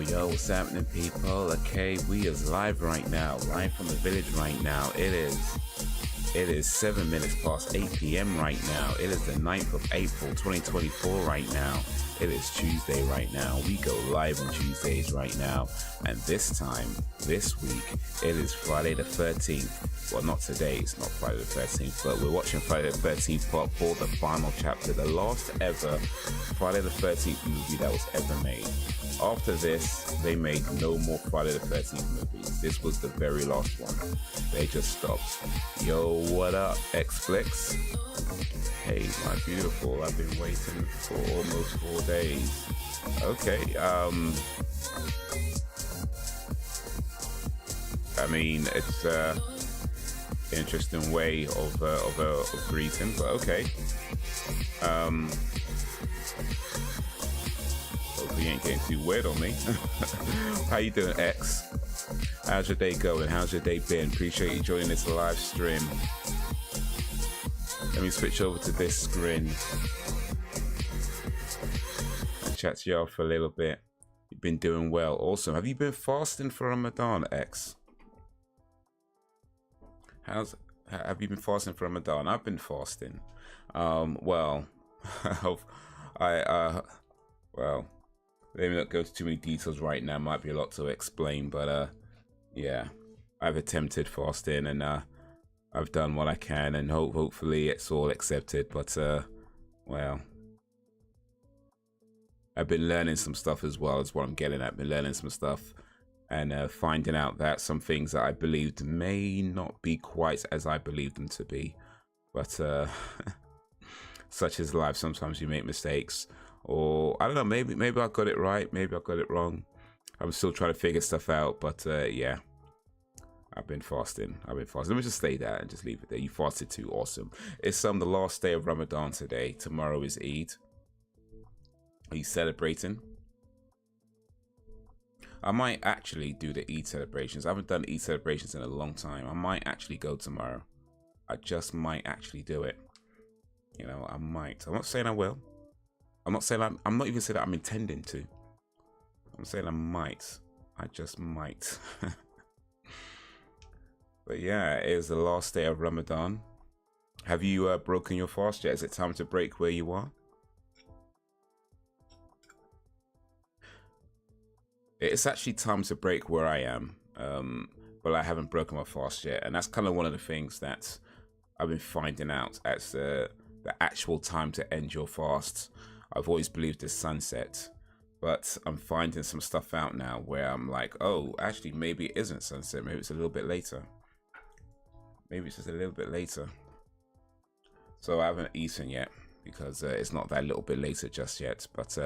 Yo, what's happening, people? Okay, we is live right now, live from the village right now. It is 7 minutes past 8 p.m. right now. It is the 9th of April, 2024 right now. It is Tuesday right now. We go live on Tuesdays right now. And this time, this week, it is Friday the 13th. Well, not today, it's not Friday the 13th, but we're watching Friday the 13th part 4, the final chapter, the last ever Friday the 13th movie that was ever made. After this, they made no more Friday the 13th movies. This was the very last one. They just stopped. Yo, what up, XSplit? Hey, my beautiful, I've been waiting for almost 4 days. Okay, I mean, it's interesting way of greeting, but okay. Hopefully you ain't getting too weird on me. How you doing, X? How's your day going? How's your day been? Appreciate you joining this live stream. Let me switch over to this screen and chat to y'all for a little bit. You've been doing well. Awesome. Have you been fasting for Ramadan, X? Have you been fasting for Ramadan? I've been fasting. Well, well, let me not go into too many details right now. Might be a lot to explain, but yeah, I've attempted fasting and I've done what I can, and hopefully it's all accepted. But well, I've been learning some stuff as well, is what I'm getting at. I've been learning some stuff and finding out that some things that I believed may not be quite as I believed them to be. But such is life. Sometimes you make mistakes, or I don't know, maybe I got it right, maybe I got it wrong. I'm still trying to figure stuff out, but yeah, I've been fasting. Let me just say that and just leave it there. You fasted too. Awesome. It's the last day of Ramadan today. Tomorrow is Eid. Are you celebrating? I might actually do the Eid celebrations. I haven't done Eid celebrations in a long time. I might actually go tomorrow. I just might actually do it. You know, I might. I'm not saying I will. I'm not saying I'm not even saying that I'm intending to. I'm saying I might. I just might. But yeah, it is the last day of Ramadan. Have you broken your fast yet? Is it time to break where you are? It's actually time to break where I am, but I haven't broken my fast yet. And that's kind of one of the things that I've been finding out as the actual time to end your fast. I've always believed it's sunset, but I'm finding some stuff out now where I'm like, oh, actually, maybe it isn't sunset. Maybe it's a little bit later. Maybe it's just a little bit later. So I haven't eaten yet because it's not that little bit later just yet. But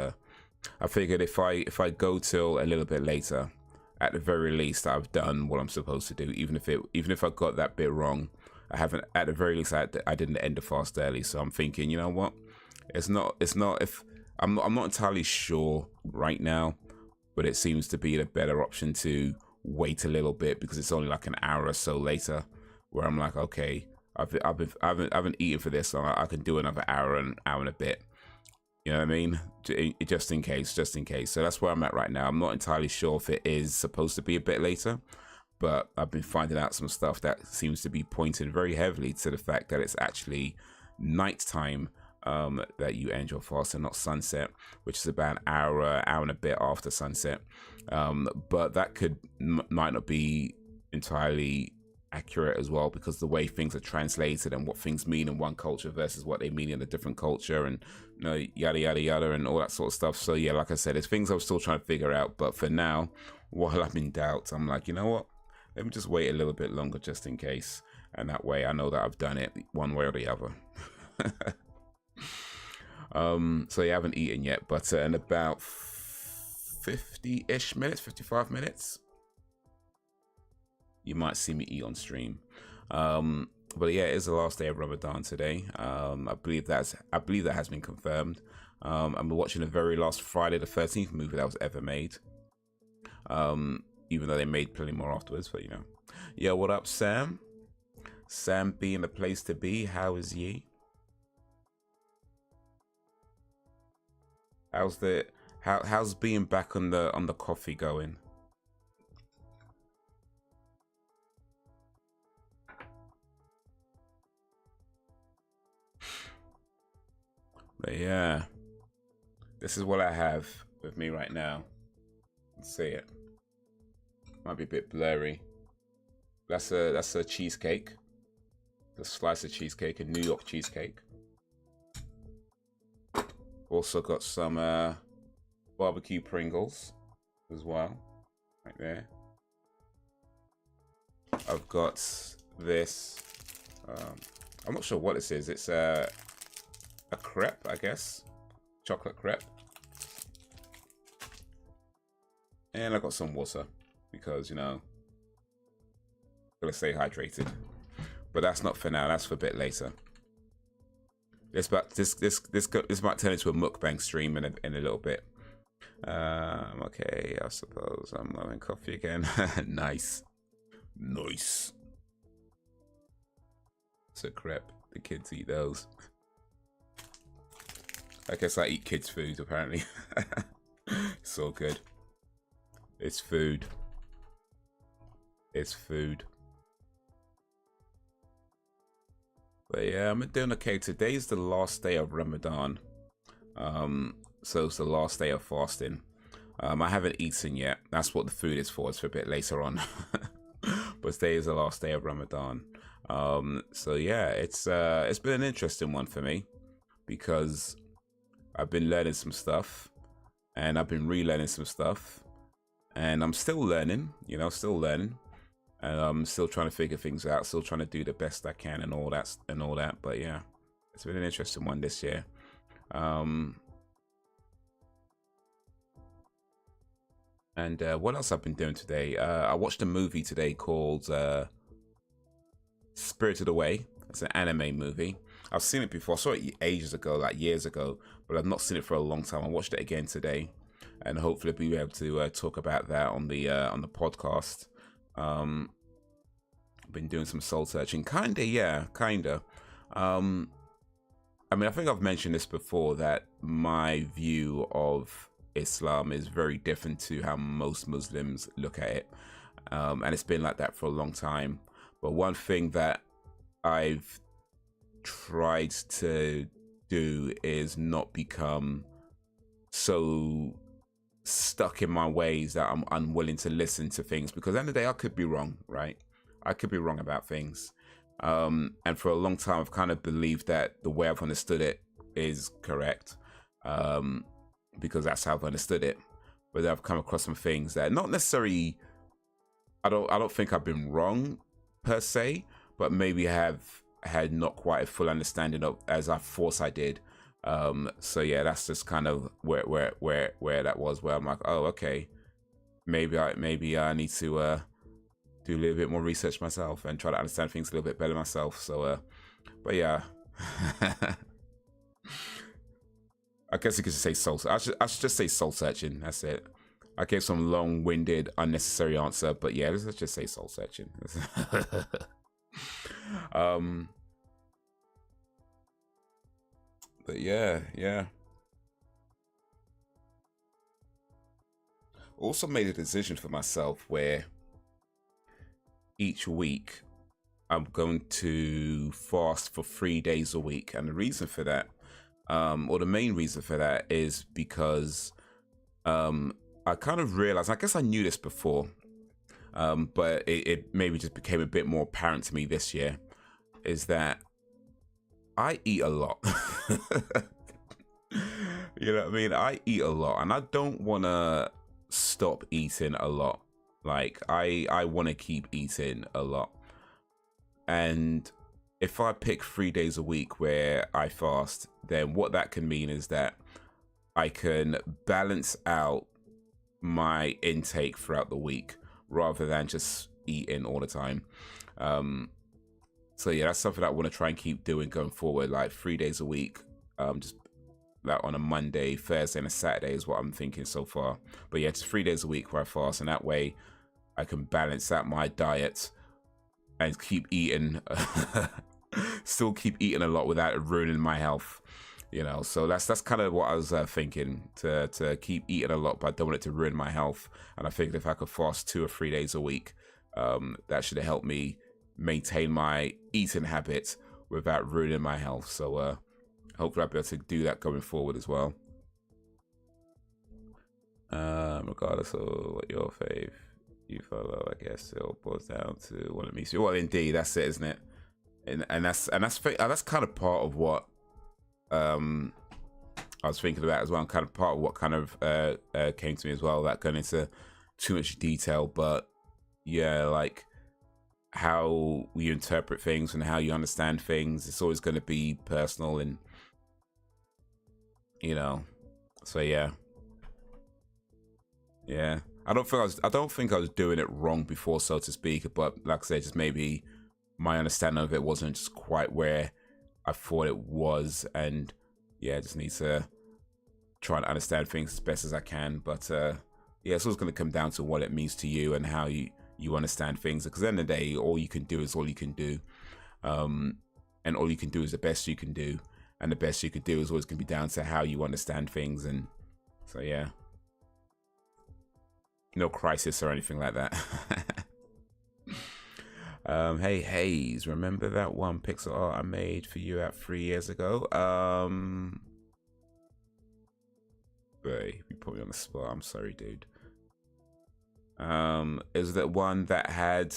I figured if I go till a little bit later, at the very least I've done what I'm supposed to do. Even if I got that bit wrong, I haven't. At the very least, I didn't end the fast early. So I'm thinking, you know what? It's not. If I'm not entirely sure right now, but it seems to be the better option to wait a little bit because it's only like an hour or so later, where I'm like, okay, I haven't eaten for this, so I can do another hour and a bit. You know what I mean? Just in case. So that's where I'm at right now. I'm not entirely sure if it is supposed to be a bit later, but I've been finding out some stuff that seems to be pointed very heavily to the fact that it's actually nighttime that you end your fast and not sunset, which is about an hour and a bit after sunset. But that might not be entirely accurate as well, because the way things are translated and what things mean in one culture versus what they mean in a different culture, and you know, yada yada yada and all that sort of stuff. So yeah, like I said, it's things I'm still trying to figure out, but for now, while I'm in doubt, I'm like, you know what, let me just wait a little bit longer just in case, and that way I know that I've done it one way or the other. So yeah, I haven't eaten yet, but in about 50-ish minutes, 55 minutes, you might see me eat on stream. But yeah, it is the last day of Ramadan today. I believe that has been confirmed. I'm watching the very last Friday the 13th movie that was ever made. Even though they made plenty more afterwards, but you know. Yeah, what up, Sam? Sam being the place to be. How is ye? How's the How's being back on the coffee going? But yeah, this is what I have with me right now. Let's see it. Might be a bit blurry. That's a cheesecake. A slice of cheesecake, a New York cheesecake. Also got some barbecue Pringles as well, right there. I've got this. I'm not sure what this is. It's a crepe, I guess, chocolate crepe. And I got some water because, you know, gotta stay hydrated. But that's not for now. That's for a bit later. This might turn into a mukbang stream in a little bit. Okay, I suppose I'm having coffee again. Nice. Nice. It's a crepe. The kids eat those. I guess I eat kids' food, apparently. It's all good. It's food. It's food. But yeah, I'm doing okay. Today's the last day of Ramadan. So it's the last day of fasting. I haven't eaten yet. That's what the food is for. It's for a bit later on. But today is the last day of Ramadan. So yeah, it's been an interesting one for me because I've been learning some stuff and I've been relearning some stuff and I'm still learning, you know, and I'm still trying to figure things out, still trying to do the best I can and all that. But yeah, it's been an interesting one this year. And what else I've been doing today? I watched a movie today called Spirited Away. It's an anime movie. I've seen it before. I saw it ages ago, like years ago, but I've not seen it for a long time. I watched it again today, and hopefully be able to talk about that on the podcast. Been doing some soul searching, kinda. I mean, I think I've mentioned this before that my view of Islam is very different to how most Muslims look at it, and it's been like that for a long time. But one thing that I've tried to do is not become so stuck in my ways that I'm unwilling to listen to things, because at the end of the day I could be wrong, right? I could be wrong about things. And for a long time I've kind of believed that the way I've understood it is correct, because that's how I've understood it. But then I've come across some things that not necessarily, I don't think I've been wrong per se, but maybe I have had not quite a full understanding of as I thought I did. So yeah, that's just kind of where that was, where I'm like, oh, okay, maybe I need to do a little bit more research myself and try to understand things a little bit better myself. So but yeah. I guess you could just say soul. I should just say soul searching. That's it. I gave some long-winded, unnecessary answer, but yeah, let's just say soul searching. But yeah. Also made a decision for myself where each week I'm going to fast for 3 days a week, and the reason for that, or the main reason for that, is because I kind of realized, I guess I knew this before, but it maybe just became a bit more apparent to me this year, is that I eat a lot. You know what I mean? I eat a lot, and I don't want to stop eating a lot. Like, I want to keep eating a lot. And if I pick 3 days a week where I fast, then what that can mean is that I can balance out my intake throughout the week rather than just eating all the time. So yeah, that's something that I want to try and keep doing going forward, like 3 days a week, just like on a Monday, Thursday, and a Saturday is what I'm thinking so far. But yeah, it's 3 days a week where I fast, and that way I can balance out my diet and keep eating, still keep eating a lot without ruining my health. You know, so that's kind of what I was thinking, to keep eating a lot, but I don't want it to ruin my health. And I figured if I could fast 2 or 3 days a week, that should help me maintain my eating habits without ruining my health. So hopefully I'll be able to do that going forward as well. Regardless of what your faith you follow, I guess it all boils down to what it means to you. Well, indeed, that's it, isn't it? And that's kind of part of what I was thinking about as well, and kind of part of what kind of came to me as well, without going into too much detail. But yeah, like how we interpret things and how you understand things, it's always going to be personal, and you know, so yeah. I don't think I was doing it wrong before, so to speak, but like I said, just maybe my understanding of it wasn't just quite where I thought it was, and yeah, I just need to try and understand things as best as I can. But yeah, it's always going to come down to what it means to you and how you understand things, because at the end of the day, all you can do is all you can do, and all you can do is the best you can do, and the best you could do is always going to be down to how you understand things. And so yeah, no crisis or anything like that. Hey Haze, remember that one pixel art I made for you at 3 years ago? Boy, you put me on the spot. I'm sorry, dude. Is that one that had,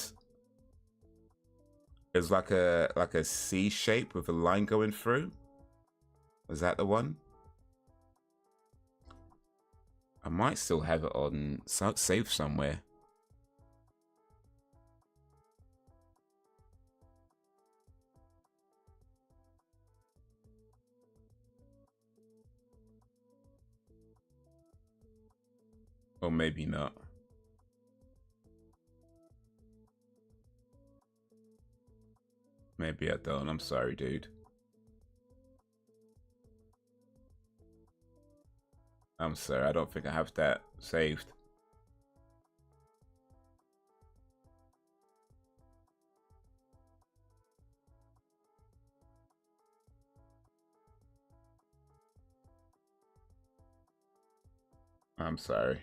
it was like a C shape with a line going through? Was that the one? I might still have it on saved somewhere. Or maybe not. Maybe I don't. I'm sorry, dude. I'm sorry. I don't think I have that saved. I'm sorry.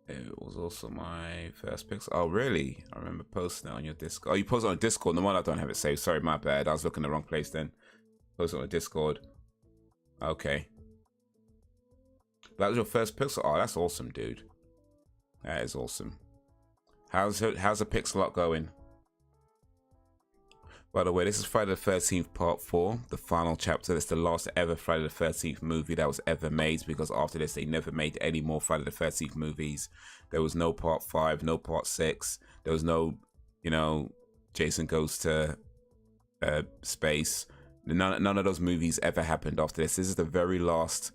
It was also my first pixel. Oh, really? I remember posting it on your Discord. Oh, you posted it on Discord. No wonder I don't have it saved. Sorry, my bad. I was looking in the wrong place then. Posted it on Discord. Okay. That was your first pixel. Oh, that's awesome, dude. That is awesome. How's the pixel art going? By the way, this is Friday the 13th Part 4, the final chapter. It's the last ever Friday the 13th movie that was ever made, because after this, they never made any more Friday the 13th movies. There was no Part 5, no Part 6. There was no, you know, Jason Goes to Space. None of those movies ever happened after this. This is the very last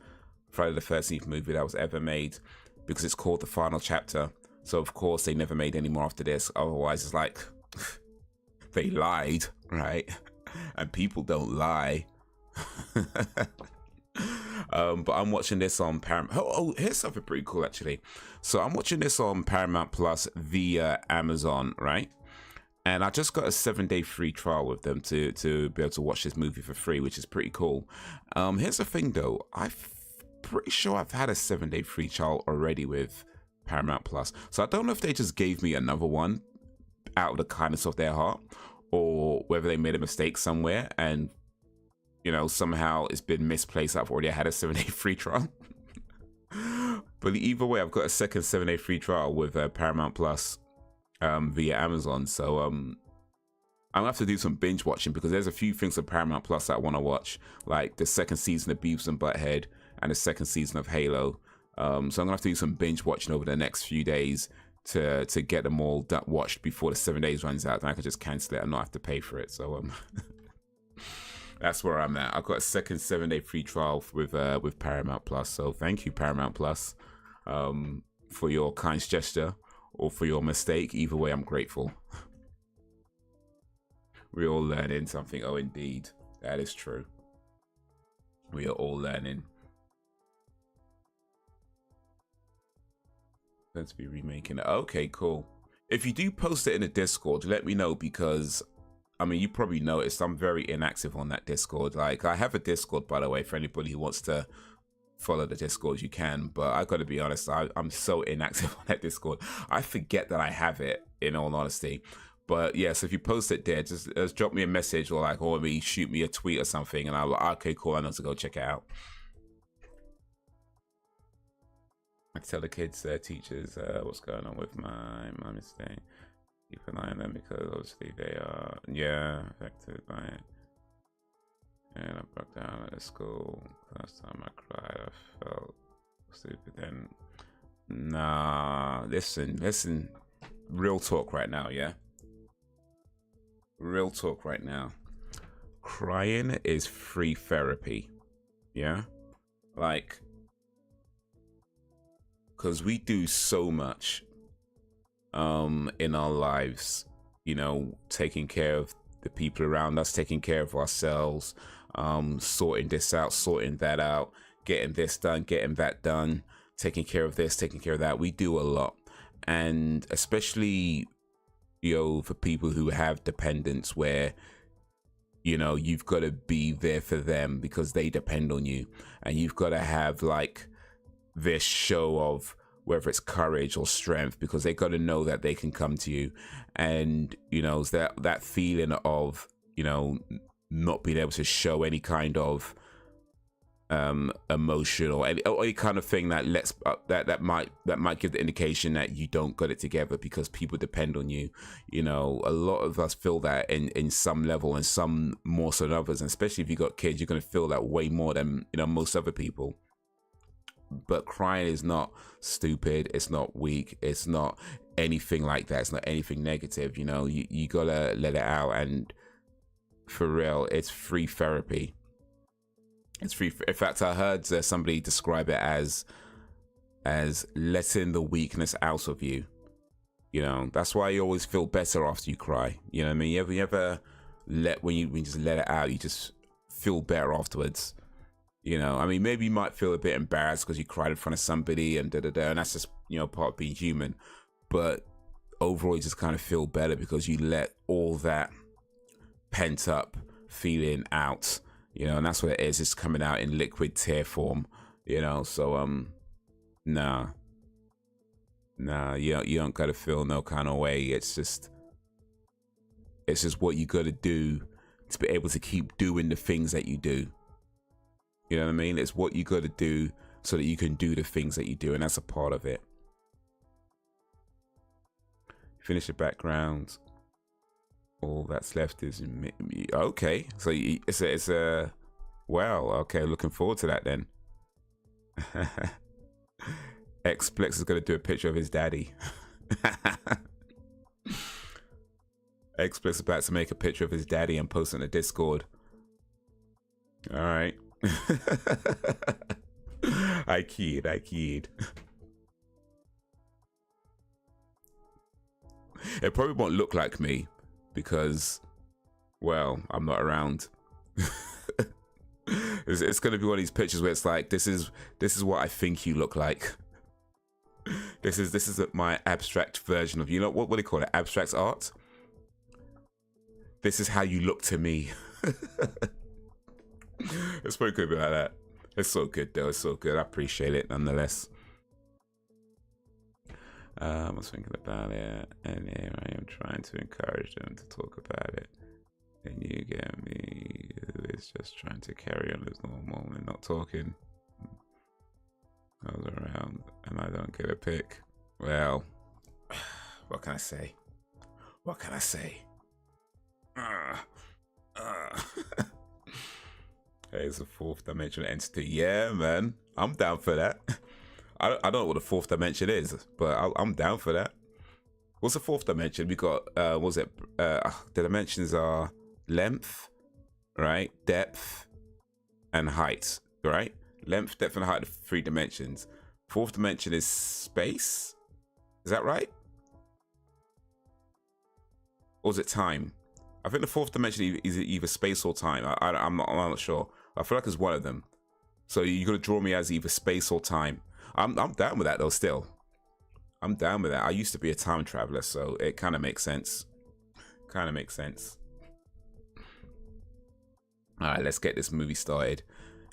Friday the 13th movie that was ever made, because it's called the final chapter. So, of course, they never made any more after this. Otherwise, it's like... they lied, right? And people don't lie. But I'm watching this on Paramount. Oh, here's something pretty cool, actually. So I'm watching this on Paramount Plus via Amazon, right? And I just got a 7-day free trial with them to be able to watch this movie for free, which is pretty cool. Here's the thing, though. I'm pretty sure I've had a 7-day free trial already with Paramount Plus. So I don't know if they just gave me another one out of the kindness of their heart, or whether they made a mistake somewhere and, you know, somehow it's been misplaced. I've already had a 7-day free trial. But either way, I've got a second 7-day free trial with Paramount Plus via Amazon. So I'm gonna have to do some binge watching, because there's a few things on Paramount Plus that I want to watch, like the second season of Beavis and Butthead and the second season of Halo. So I'm gonna have to do some binge watching over the next few days to get them all watched before the 7 days runs out, and I can just cancel it and not have to pay for it. So that's where I'm at. I've got a second 7-day free trial with Paramount Plus. So thank you, Paramount Plus, for your kind gesture or for your mistake. Either way, I'm grateful. We're all learning something. Oh, indeed, that is true. We are all learning. Going to be remaking it. Okay, cool. If you do post it in the Discord, let me know, because I mean, you probably noticed I'm very inactive on that Discord. Like, I have a Discord, by the way, for anybody who wants to follow the Discord, you can. But I got to be honest, I'm so inactive on that Discord. I forget that I have it, in all honesty. But yeah, so if you post it there, just drop me a message or like, or maybe shoot me a tweet or something, and I'm like, okay, cool, I know to go check it out. I tell the kids, teachers, what's going on with my mistake. Keep an eye on them because obviously they are, affected by it. And I broke down at school. Last time I cried, I felt stupid then. Nah, listen. Real talk right now, yeah? Real talk right now. Crying is free therapy, yeah? Like, because we do so much in our lives, you know, taking care of the people around us, taking care of ourselves, sorting this out, sorting that out, getting this done, getting that done, taking care of this, taking care of that. We do a lot. And especially, you know, for people who have dependents where, you know, you've got to be there for them because they depend on you, and you've got to have like this show of whether it's courage or strength, because they got to know that they can come to you. And, you know, that feeling of, you know, not being able to show any kind of emotion or any kind of thing that that might give the indication that you don't got it together because people depend on you. You know, a lot of us feel that in some level, and some more so than others, and especially if you got kids, you're going to feel that way more than, you know, most other people. But crying is not stupid, it's not weak, it's not anything like that, it's not anything negative. You know, you gotta let it out, and for real, it's free therapy. It's free. In fact, I heard somebody describe it as letting the weakness out of you. You know, that's why you always feel better after you cry. You know what I mean? You ever when you just let it out, you just feel better afterwards. You know, I mean, maybe you might feel a bit embarrassed because you cried in front of somebody and and that's just, you know, part of being human. But overall, you just kind of feel better because you let all that pent up feeling out. You know, and that's what it is. It's coming out in liquid tear form. You know, so nah, you don't gotta feel no kind of way. It's just what you gotta do to be able to keep doing the things that you do. You know what I mean? It's what you got to do so that you can do the things that you do, and that's a part of it. Finish the background. All that's left is okay. So it's a well. Okay, looking forward to that then. XSplit is going to do a picture of his daddy. XSplit's about to make a picture of his daddy and post it in the Discord. All right. I keyed. It probably won't look like me because, well, I'm not around. It's gonna be one of these pictures where it's like, this is what I think you look like. This is my abstract version of, you know, what do they call it? Abstract art. This is how you look to me. It's pretty good like that. It's so good though. It's so good. I appreciate it nonetheless. I was thinking about it, and here I am trying to encourage them to talk about it. And you get me, who is just trying to carry on as normal and not talking. I was around and I don't get a pick. Well, what can I say? What can I say? It's a fourth dimensional entity. Yeah, man. I'm down for that. I don't know what the fourth dimension is, but I'm down for that. What's the fourth dimension? We got, the dimensions are length, right? Depth and height, right? Length, depth, and height are 3 dimensions. Fourth dimension is space. Is that right? Or is it time? I think the fourth dimension is either space or time. I'm not sure. I feel like it's one of them. So you're gonna draw me as either space or time. I'm down with that though. Still, I'm down with that. I used to be a time traveler, so it kind of makes sense. All right, let's get this movie started.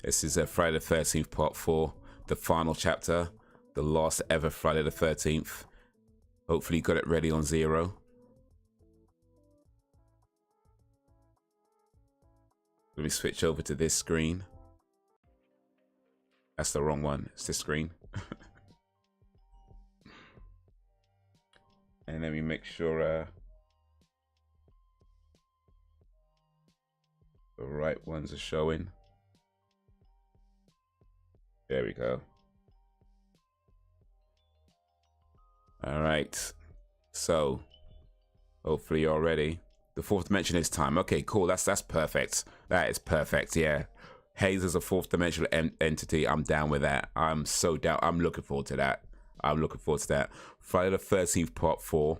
This is Friday the 13th, part 4, the final chapter, the last ever Friday the 13th. Hopefully you got it ready on 0. Let me switch over to this screen. That's the wrong one. It's this screen. And let me make sure the right ones are showing. There we go. All right. So hopefully you're ready. The fourth dimension is time. Okay, cool. That's perfect. That is perfect. Yeah. Haze is a fourth dimensional entity. I'm down with that. I'm so down. I'm looking forward to that. Friday the 13th, part 4,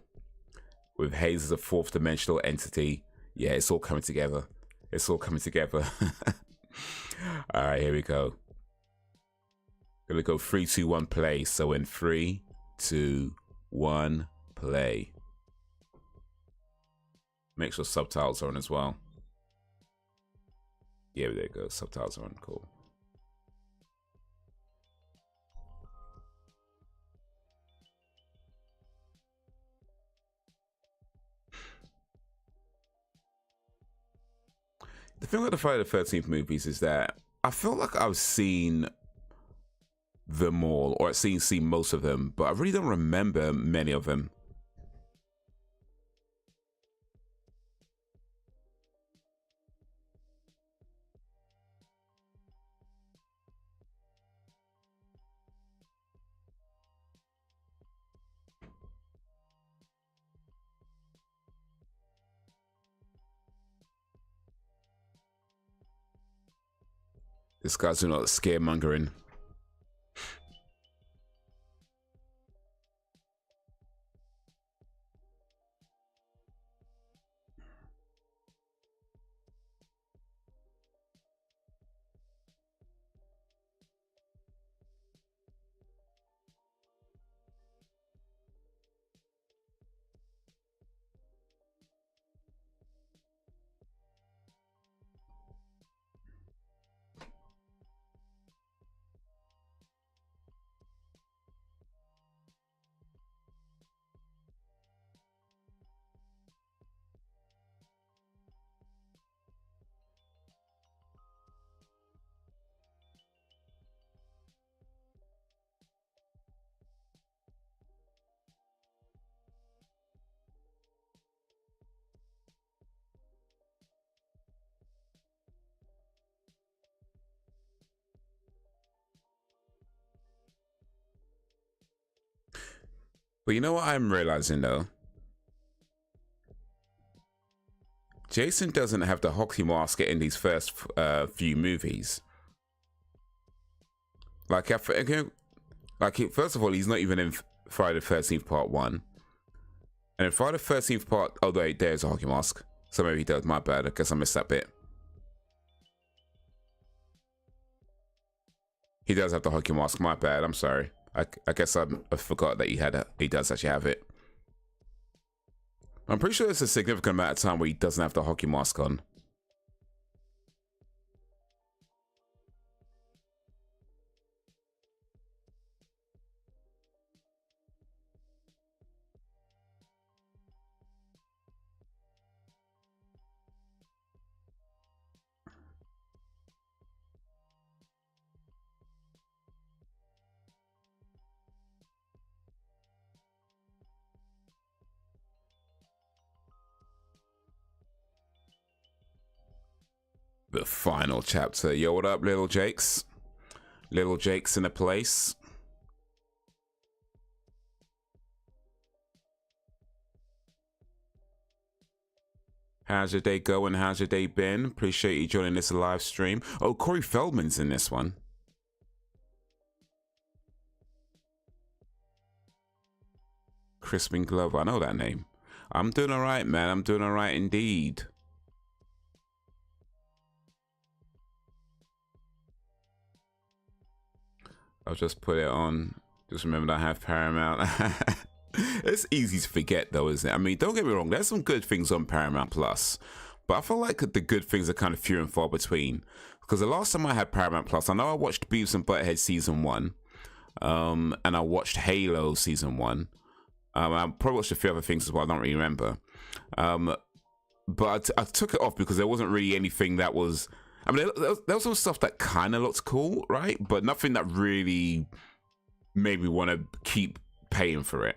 with Haze as a fourth dimensional entity. Yeah, it's all coming together. All right, here we go. Gonna go 3, 2, 1, play. So in 3, 2, 1, play. Make sure subtitles are on as well. Yeah, there you go. Subtitles are on. Cool. The thing with the Friday the 13th movies is that I feel like I've seen them all, or I've seen most of them, but I really don't remember many of them. This guy's doing a lot of scaremongering. But you know what I'm realizing though? Jason doesn't have the hockey mask in these first few movies. Like, first of all, he's not even in Friday the 13th part 1. And in Friday the 13th part, oh wait, there's a hockey mask. So maybe he does, my bad, I guess I missed that bit. He does have the hockey mask, my bad, I'm sorry. I guess I forgot that he does actually have it. I'm pretty sure there's a significant amount of time where he doesn't have the hockey mask on. The final chapter. Yo, what up, little Jakes? Little Jakes in the place. How's your day going? How's your day been? Appreciate you joining this live stream. Oh, Corey Feldman's in this one. Crispin Glover. I know that name. I'm doing all right, man. I'm doing all right indeed. I'll just put it on. Just remember that I have Paramount. It's easy to forget though, isn't it? I mean, don't get me wrong, there's some good things on Paramount Plus. But I feel like the good things are kind of few and far between. Because the last time I had Paramount Plus, I know I watched Beavis and Butthead season 1, and I watched Halo season 1. I probably watched a few other things as well. I don't really remember. But I took it off because there wasn't really anything that was. I mean, there was some stuff that kind of looked cool, right? But nothing that really made me want to keep paying for it.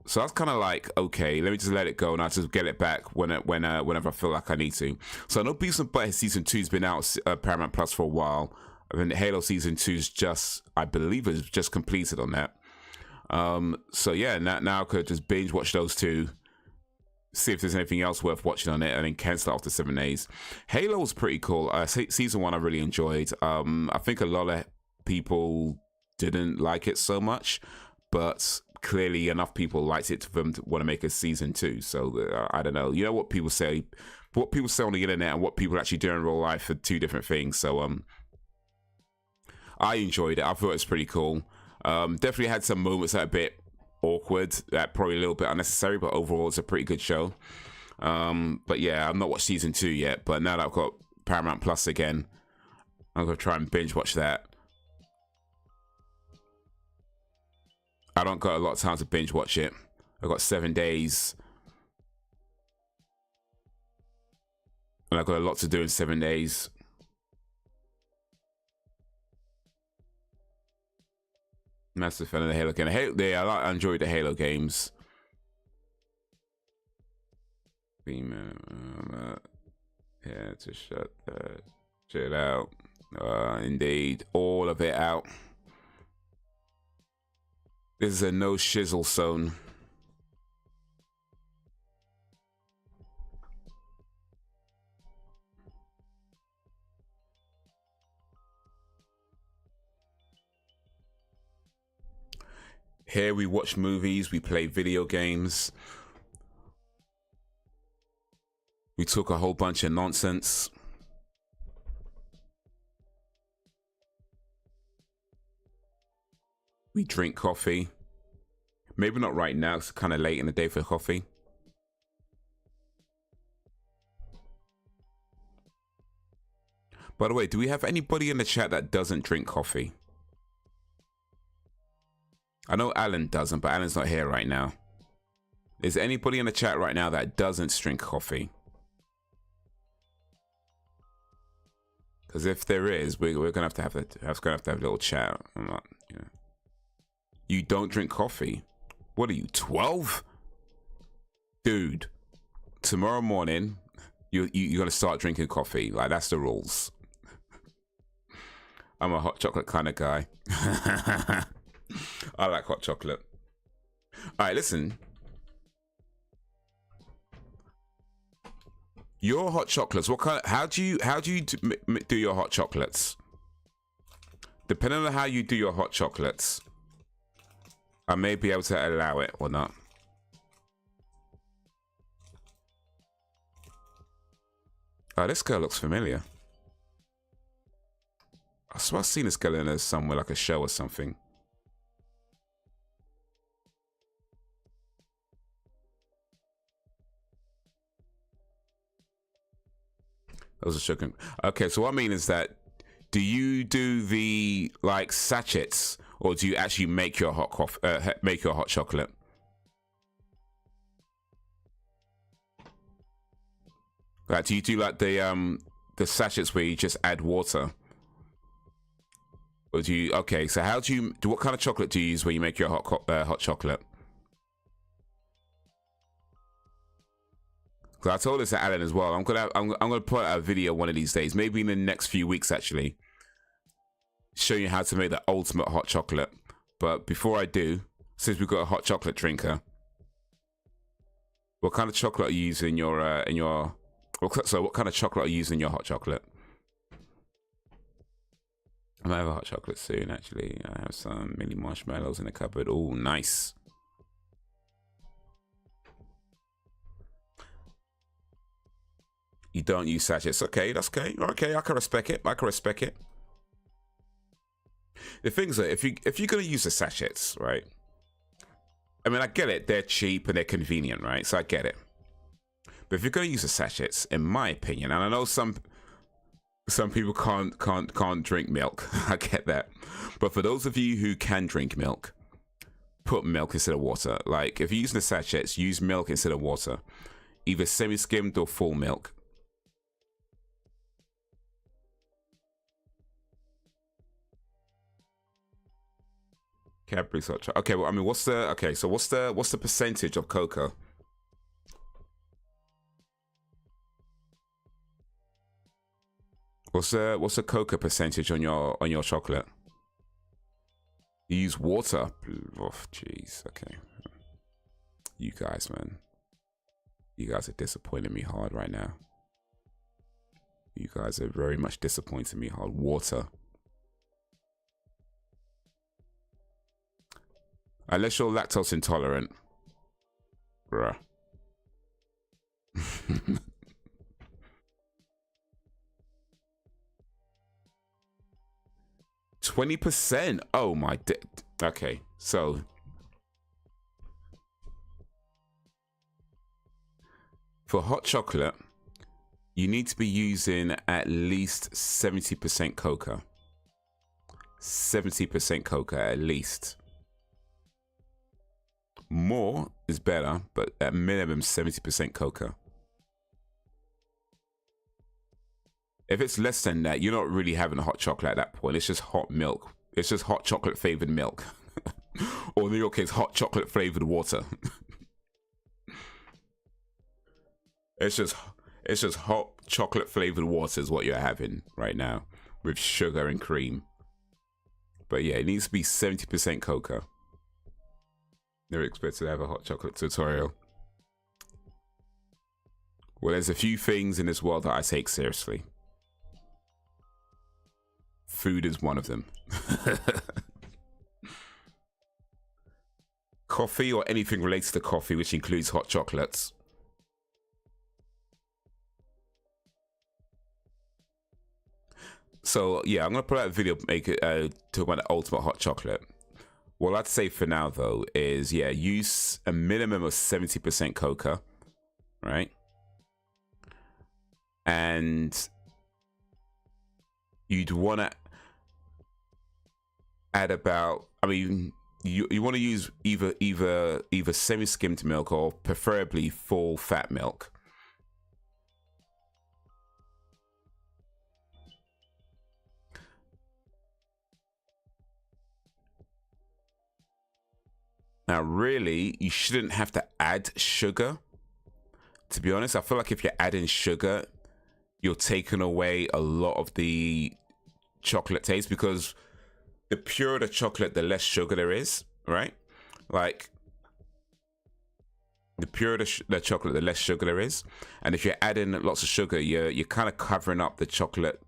So I was kind of like, okay, let me just let it go, and I'll just get it back whenever I feel like I need to. So I know Beavis and Butthead season 2 has been out Paramount Plus for a while. And then Halo season 2 is just, I believe, is just completed on that. So yeah, now I could just binge watch those two, see if there's anything else worth watching on it, and then cancel it after 7 days. Halo was pretty cool. Season 1 I really enjoyed. I think a lot of people didn't like it so much, but clearly enough people liked it for them to want to make a season 2. So I don't know. You know what people say on the internet and what people actually do in real life are two different things. So I enjoyed it. I thought it was pretty cool. Definitely had some moments that are a bit awkward, that probably a little bit unnecessary, but overall it's a pretty good show. But yeah, I've not watched season 2 yet, but now that I've got Paramount Plus again, I'm gonna try and binge watch that. I don't got a lot of time to binge watch it. I've got 7 days, and I've got a lot to do in 7 days. Massive fan of the Halo game. I enjoyed the Halo games. Yeah, to shut that shit out. Indeed, all of it out. This is a no shizzle zone. Here we watch movies, we play video games, we talk a whole bunch of nonsense. We drink coffee. Maybe not right now, it's kind of late in the day for coffee. By the way, do we have anybody in the chat that doesn't drink coffee? I know Alan doesn't, but Alan's not here right now. Is there anybody in the chat right now that doesn't drink coffee? Because if there is, we're gonna have to have a little chat. I'm not, you know. You don't drink coffee? What are you, 12? Dude, tomorrow morning, you're gonna start drinking coffee. Like, that's the rules. I'm a hot chocolate kind of guy. I like hot chocolate. All right, listen. Your hot chocolates. What kind? How do you do your hot chocolates? Depending on how you do your hot chocolates, I may be able to allow it or not. Oh, this girl looks familiar. I swear I've seen this girl in somewhere, like a show or something. That was a shocking. Okay, so what I mean is that, do you do the like sachets, or do you actually make your hot coffee? Make your hot chocolate? Like, do you do like the sachets where you just add water? Or do you? Okay, so how do you? What kind of chocolate do you use when you make your hot chocolate? Because I told this to Alan as well. I'm gonna put out a video one of these days, maybe in the next few weeks actually, show you how to make the ultimate hot chocolate. But before I do, since we've got a hot chocolate drinker, what kind of chocolate are you using in your? So what kind of chocolate are you using in your hot chocolate? I might have a hot chocolate soon. Actually, I have some mini marshmallows in the cupboard. Oh, nice. You don't use sachets. Okay, that's okay. Okay, I can respect it. I can respect it. The things are, if you're gonna use the sachets, right? I mean, I get it. They're cheap and they're convenient, right? So I get it. But if you're going to use the sachets, in my opinion, and I know some people can't drink milk. I get that. But for those of you who can drink milk, put milk instead of water. Like if you're using the sachets, use milk instead of water. Either semi-skimmed or full milk. Cadbury's hot chocolate. Okay, well, I mean, what's the percentage of cocoa? What's the cocoa percentage on your chocolate? You use water. Oh, jeez. Okay. You guys, man. You guys are disappointing me hard right now. You guys are very much disappointing me hard. Water. Unless you're lactose intolerant. Bruh. 20%. Oh my. Okay, so for hot chocolate, you need to be using at least 70% cocoa. 70% cocoa at least. More is better, but at minimum 70% cocoa. If it's less than that, you're not really having hot chocolate at that point. It's just hot milk. It's just hot chocolate flavored milk. Or in your case, hot chocolate flavored water. It's just hot chocolate flavored water is what you're having right now with sugar and cream. But yeah, it needs to be 70% cocoa. Never expected to have a hot chocolate tutorial. Well, there's a few things in this world that I take seriously. Food is one of them. Coffee or anything related to coffee, which includes hot chocolates. So yeah, I'm gonna put out a video, make it talk about the ultimate hot chocolate. What I'd say for now though is, yeah, use a minimum of 70% cocoa, right? And you'd want to add about, I mean, you want to use either semi-skimmed milk or preferably full fat milk. Now, really, you shouldn't have to add sugar. To be honest, I feel like if you're adding sugar, you're taking away a lot of the chocolate taste, because the purer the chocolate, the less sugar there is, right? Like, the purer the chocolate, the less sugar there is. And if you're adding lots of sugar, you're kind of covering up the chocolate,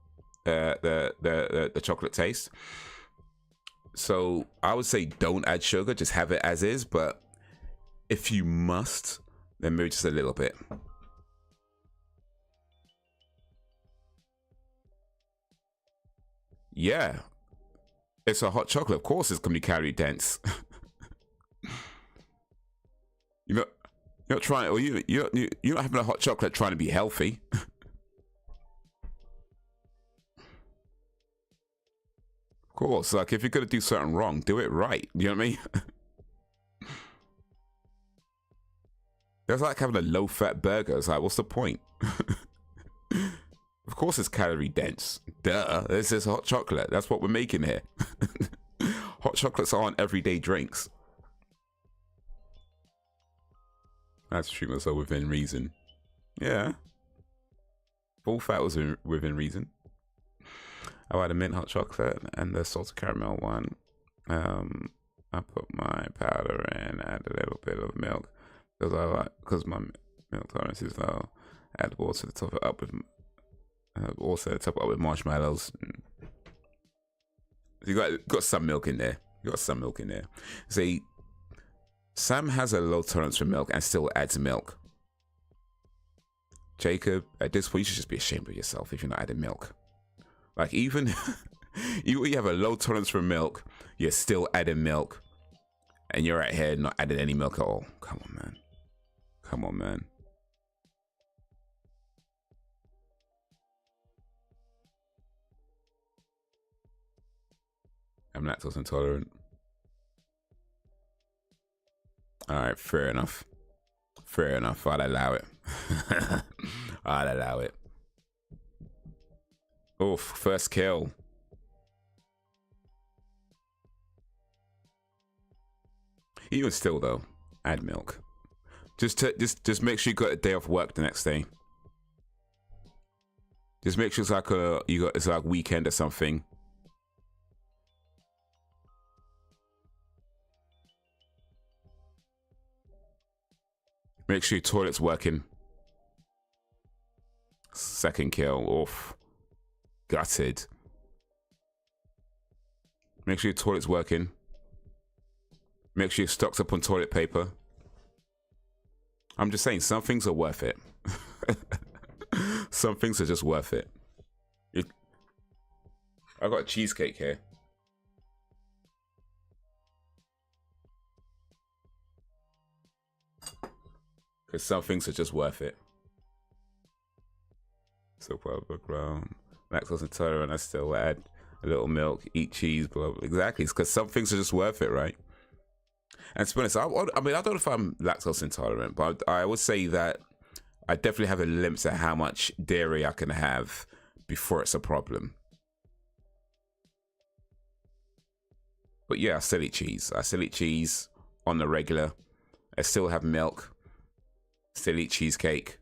the chocolate taste. So I would say don't add sugar, just have it as is. But if you must, then maybe just a little bit. Yeah, it's a hot chocolate. Of course, it's gonna be calorie dense. You're not trying, or you're not having a hot chocolate trying to be healthy. Of course, like if you're gonna do something wrong, do it right. You know what I mean? That's like having a low-fat burger. It's like, what's the point? Of course it's calorie dense. Duh, this is hot chocolate. That's what we're making here. Hot chocolates aren't everyday drinks. I have to treat myself within reason. Yeah. Full fat was within reason. I had a mint hot chocolate and the salted caramel one. I put my powder in, add a little bit of milk because my milk tolerance is low. Add water to top it up with. Also top it up with marshmallows. You got some milk in there. You got some milk in there. See, Sam has a low tolerance for milk and still adds milk. Jacob, at this point, you should just be ashamed of yourself if you're not adding milk. Like, even you have a low tolerance for milk, you're still adding milk, and you're right here not adding any milk at all. Come on, man. Come on, man. I'm lactose intolerant. All right, fair enough. Fair enough. I'll allow it. I'll allow it. Oof, first kill. Even still though, add milk. Just make sure you got a day off work the next day. Just make sure it's like it's like weekend or something. Make sure your toilet's working. Second kill. Oof. Gutted. Make sure your toilet's working. Make sure you're stocked up on toilet paper. I'm just saying, some things are worth it. Some things are just worth it. I got a cheesecake here. Because some things are just worth it. So ground, lactose intolerant, I still add a little milk, eat cheese, blah, blah. Exactly. It's because some things are just worth it, right? And to be honest, I mean, I don't know if I'm lactose intolerant, but I would say that I definitely have a limit to how much dairy I can have before it's a problem. But yeah, I still eat cheese. I still eat cheese on the regular. I still have milk. Still eat cheesecake.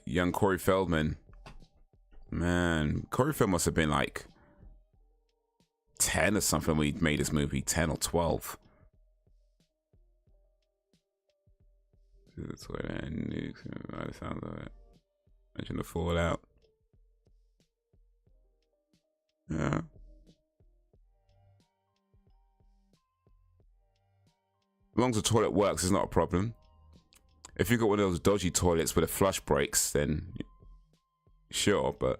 Young Corey Feldman. Man, Corey Feldman must have been like 10 or something when he made this movie. 10 or 12. That's what I knew. By the sound of it. Imagine the fallout. Yeah. As long as the toilet works, it's not a problem. If you got one of those dodgy toilets where the flush breaks, then sure, but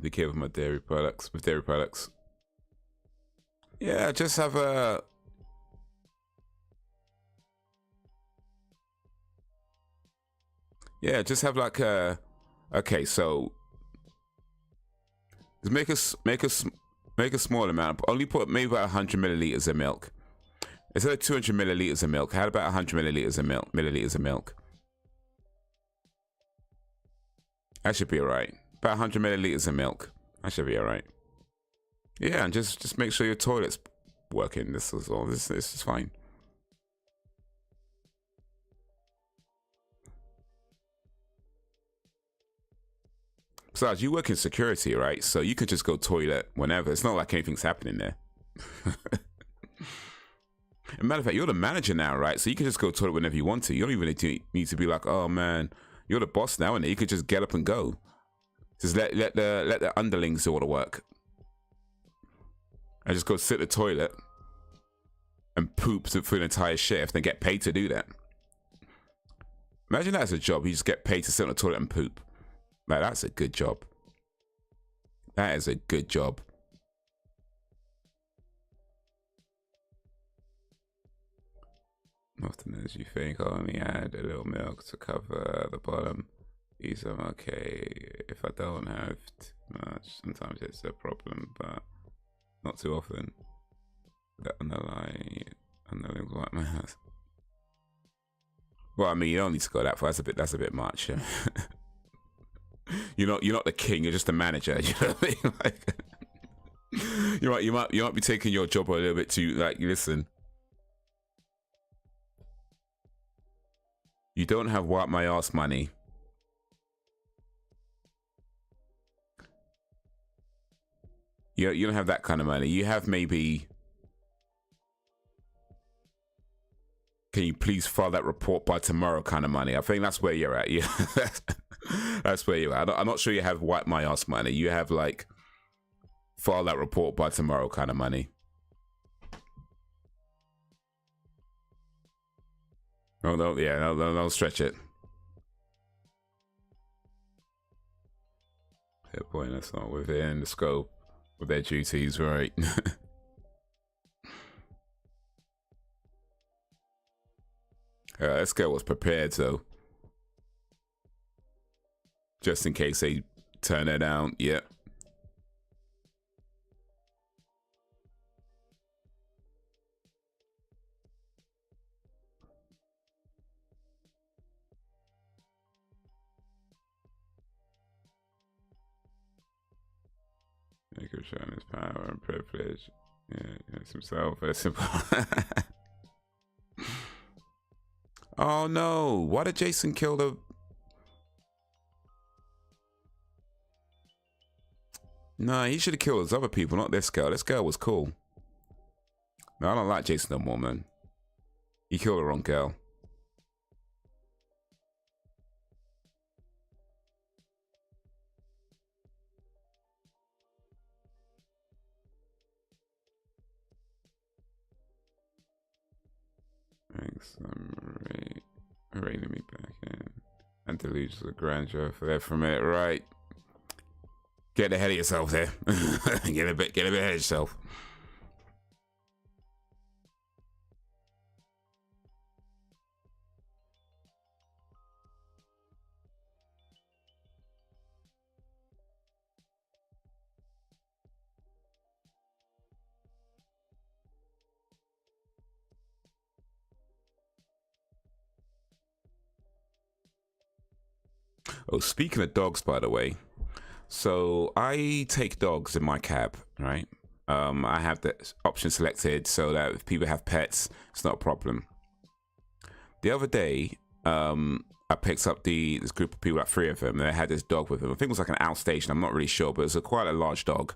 be careful with my dairy products. With dairy products, yeah, just have a. Yeah, just have like a. Okay, so just make a small amount. Only put maybe about 100 milliliters of milk. Instead of 200 milliliters of milk, how about 100 milliliters of milk? That should be alright. About 100 milliliters of milk. That should be alright. Yeah, and just make sure your toilet's working. This is all. This is fine. Besides, you work in security, right? So you can just go toilet whenever. It's not like anything's happening there. As a matter of fact, you're the manager now, right? So you can just go toilet whenever you want to. You don't even need to be like, oh man, you're the boss now, and you could just get up and go. Just let the underlings do all the work. And just go sit at the toilet and poop through an entire shift and get paid to do that. Imagine that as a job. You just get paid to sit on the toilet and poop. Like, that's a good job. That is a good job. Often as you think, I'll only add a little milk to cover the bottom. I'm okay. If I don't have too much, sometimes it's a problem, but not too often. The underlying white mass. Well, I mean, you don't need to go that far. That's a bit much. You're not the king. You're just the manager. You know what I mean? Like, you might be taking your job a little bit too. Like, listen. You don't have wipe my ass money. You don't have that kind of money. You have maybe, can you please file that report by tomorrow kind of money. I think that's where you're at. Yeah, that's where you're at. I'm not sure you have wipe my ass money. You have like file that report by tomorrow kind of money. Oh no, yeah, no, stretch it. Fair point. That's not within the scope of their duties, right? This girl was prepared, though. Just in case they turn her down. Yep. Make him shine his power and privilege. Yeah, it's himself. That's simple. Oh no! Why did Jason kill the? Nah, he should have killed those other people, not this girl. This girl was cool. No, I don't like Jason no more, man. He killed the wrong girl. Thanks. Reining me back in. And delusions of grandeur for that from it, right? Get ahead of yourself there. get a bit ahead of yourself. Oh, speaking of dogs, by the way, so I take dogs in my cab, right? I have the option selected so that if people have pets, it's not a problem. The other day, I picked up this group of people, like 3 of them, and they had this dog with them. I think it was like an outstation, I'm not really sure, but it was quite a large dog.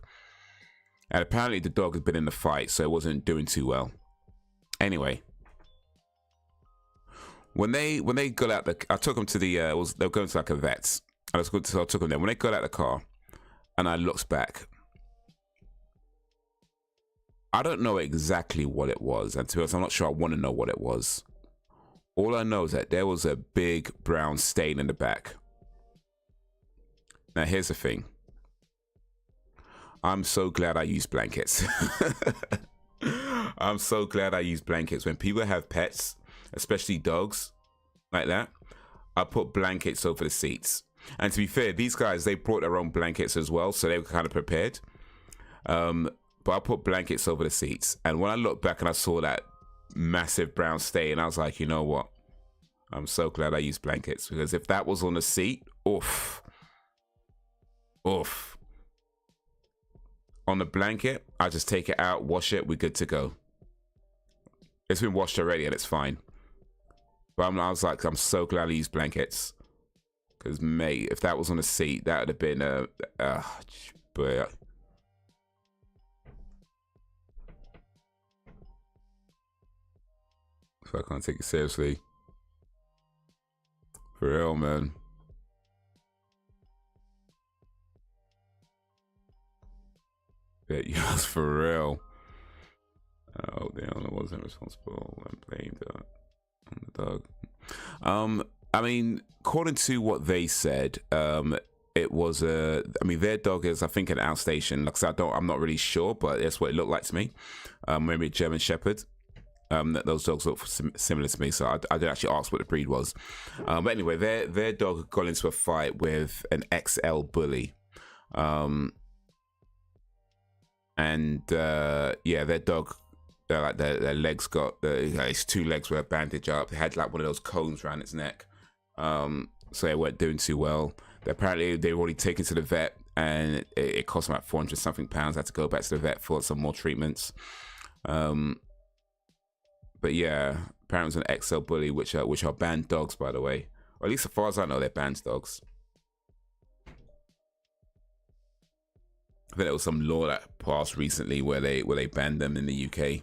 And apparently the dog had been in the fight, so it wasn't doing too well. Anyway. When they got out I took them to the they were going to like a vet's. I took them there. When they got out of the car, and I looked back, I don't know exactly what it was, and to be honest, I'm not sure I want to know what it was. All I know is that there was a big brown stain in the back. Now here's the thing. I'm so glad I use blankets. I'm so glad I use blankets. When people have pets, especially dogs like that, I put blankets over the seats. And to be fair, these guys, they brought their own blankets as well, so they were kind of prepared. But I put blankets over the seats. And when I looked back and I saw that massive brown stain, I was like, you know what? I'm so glad I used blankets, because if that was on the seat, oof. Oof. On the blanket, I just take it out, wash it, we're good to go. It's been washed already and it's fine. But I was like, I'm so glad I used blankets. Because, mate, if that was on a seat, that would have been but so I can't take it seriously. For real, man. Yeah, yes, for real. Oh, the owner wasn't responsible and blamed on the dog. I mean, according to what they said, it was I mean, their dog is, I think, an outstation. Like I said, I'm not really sure, but that's what it looked like to me. Maybe a German Shepherd. Those dogs look similar to me, so I didn't actually ask what the breed was. But anyway, their dog got into a fight with an XL bully. Yeah, their dog, like their legs got, his 2 legs were bandaged up. They had like one of those cones around its neck. So they weren't doing too well. Apparently they were already taken to the vet, and it cost them about 400 something pounds. I had to go back to the vet for some more treatments. But yeah, apparently it was an XL bully, which are banned dogs, by the way. Or at least as far as I know, they're banned dogs. I think there was some law that passed recently where they banned them in the UK.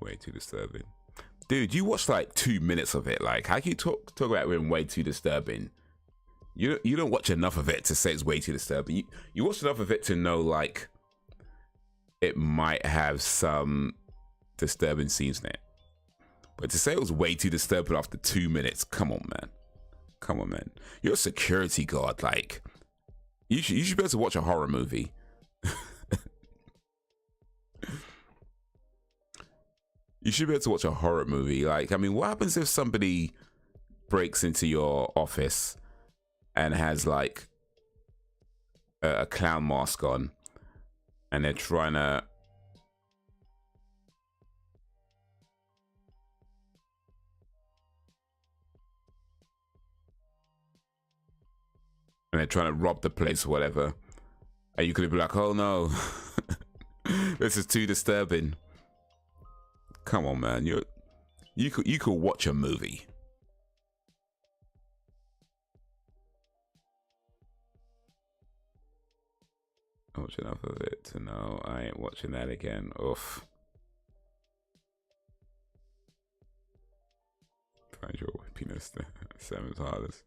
Way too disturbing. Dude, you watched like 2 minutes of it. Like, how can you talk about it being way too disturbing? You don't watch enough of it to say it's way too disturbing. You watch enough of it to know like it might have some disturbing scenes in it. But to say it was way too disturbing after 2 minutes, come on, man. Come on, man. You're a security guard. Like, you should be able to watch a horror movie. You should be able to watch a horror movie. Like, I mean, what happens if somebody breaks into your office and has like a clown mask on, and they're trying to rob the place or whatever, and you could be like, oh no, this is too disturbing. Come on, man. You could watch a movie. I watch enough of it to know I ain't watching that again. Oof. Find your penis. Seven's hardest.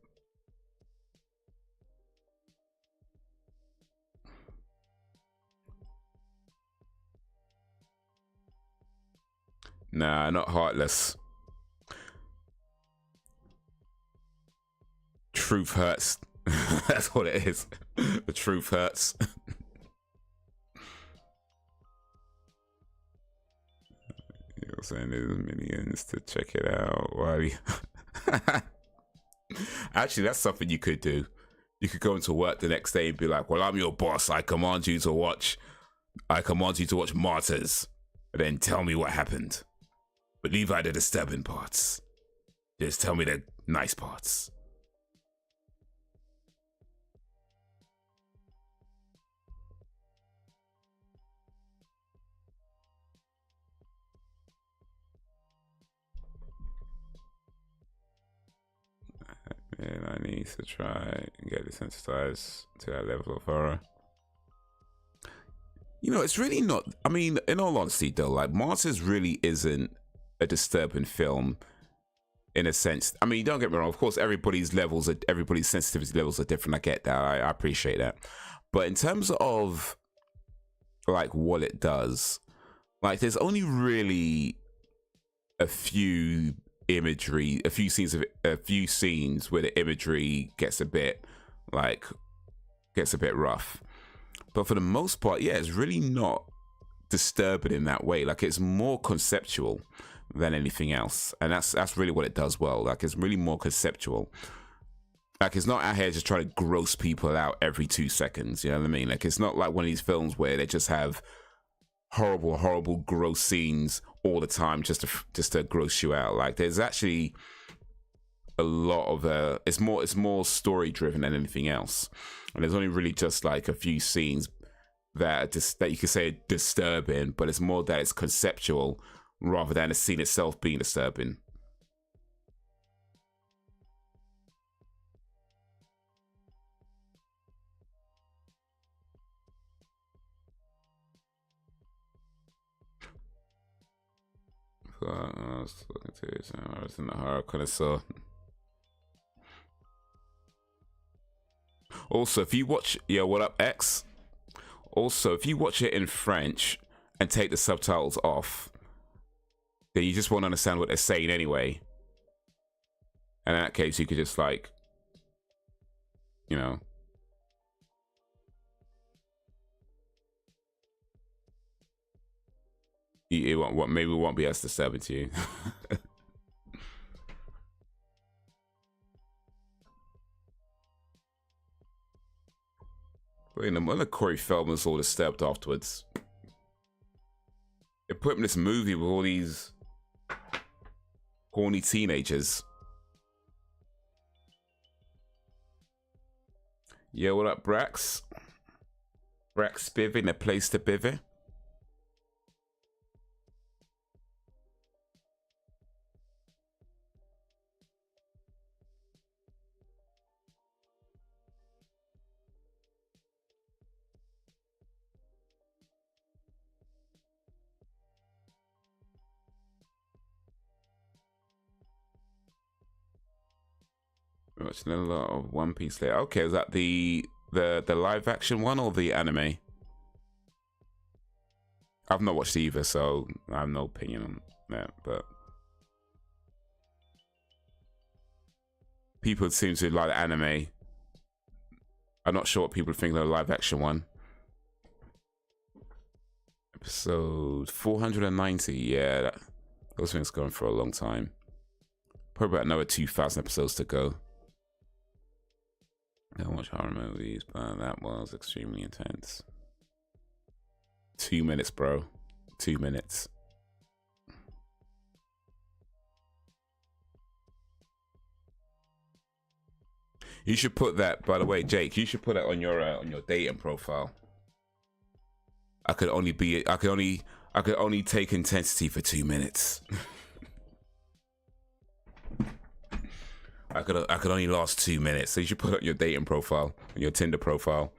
Nah, not heartless. Truth hurts. That's what it is. The truth hurts. You're saying there's millions to check it out. Why? Actually, that's something you could do. You could go into work the next day and be like, well, I'm your boss. I command you to watch Martyrs. And then tell me what happened. But leave out the disturbing parts. Just tell me the nice parts. And I need to try and get desensitized to that level of horror. You know, it's really not. I mean, in all honesty, though, like Martyrs really isn't a disturbing film in a sense. I mean, don't get me wrong, of course everybody's sensitivity levels are different. I get that. I appreciate that. But in terms of like what it does, like there's only really a few scenes where the imagery gets a bit rough. But for the most part, yeah, it's really not disturbing in that way. Like it's more conceptual than anything else, and that's really what it does well. Like it's really more conceptual. Like it's not out here just trying to gross people out every 2 seconds. You know what I mean? Like it's not like one of these films where they just have horrible gross scenes all the time just to gross you out. Like there's actually a lot of it's more story driven than anything else, and there's only really just like a few scenes that you could say are disturbing, but it's more that it's conceptual rather than the scene itself being disturbing. I was looking to it, I was in the horror connoisseur. Also, if you watch, yo, what up, X? Also, if you watch it in French and take the subtitles off, then you just won't understand what they're saying anyway. And in that case, you could just like, you know, maybe it won't be as disturbing to you. But in the Corey Feldman's all disturbed afterwards. They put him in this movie with all these horny teenagers. Yo, what up, Brax? Brax Spivvy in a place to bivvy. Watching a lot of One Piece later. Okay, is that the live action one or the anime? I've not watched either, so I have no opinion on that. But people seem to like the anime. I'm not sure what people think of the live action one. Episode 490. Yeah, those things going for a long time. Probably about another 2,000 episodes to go. I don't watch horror movies, but that was extremely intense. 2 minutes, bro. 2 minutes. You should put that, by the way, Jake, you should put that on your dating profile. I could only take intensity for 2 minutes. I could only last 2 minutes. So you should put it on your dating profile, on your Tinder profile.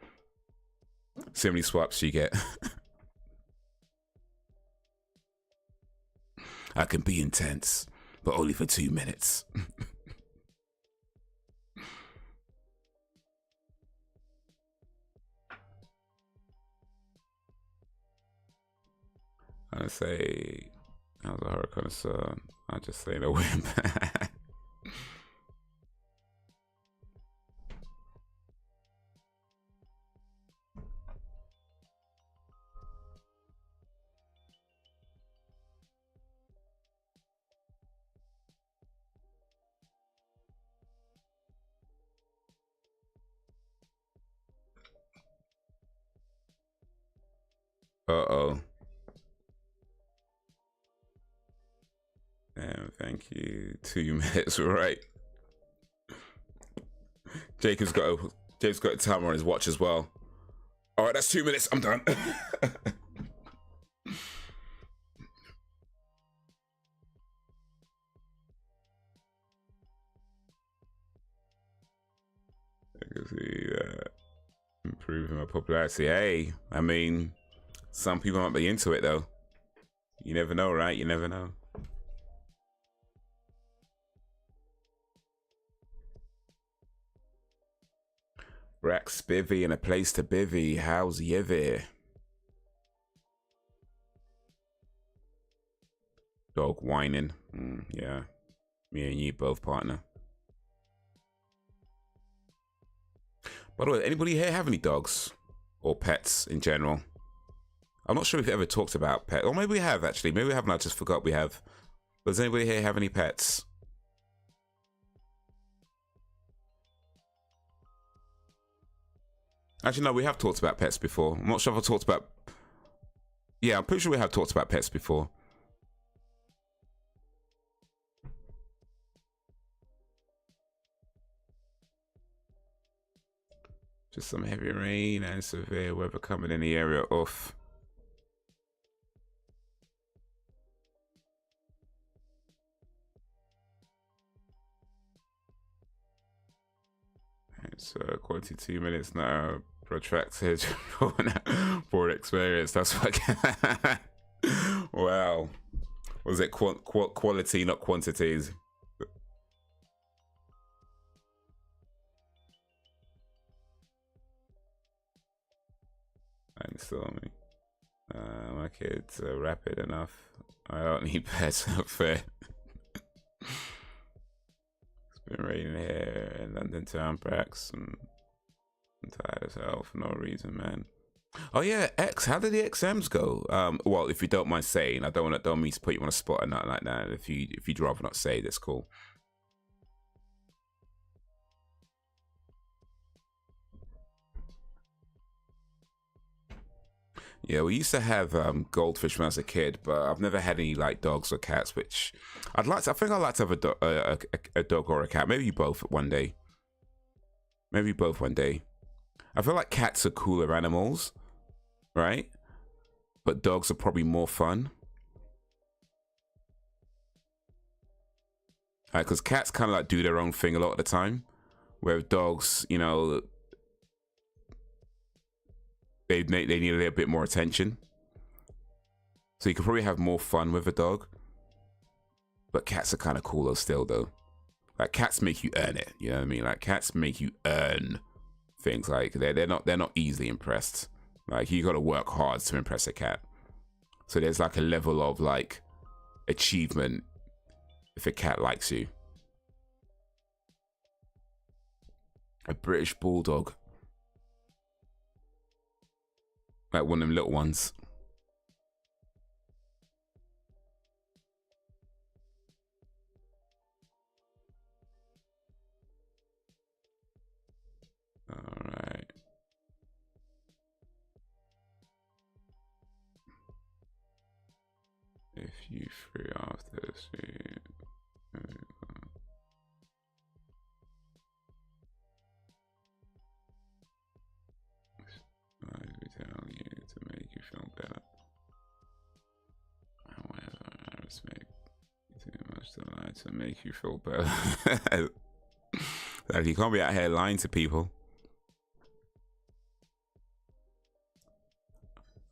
See how many swipes you get. I can be intense, but only for 2 minutes. I say, I was a horror connoisseur. I just say no way back. Uh-oh. Damn, thank you. 2 minutes, right? Jacob's got a timer on his watch as well. All right, that's 2 minutes. I'm done. I can see that. Improving my popularity. Hey, I mean, some people might be into it though. You never know, right? You never know. Rack Spivvy and a place to bivvy. How's Yevy? Dog whining. Yeah. Me and you both, partner. By the way, anybody here have any dogs? Or pets in general? I'm not sure if we've ever talked about pets. Or maybe we have, actually. Maybe we haven't. I just forgot we have. Does anybody here have any pets? Actually, no, we have talked about pets before. I'm not sure if I talked about... Yeah, I'm pretty sure we have talked about pets before. Just some heavy rain and severe weather coming in the area off. It's quality 2 minutes now. Protracted for experience. That's what. Wow. Was it quality, not quantities? And still me. My kids are rapid enough. I don't need pets up there. It's been raining here in London town, perhaps. I'm tired as hell for no reason, man. Oh yeah, X. How did the XMs go? Well, if you don't mind saying, I don't mean to put you on a spot or nothing like that. If you'd rather not say, that's cool. Yeah, we used to have goldfish when I was a kid, but I've never had any like dogs or cats. Which I'd like to. I think I'd like to have a dog or a cat. Maybe both one day. Maybe both one day. I feel like cats are cooler animals, right? But dogs are probably more fun. Because cats kind of like do their own thing a lot of the time, where dogs, you know, they need a little bit more attention. So you could probably have more fun with a dog. But cats are kind of cooler still, though. Like cats make you earn it. You know what I mean? Like cats make you earn things. Like they're not easily impressed. Like you got to work hard to impress a cat. So there's like a level of like achievement if a cat likes you. A British bulldog, like one of them little ones. All right. If you free after this, we tell you to make you feel better. However, I respect you too much to lie to make you feel better. Like you can't be out here lying to people.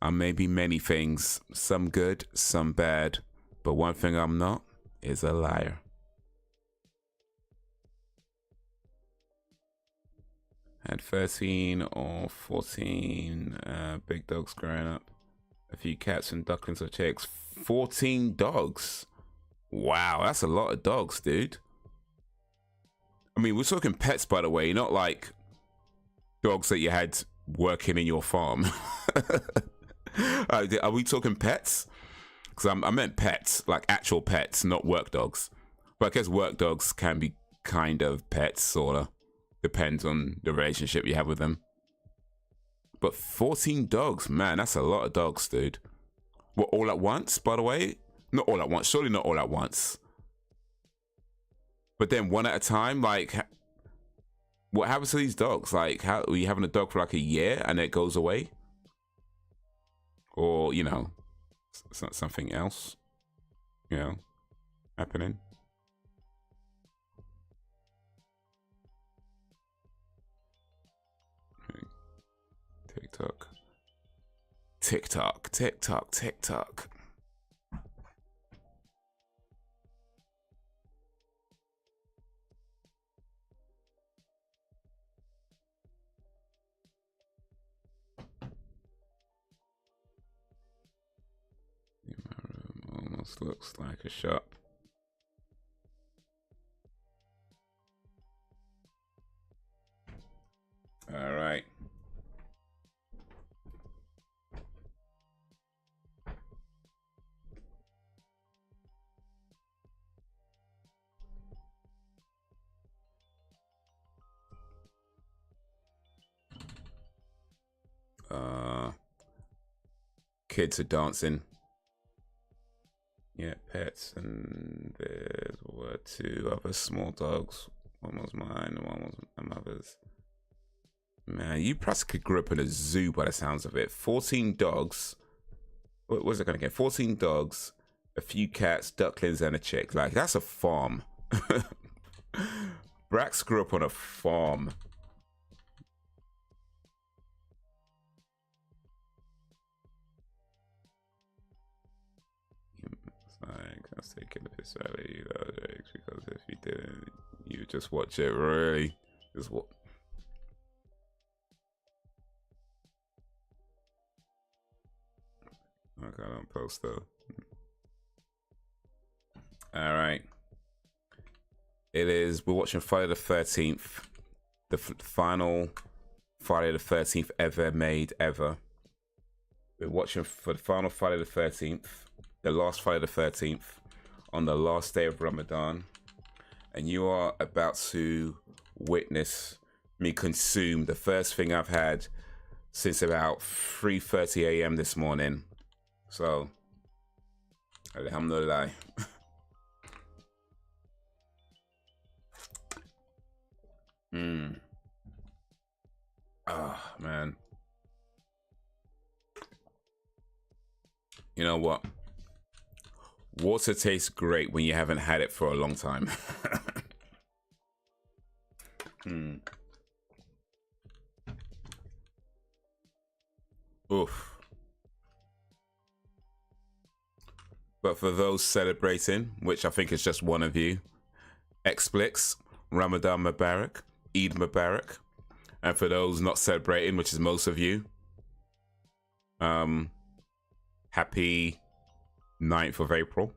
I may be many things, some good, some bad, but one thing I'm not is a liar. Had 13 or 14 big dogs growing up. A few cats and ducklings or chicks. 14 dogs. Wow, that's a lot of dogs, dude. I mean, we're talking pets, by the way, not like dogs that you had working in your farm. Are we talking pets? Because I meant pets, like actual pets, not work dogs. But I guess work dogs can be kind of pets, sort of. Depends on the relationship you have with them. But 14 dogs, man, that's a lot of dogs, dude. What, all at once, by the way? Not all at once, surely not all at once. But then one at a time, like, what happens to these dogs? Like, how are you having a dog for like a year and it goes away? Or, you know, something else, you know, happening. TikTok. TikTok, TikTok, TikTok. Almost looks like a shop. All right. Kids are dancing. Yeah, pets, and there were two other small dogs. One was mine, and one was my mother's. Man, you practically grew up in a zoo by the sounds of it. 14 dogs. What was it gonna get? 14 dogs, a few cats, ducklings, and a chick. Like, that's a farm. Brax grew up on a farm. Like, I was taking the piss out of you, though, Jake, because if you didn't, you would just watch it, really. Just what? Okay, I don't post, though. All right. It is, we're watching Friday the 13th, the final Friday the 13th ever made, ever. We're watching for the final Friday the 13th. The last Friday the 13th, on the last day of Ramadan, and you are about to witness me consume the first thing I've had since about 3:30 a.m. this morning. So, alhamdulillah. Ah, man. You know what? Water tastes great when you haven't had it for a long time. Oof. But for those celebrating, which I think is just one of you, XSplits, Ramadan Mubarak, Eid Mubarak. And for those not celebrating, which is most of you, happy 9th of April.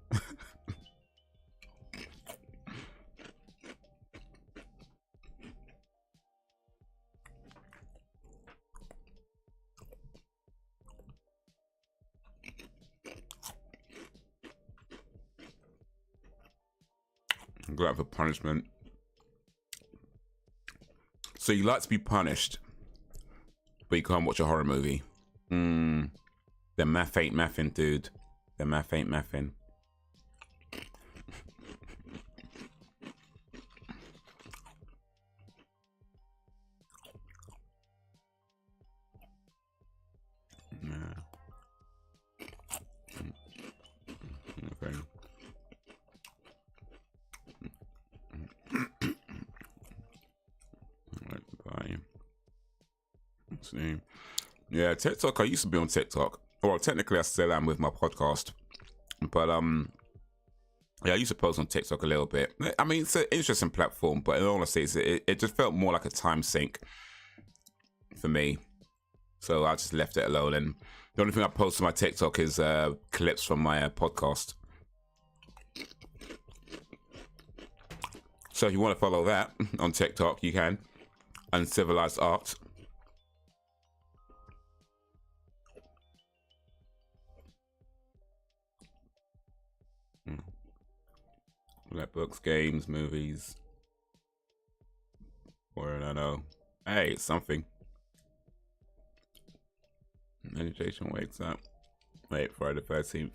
Glad for punishment. So you like to be punished, but you can't watch a horror movie. The math ain't mathing, dude. The math ain't mathing. Okay. See. Yeah, TikTok. I used to be on TikTok. Well, technically, I still am with my podcast, but yeah, I used to post on TikTok a little bit. I mean, it's an interesting platform, but in all honesty, it just felt more like a time sink for me. So I just left it alone. And the only thing I post on my TikTok is clips from my podcast. So if you want to follow that on TikTok, you can. Uncivilized Art. Like books, games, movies. Or I don't know. Hey, it's something. Meditation wakes up. Wait, Friday the 13th.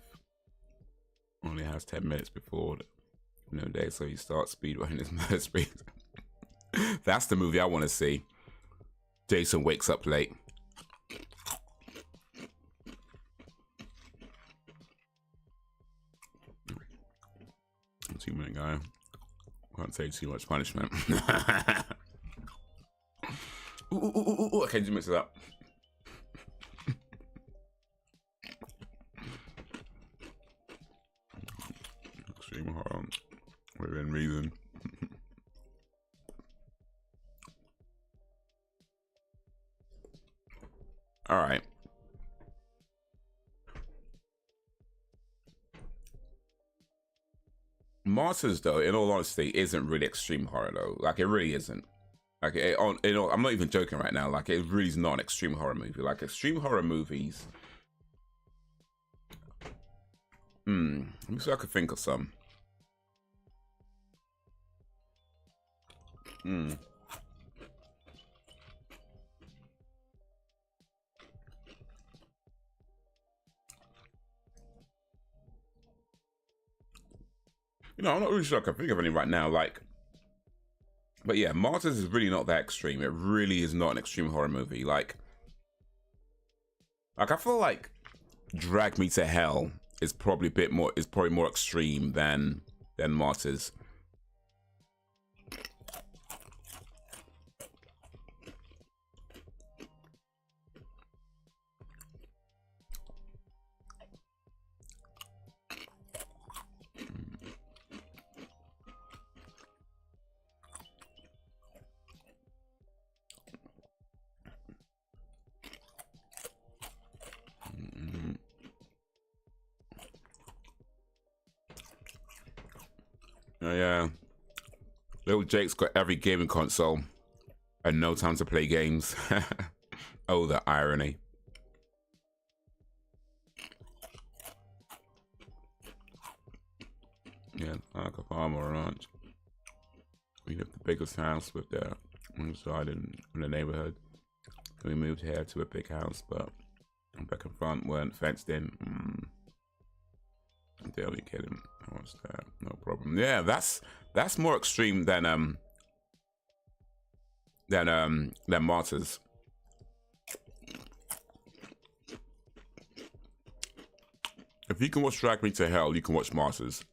Only has 10 minutes before the day, so he starts speedrunning his murder spree. That's the movie I want to see. Jason wakes up late. 2-minute guy. Can't take too much punishment. Ooh, okay, just mix it up. Extreme horror within reason. All right. Martyrs, though, in all honesty, isn't really extreme horror, though. Like, it really isn't. Like, I'm not even joking right now. Like, it really is not an extreme horror movie. Like, extreme horror movies. Let me see if I could think of some. You know, I'm not really sure I can think of any right now. Like, but yeah, Martyrs is really not that extreme. It really is not an extreme horror movie. Like I feel like Drag Me to Hell is probably more extreme than Martyrs. Yeah. Little Jake's got every gaming console and no time to play games. Oh, the irony. Yeah, like a farm or a ranch. We have the biggest house with the inside in the neighborhood. We moved here to a big house, but back and front weren't fenced in. The only kidding. What's that? No problem. Yeah, that's more extreme than Martyrs. If you can watch Drag Me to Hell, you can watch Martyrs.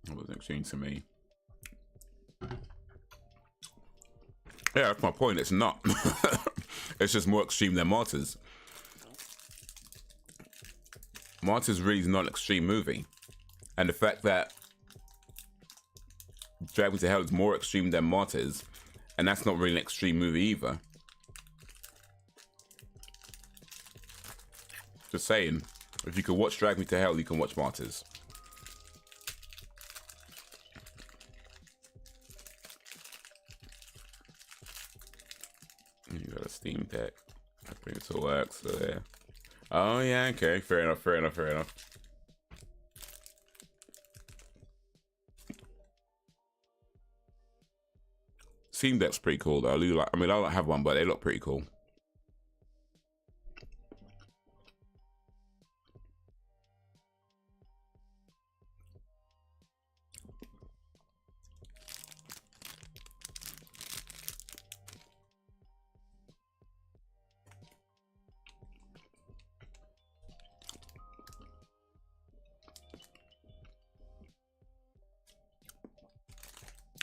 It wasn't extreme to me. Yeah, that's my point. It's not. It's just more extreme than Martyrs. Martyrs really is not an extreme movie. And the fact that Drag Me to Hell is more extreme than Martyrs, and that's not really an extreme movie either. Just saying, if you can watch Drag Me to Hell, you can watch Martyrs. You got a Steam Deck. I bring it to work, so there. Oh yeah, okay, fair enough, fair enough, fair enough. Steam Deck's pretty cool though. I mean, I don't have one, but they look pretty cool.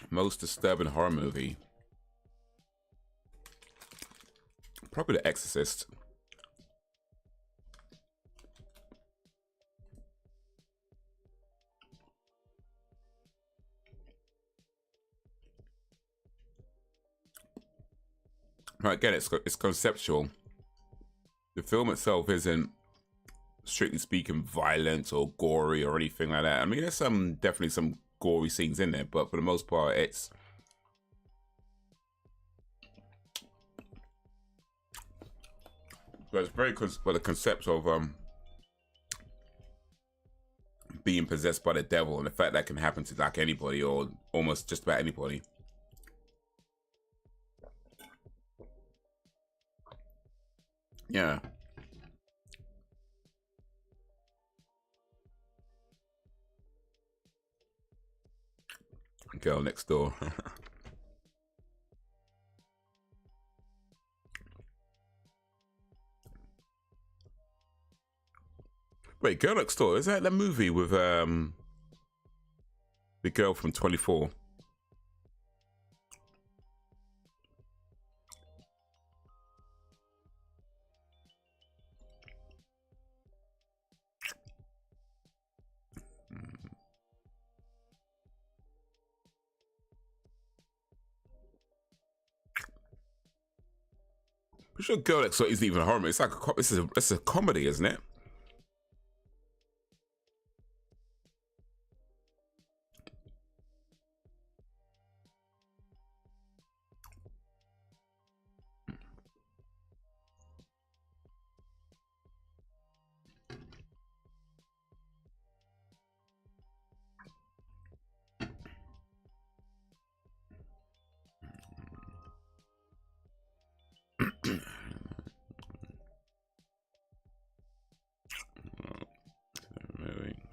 Most disturbing horror movie. Probably The Exorcist. Right, again, it's conceptual. The film itself isn't, strictly speaking, violent or gory or anything like that. I mean, there's definitely some gory scenes in there, but for the most part, it's very the concept of being possessed by the devil and the fact that can happen to like anybody or almost just about anybody. Yeah. Girl Next Door. Wait, Girl Next Door, is that the movie with the girl from 24? I'm sure Girl Next Door isn't even a horror movie. It's like it's a comedy, isn't it?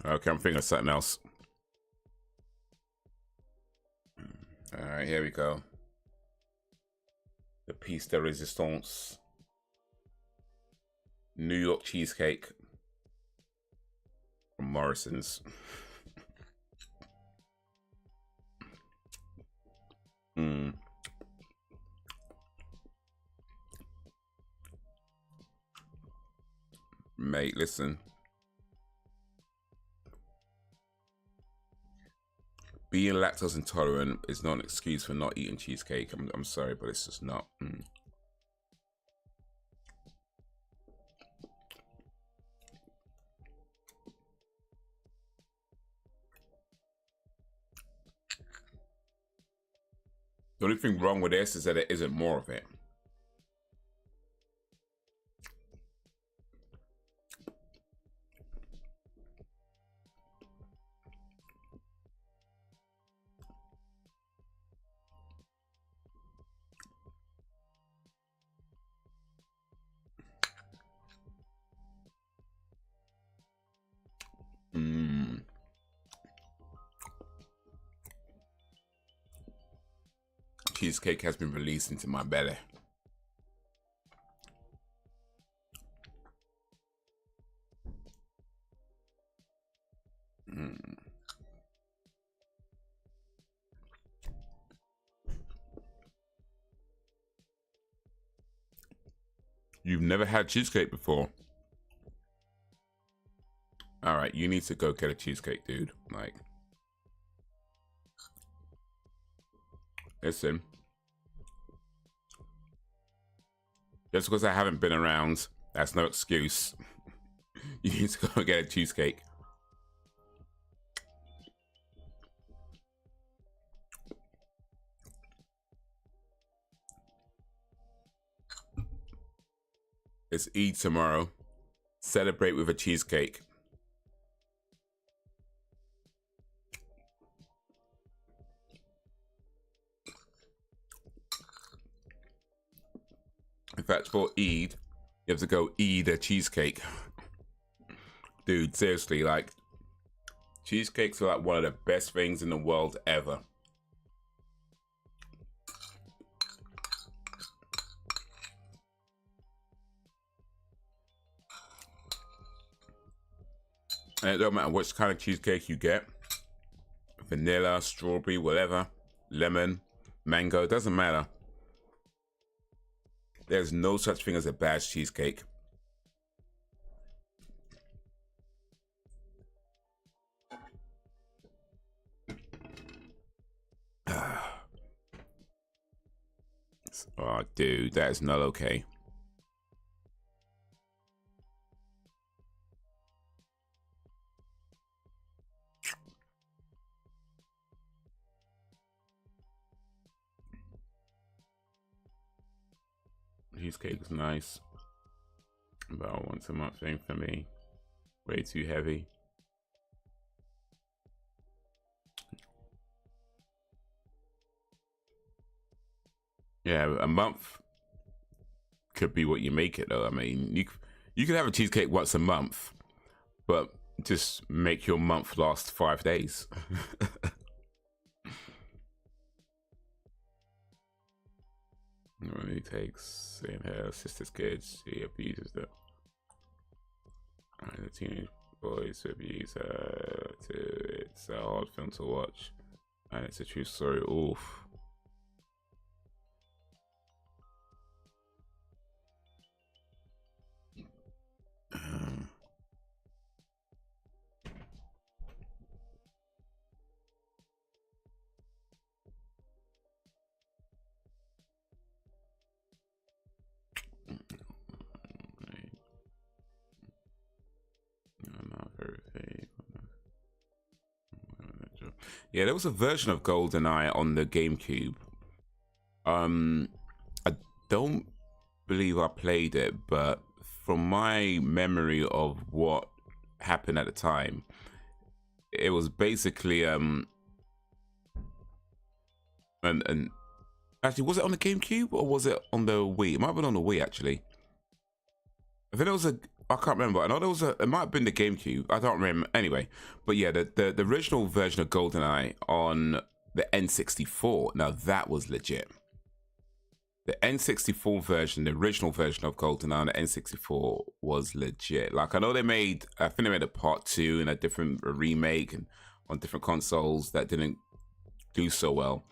Okay, I'm thinking of something else. All right, here we go. The piece de resistance. New York cheesecake from Morrison's. Mate, listen. Being lactose intolerant is not an excuse for not eating cheesecake. I'm sorry, but it's just not. The only thing wrong with this is that it isn't more of it. Cheesecake has been released into my belly. You've never had cheesecake before. All right, you need to go get a cheesecake, dude. Like, listen. Just because I haven't been around, that's no excuse. You need to go get a cheesecake. It's Eid tomorrow. Celebrate with a cheesecake. In fact, for Eid, you have to go eat a cheesecake. Dude, seriously, like, cheesecakes are like one of the best things in the world ever. And it don't matter which kind of cheesecake you get. Vanilla, strawberry, whatever. Lemon, mango, doesn't matter. There's no such thing as a bad cheesecake. Oh, dude, that is not okay. Cheesecake is nice. About once a month thing for me. Way too heavy. Yeah, a month could be what you make it though. I mean, you could have a cheesecake once a month, but just make your month last 5 days. It really takes seeing her sister's kids. She abuses them. And the teenage boys abuse her too. It's a hard film to watch, and it's a true story. Oof. Yeah, there was a version of GoldenEye on the GameCube. I don't believe I played it, but from my memory of what happened at the time, it was basically and actually, was it on the GameCube or was it on the Wii? It might have been on the Wii actually. I think it was I can't remember. I know there was it might have been the GameCube. I don't remember. Anyway, but yeah, the original version of GoldenEye on the N64. Now that was legit. The N64 version, the original version of GoldenEye on the N64 was legit. Like I know I think they made a part 2 and a remake and on different consoles that didn't do so well.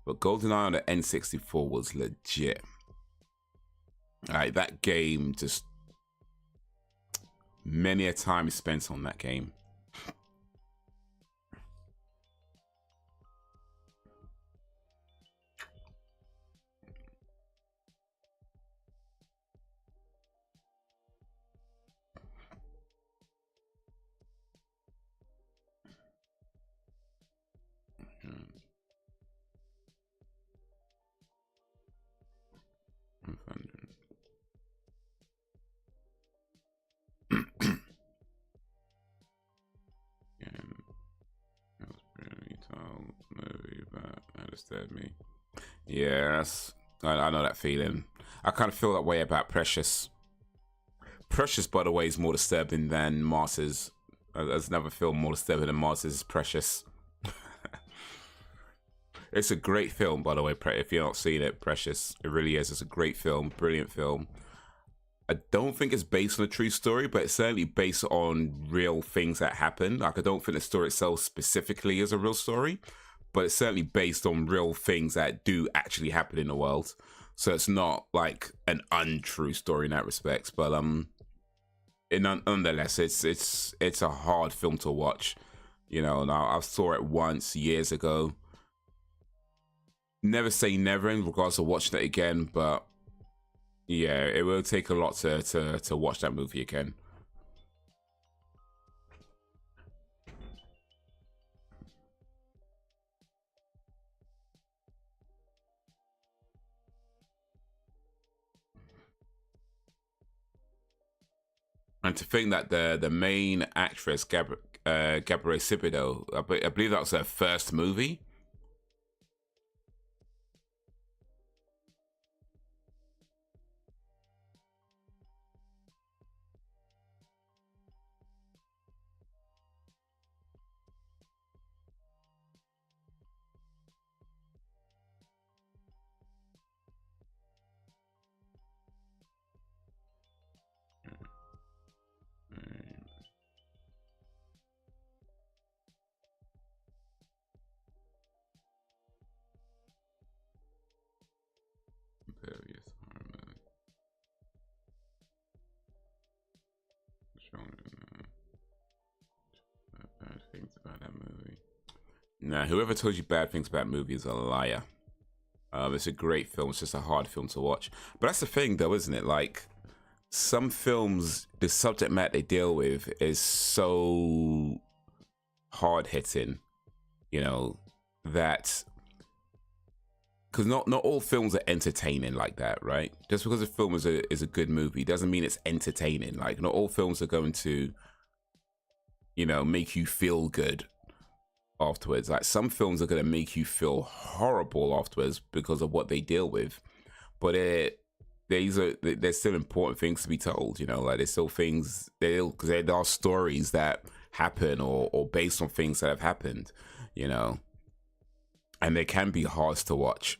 But GoldenEye on the N64 was legit. Like that game just. Many a time spent on that game. Me. Yeah, I know that feeling. I kind of feel that way about Precious. Precious, by the way, is more disturbing than Martyrs. There's another film more disturbing than Martyrs is Precious. It's a great film, by the way. If you're not seen it, Precious, it really is. It's a great film, brilliant film. I don't think it's based on a true story, but it's certainly based on real things that happened. Like I don't think the story itself specifically is a real story, but it's certainly based on real things that do actually happen in the world. so it's not like an untrue story in that respect. But nonetheless, it's a hard film to watch. You know, now I saw it once years ago. Never say never in regards to watching it again, but yeah, it will take a lot to watch that movie again. And to think that the main actress, Gabrielle Sibido, I believe that was her first movie. Bad things about that movie. Nah, whoever told you bad things about movies is a liar. It's a great film. It's just a hard film to watch. But that's the thing, though, isn't it? Like, some films, the subject matter they deal with is so hard hitting, you know, that because not all films are entertaining like that, right? Just because a film is a good movie doesn't mean it's entertaining. Like, not all films are going to, you know, make you feel good afterwards. Like, some films are going to make you feel horrible afterwards because of what they deal with. But there's still important things to be told, you know. Like, there's still things because there are stories that happen or based on things that have happened, you know, and they can be hard to watch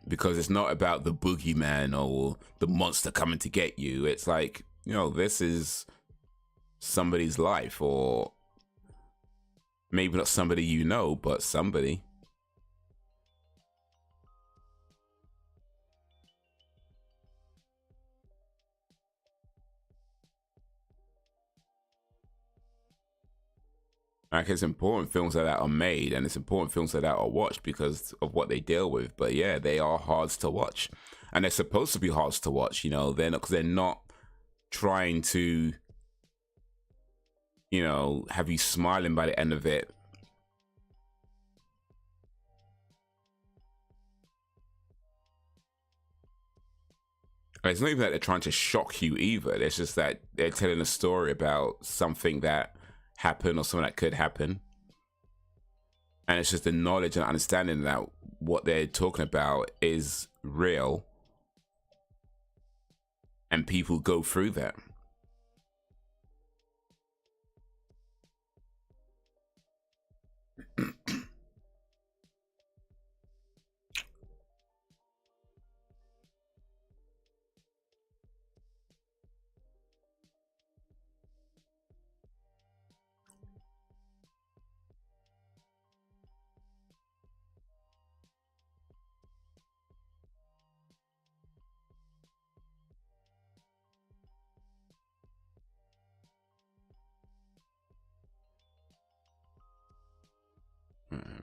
because it's not about the boogeyman or the monster coming to get you. It's like, you know, this is somebody's life, or maybe not somebody you know, but somebody. Like, it's important films like that are made, and it's important films like that are watched because of what they deal with. But yeah, they are hard to watch, and they're supposed to be hard to watch. You know, they're not, because they're not trying to, you know, have you smiling by the end of it. It's not even that they're trying to shock you either. It's just that they're telling a story about something that happened or something that could happen. And it's just the knowledge and understanding that what they're talking about is real. And people go through that.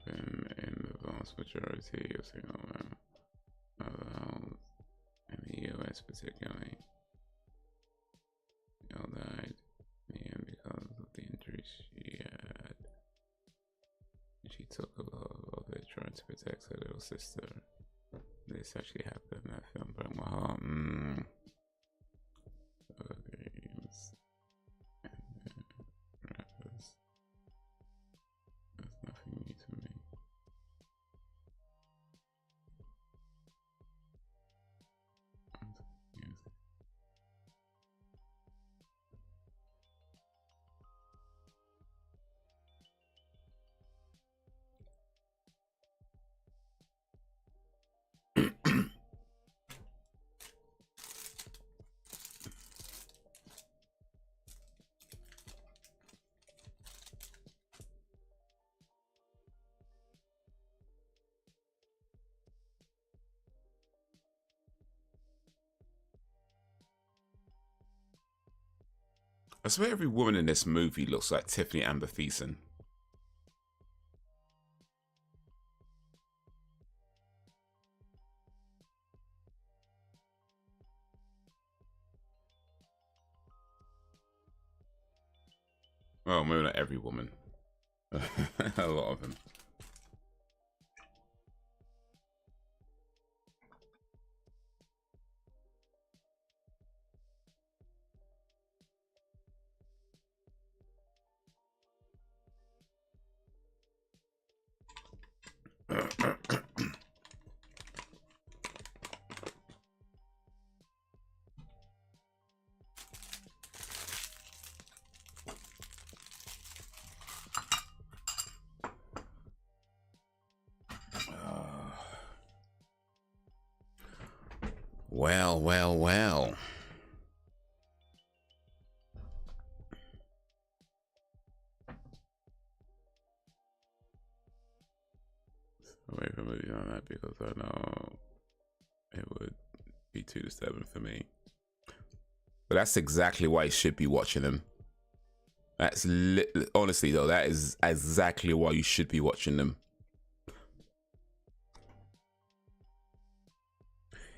In the vast majority of single men, in the US particularly, all died because of the injuries she had. She took a lot of it trying to protect her little sister. This actually happened in that film, broke my heart. Games and rappers. That's nothing new to me. I swear every woman in this movie looks like Tiffany Amber Thiessen. Well, maybe not every woman. A lot of them. Well, well, well. Away from it on that because I know it would be too disturbing for me. But that's exactly why you should be watching them. That's honestly though, that is exactly why you should be watching them.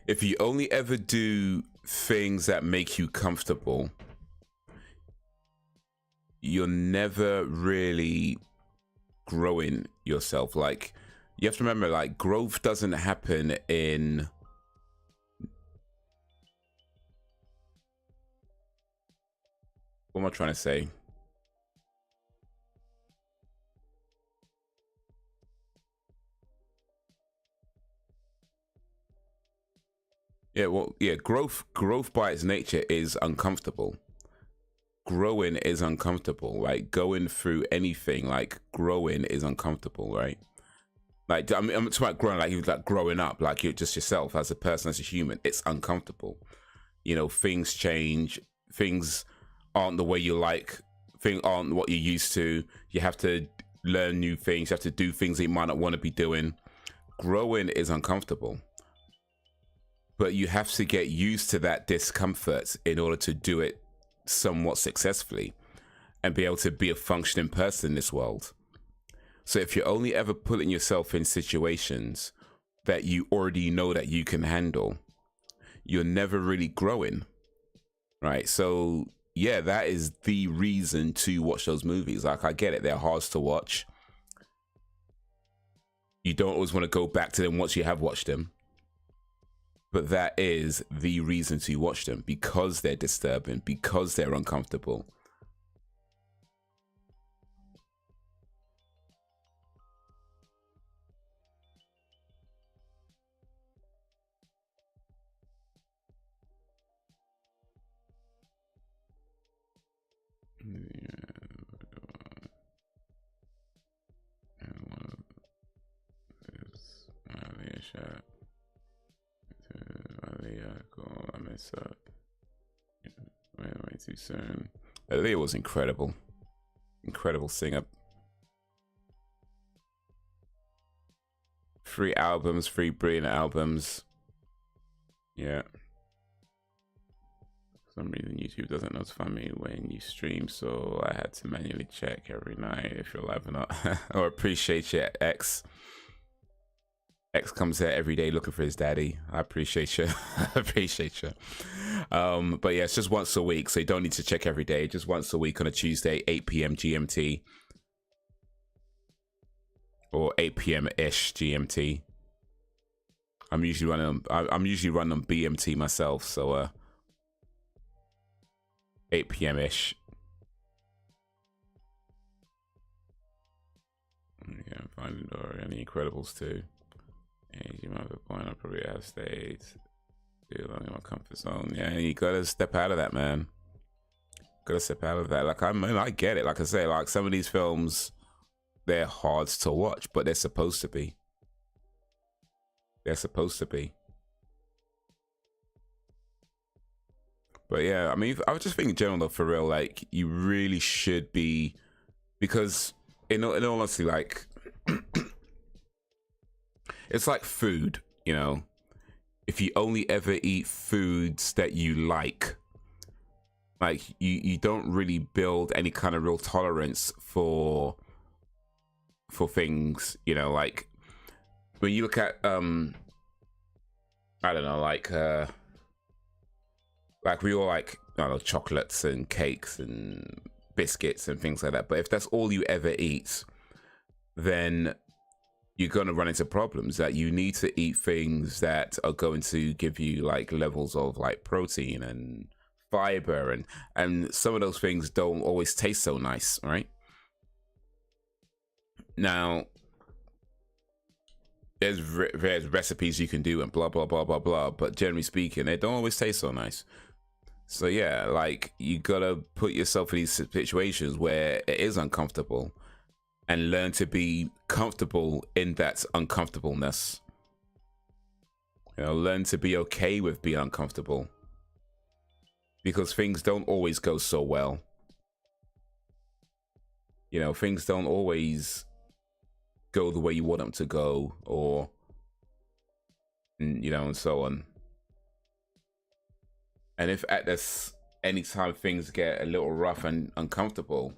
If you only ever do things that make you comfortable, you're never really growing yourself. Like, you have to remember, like, growth doesn't happen in what am I trying to say? Yeah, well, yeah, growth by its nature is uncomfortable. Growing is uncomfortable, right? Going through anything, like growing is uncomfortable, right? Like, I'm talking about growing, like you're like growing up, like you're just yourself as a person, as a human. It's uncomfortable. You know, things change, things aren't the way you like, things aren't what you're used to. You have to learn new things, you have to do things that you might not want to be doing. Growing is uncomfortable. But you have to get used to that discomfort in order to do it somewhat successfully and be able to be a functioning person in this world. So if you're only ever putting yourself in situations that you already know that you can handle, you're never really growing, right? So yeah, that is the reason to watch those movies. Like, I get it, they're hard to watch. You don't always want to go back to them once you have watched them. But that is the reason to watch them, because they're disturbing, because they're uncomfortable. I mess up. Way too soon. Aaliyah was incredible. Incredible singer. 3 albums, 3 brilliant albums. Yeah. For some reason, YouTube doesn't notify me when you stream, so I had to manually check every night if you're live or not. Or appreciate you, X. X comes here every day looking for his daddy. I appreciate you. I appreciate you. But yeah, it's just once a week, so you don't need to check every day. Just once a week on a Tuesday, 8 p.m. GMT. Or 8 p.m.-ish GMT. I'm usually running on BMT myself, so 8 p.m.-ish. Yeah, Finding Dory and The Incredibles too. And you might have a point, I probably have stayed too long in my comfort zone. Yeah, you gotta step out of that, man. Gotta step out of that. Like, I get it. Like I say, like, some of these films, they're hard to watch, but they're supposed to be. They're supposed to be. But yeah, I mean, I was just thinking in general though, for real, like, you really should be, because in all honesty, like, it's like food, you know. If you only ever eat foods that you like, like you don't really build any kind of real tolerance for things, you know, like when you look at I don't know, like we all like, I don't know, chocolates and cakes and biscuits and things like that, but if that's all you ever eat, then you're going to run into problems. That you need to eat things that are going to give you like levels of like protein and fiber, and some of those things don't always taste so nice, right? Now there's recipes you can do and blah blah blah blah blah, but generally speaking they don't always taste so nice. So yeah, like you gotta put yourself in these situations where it is uncomfortable and learn to be comfortable in that uncomfortableness. You know, learn to be okay with being uncomfortable, because things don't always go so well. You know, things don't always go the way you want them to go, or, you know, and so on. And if at this anytime things get a little rough and uncomfortable,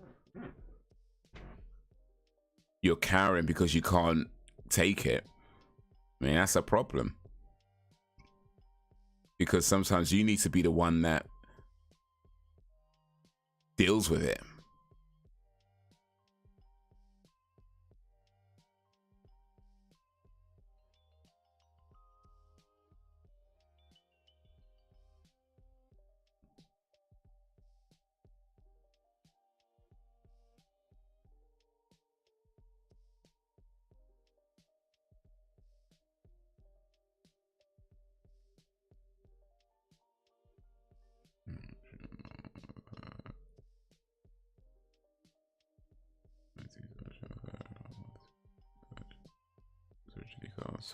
you're cowering because you can't take it, I mean, that's a problem. Because sometimes you need to be the one that deals with it.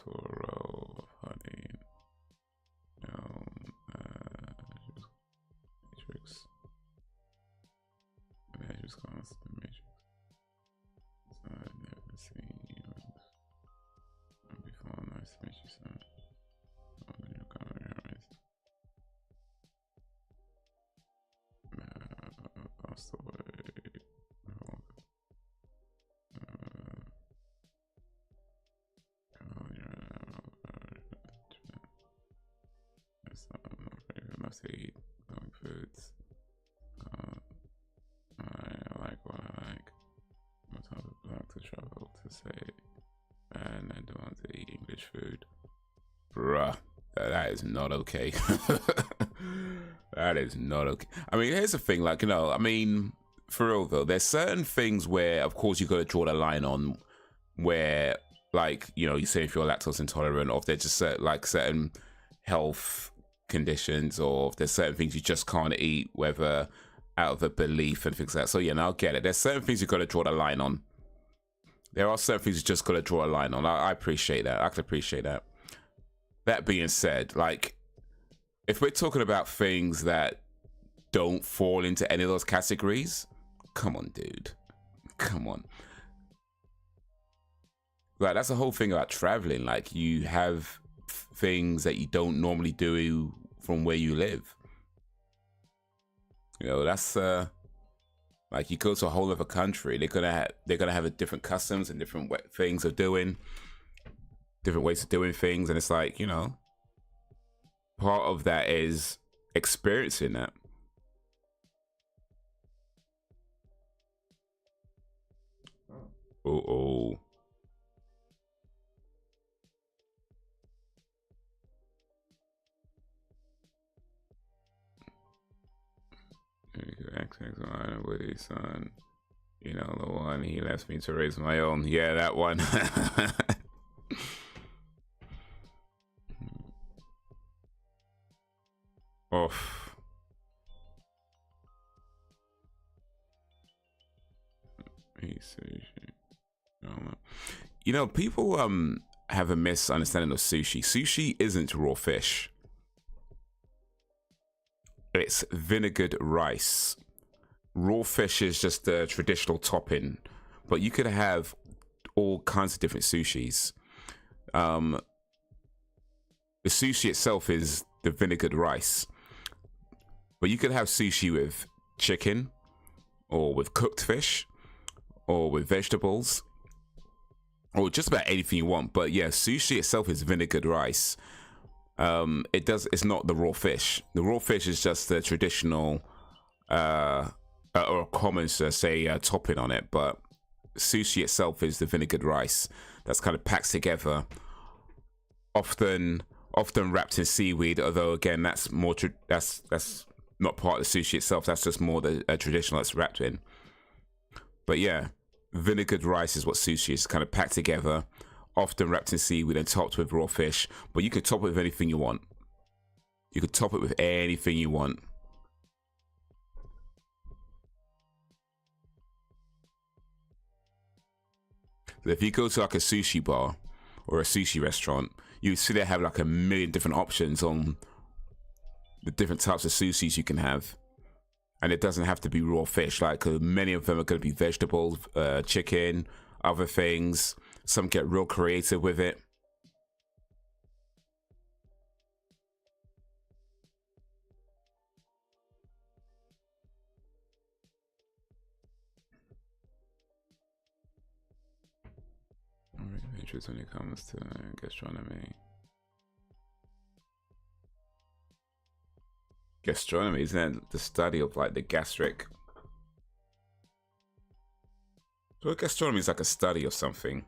For a roll of honey, matrix, matrix constant matrix. So I've never seen humans before. Nice to meet you, son. Passed away. To eat going foods. I like what I like. I'm a type of black to travel to say, and I don't want to eat English food. Bruh, that is not okay. That is not okay. I mean, here's the thing, like, you know, I mean, for real though, there's certain things where, of course, you got to draw the line on where, like, you know, you say if you're lactose intolerant, or if there's just certain health conditions, or if there's certain things you just can't eat, whether out of a belief and things like that. So yeah, now I get it. There's certain things you've got to draw the line on. There are certain things you just got to draw a line on. I appreciate that. I can appreciate that. That being said, like, if we're talking about things that don't fall into any of those categories, come on, dude. Come on. Like, that's the whole thing about traveling. Like, you have things that you don't normally do from where you live. You know, that's like, you go to a whole other country, they're gonna have a different customs and different things of doing, different ways of doing things, and it's like, you know, part of that is experiencing that. Oh. XX with his son, you know, the one he left me to raise my own. Yeah, that one. Oof. You know, people have a misunderstanding of sushi. Sushi isn't raw fish. It's vinegared rice. Raw fish is just the traditional topping, but you could have all kinds of different sushis. The sushi itself is the vinegared rice. But you could have sushi with chicken, or with cooked fish, or with vegetables, or just about anything you want. But yeah, sushi itself is vinegared rice. It's not the raw fish. The raw fish is just the traditional or a common topping on it. But sushi itself is the vinegared rice that's kind of packed together, often wrapped in seaweed. Although again, that's more that's not part of the sushi itself. That's just more the traditional that's wrapped in. But yeah, vinegared rice is what sushi is, kind of packed together, often wrapped in seaweed and topped with raw fish. But you could top it with anything you want. You could top it with anything you want. So if you go to like a sushi bar or a sushi restaurant, you see they have like a million different options on the different types of sushis you can have. And it doesn't have to be raw fish. Like many of them are going to be vegetables, chicken, other things. Some get real creative with it. Interest when it comes to gastronomy. Gastronomy, isn't that the study of like the gastric? So gastronomy is like a study of something.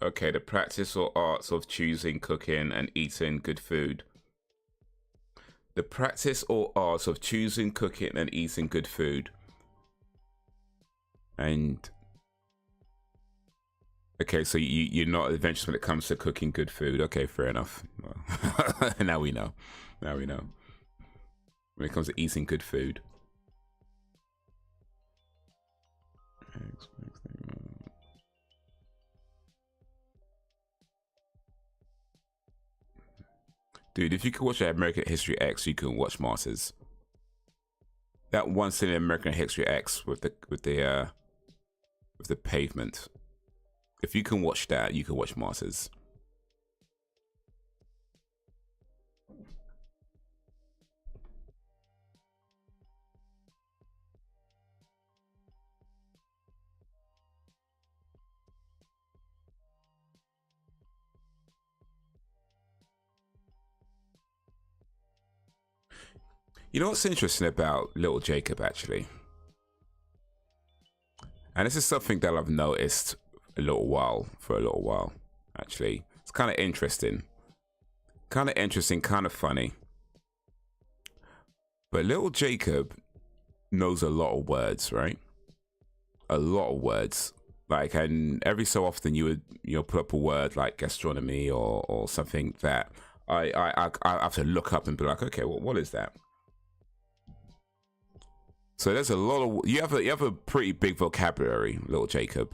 Okay, the practice or arts of choosing, cooking, and eating good food. The practice or arts of choosing, cooking, and eating good food. And okay, so you're not adventurous when it comes to cooking good food. Okay, fair enough. Well, now we know. Now we know. When it comes to eating good food. Dude, if you could watch American History X, you can watch Martyrs. That one scene in American History X with the pavement. If you can watch that, you can watch Martyrs. You know what's interesting about little Jacob, actually? And this is something that I've noticed for a little while, actually. It's kind of interesting. Kind of funny. But little Jacob knows a lot of words, right? A lot of words. Like, and every so often you would, put up a word like gastronomy or something that I have to look up and be like, okay, well, what is that? So there's a lot of you have a pretty big vocabulary, little Jacob.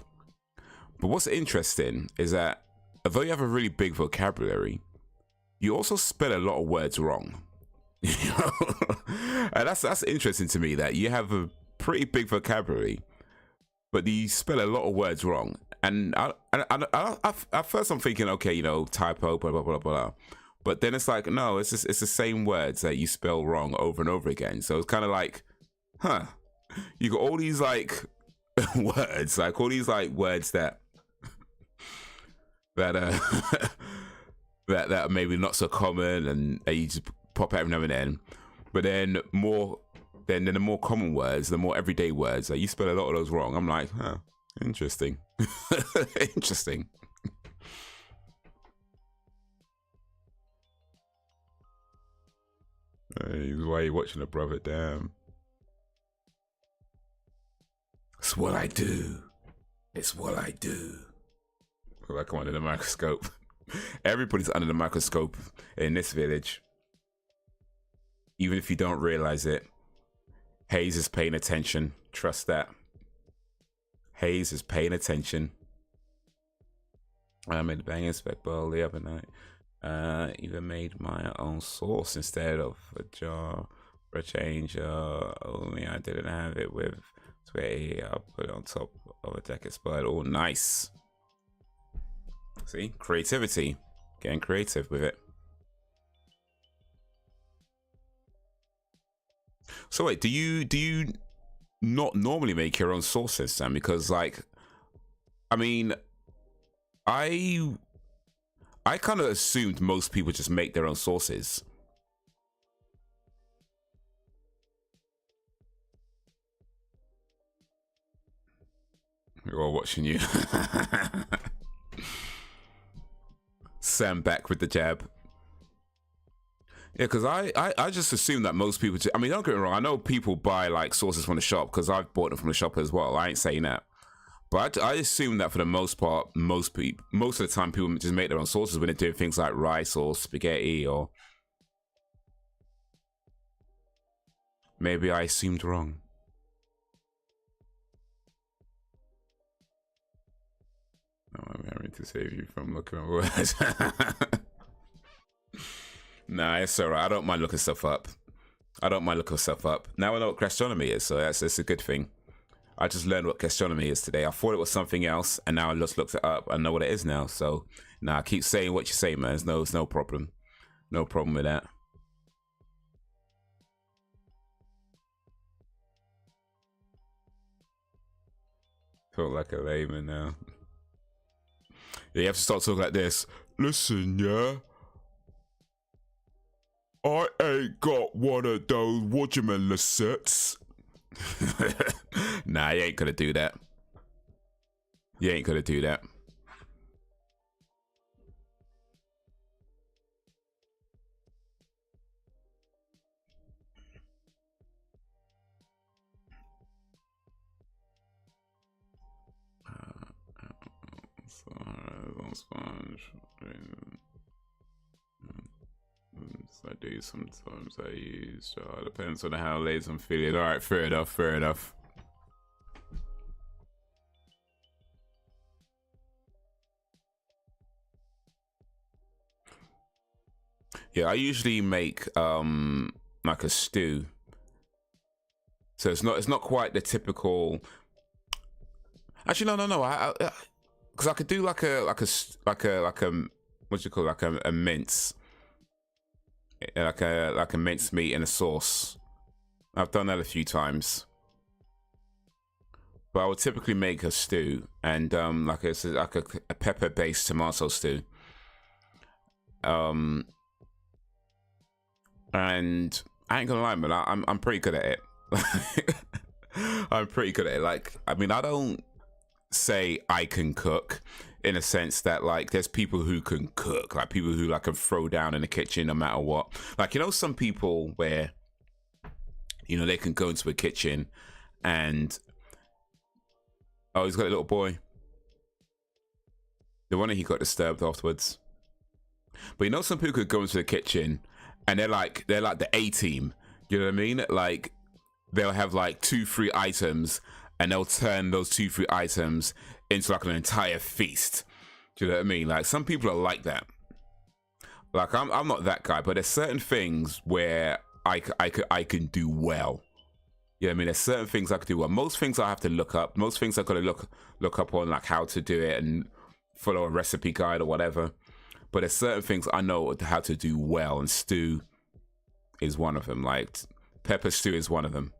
But what's interesting is that although you have a really big vocabulary, you also spell a lot of words wrong. And that's interesting to me, that you have a pretty big vocabulary, but you spell a lot of words wrong. And at first I'm thinking, okay, typo, blah blah blah blah. But then it's like, no, it's the same words that you spell wrong over and over again. So it's kind of like, huh, you got all these like words, like all these like words that that are maybe not so common, and you just pop out every now and then. But then the more common words, the more everyday words, like you spell a lot of those wrong. I'm like, huh, interesting. Interesting. Hey, why are you watching a brother? Damn. It's what I do. It's what I do. Like I'm under the microscope. Everybody's under the microscope in this village. Even if you don't realize it. Haze is paying attention. Trust that. Haze is paying attention. I made a banging spec ball the other night. Even made my own sauce instead of a jar for a change. Only I didn't have it with spaghetti. I'll put it on top of a deck XSplit. Oh, nice. See, creativity, getting creative with it. So wait, do you not normally make your own sauces, Sam? Because like, I mean, I kind of assumed most people just make their own sauces. We're all watching you. Sam back with the jab. Yeah, because I just assume that most people I mean, don't get me wrong, I know people buy like sauces from the shop because I've bought them from the shop as well. I ain't saying that. But I assume that for the most part, most of the time, people just make their own sauces when they're doing things like rice or spaghetti, or maybe I assumed wrong. I'm having to save you from looking at words. Nah, it's alright. I don't mind looking stuff up. Now I know what gastronomy is, so that's a good thing. I just learned what gastronomy is today. I thought it was something else, and now I just looked it up. I know what it is now. So now keep saying what you say, man. It's no problem. No problem with that. Feel like a layman now. Yeah, you have to start talking like this. Listen, yeah. I ain't got one of those watermelon sets. Nah, you ain't gonna do that. You ain't gonna do that. Sponge. I do sometimes. I use. Depends on how lazy I'm feeling. All right, fair enough. Fair enough. Yeah, I usually make like a stew. So it's not quite the typical. Actually, no. I because I could do like a what do you call it? Like a mince, like a mince meat in a sauce. I've done that a few times, but I would typically make a stew and like a pepper based tomato stew. And I ain't gonna lie, man, I'm pretty good at it. I'm pretty good at it. Like, I mean, I don't say I can cook in a sense that like there's people who can cook, like people who like can throw down in the kitchen no matter what. Like, you know, some people where, you know, they can go into a kitchen and he's got a little boy. The one that he got disturbed afterwards. But you know, some people could go into the kitchen and they're like the A team. You know what I mean? Like, they'll have like 2-3 items and they'll turn those 2-3 items into like an entire feast. Do you know what I mean? Like, some people are like that. Like, I'm not that guy, but there's certain things where I can do well. You know what I mean? There's certain things I could do well. Most things I have to look up. Most things I gotta look up on like how to do it and follow a recipe guide or whatever. But there's certain things I know how to do well, and stew is one of them. Like, pepper stew is one of them.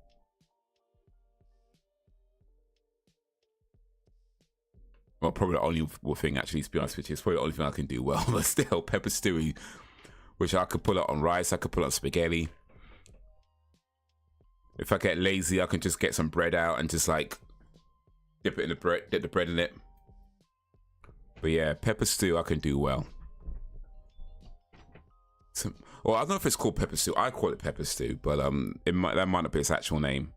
Well, probably the only thing, actually, to be honest with you, it's probably the only thing I can do well. But still, pepper stew, which I could pull it on rice, I could pull it on spaghetti. If I get lazy, I can just get some bread out and just like dip it in the bread, dip the bread in it. But yeah, pepper stew I can do well. Well, I don't know if it's called pepper stew. I call it pepper stew, but that might not be its actual name.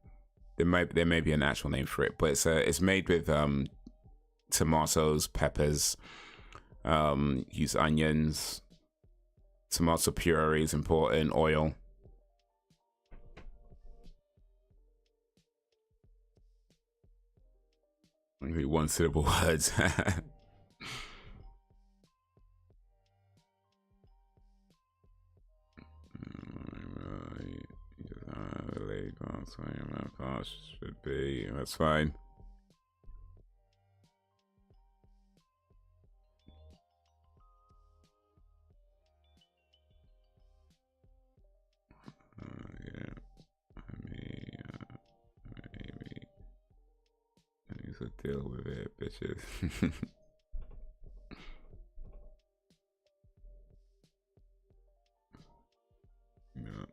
There may be an actual name for it, but it's made with tomatoes, peppers, use onions, tomato puree is important, oil. Maybe 1-syllable words. That's where my parts should be. That's fine. Yeah. Maybe I need to deal with it, bitches. No.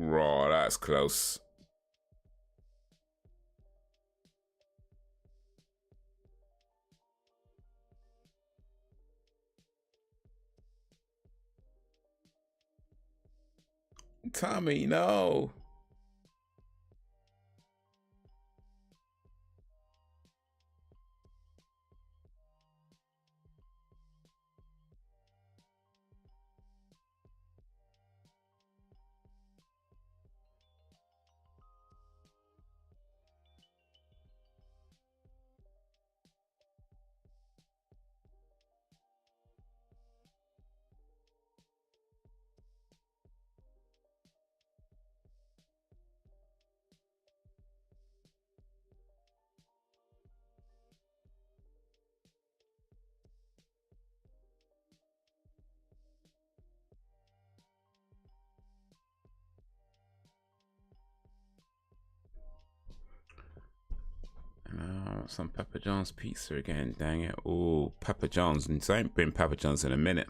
Raw, that's close. Tommy, no. Some Papa John's pizza again, dang it. Oh, Papa John's. I ain't been Papa John's in a minute.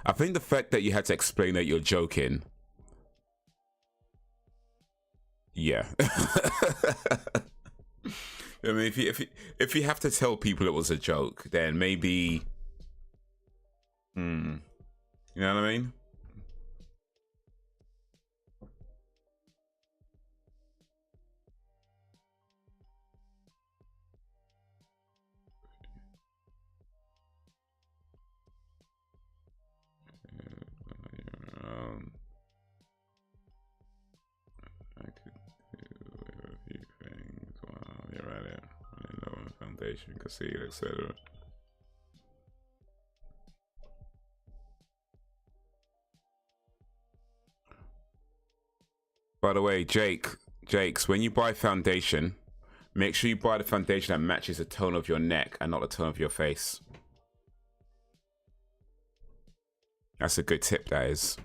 I think the fact that you had to explain that you're joking. Yeah. I mean, if you have to tell people it was a joke, then maybe, you know what I mean? I could do a few things while you're at it. Low foundation, conceal, etc. By the way, Jakes, when you buy foundation, make sure you buy the foundation that matches the tone of your neck and not the tone of your face. That's a good tip, that is.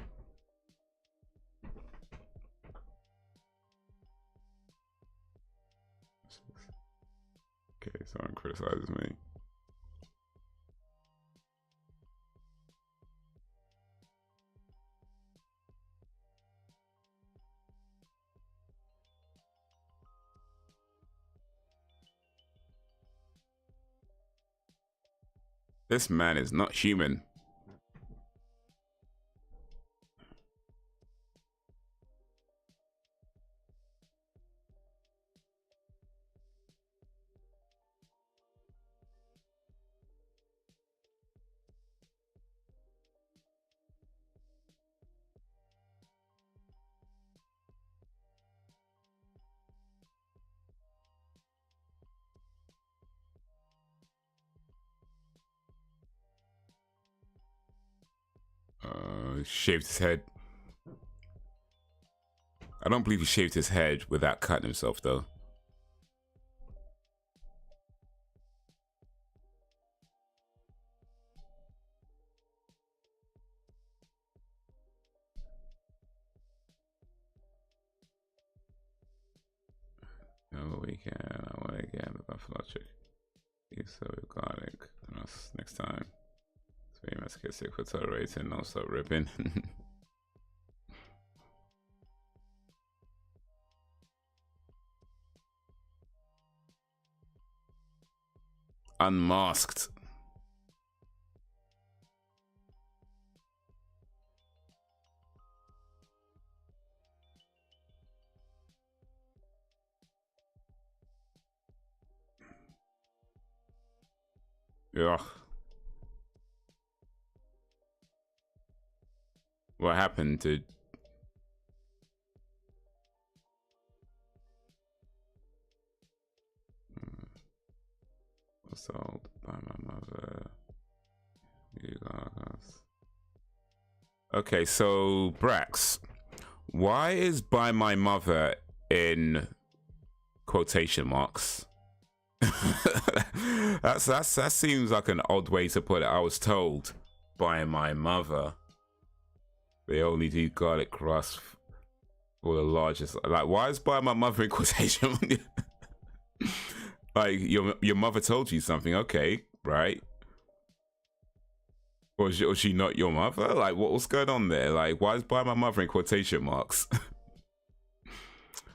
Okay, someone criticizes me. This man is not human. Shaved his head. I don't believe he shaved his head without cutting himself, though. No, we can. I want to get the buffalo chicken. So garlic. Next time. So you must get sick for tolerating, no stop ripping. Unmasked. Ugh. What happened, dude? Sold by my mother. Okay, so Brax, why is by my mother in quotation marks? that seems like an odd way to put it. I was told by my mother they only do garlic crust for the largest. Like, why is by my mother in quotation? Like, your mother told you something, okay, right? Or was she not your mother? Like, what's going on there? Like, why is by my mother in quotation marks?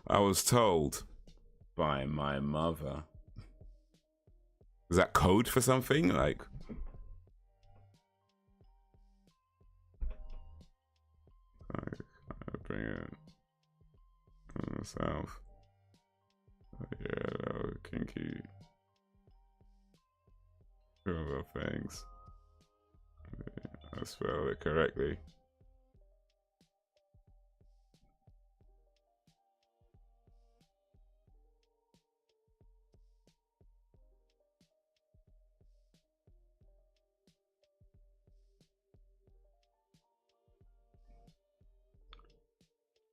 I was told by my mother. Is that code for something? Like, I bring it myself. Yeah, that was kinky. Other things. I spelled it correctly.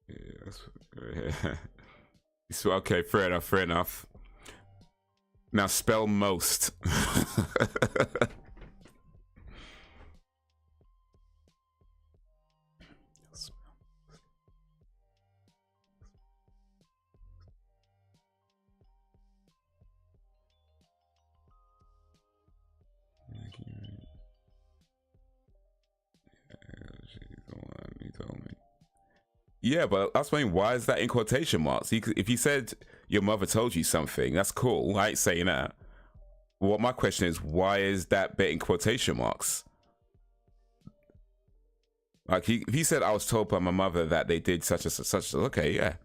Yeah. So, okay, fair enough, fair enough. Now spell most. Yeah, but that's why. Why is that in quotation marks? If you said your mother told you something, that's cool. I ain't saying that. What my question is, why is that bit in quotation marks? Like, if you said I was told by my mother that they did such and such, okay, yeah.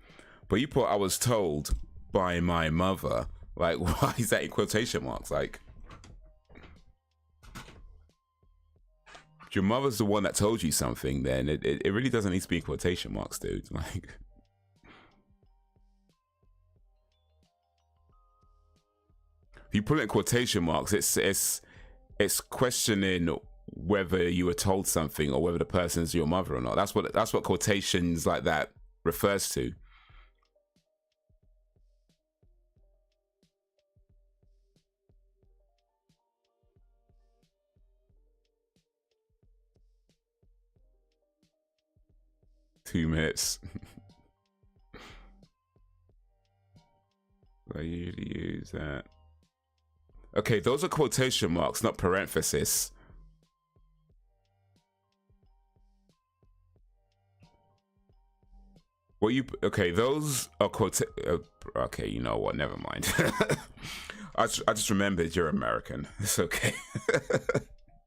But you put I was told by my mother. Like, why is that in quotation marks? Like, if your mother's the one that told you something, then it really doesn't need to be in quotation marks, dude. Like, if you put it in quotation marks, it's questioning whether you were told something or whether the person's your mother or not. That's what quotations like that refers to. Two minutes. I usually use that. Okay, those are quotation marks, not parenthesis. What you okay? Those are okay, you know what? Never mind. I just remembered you're American. It's okay.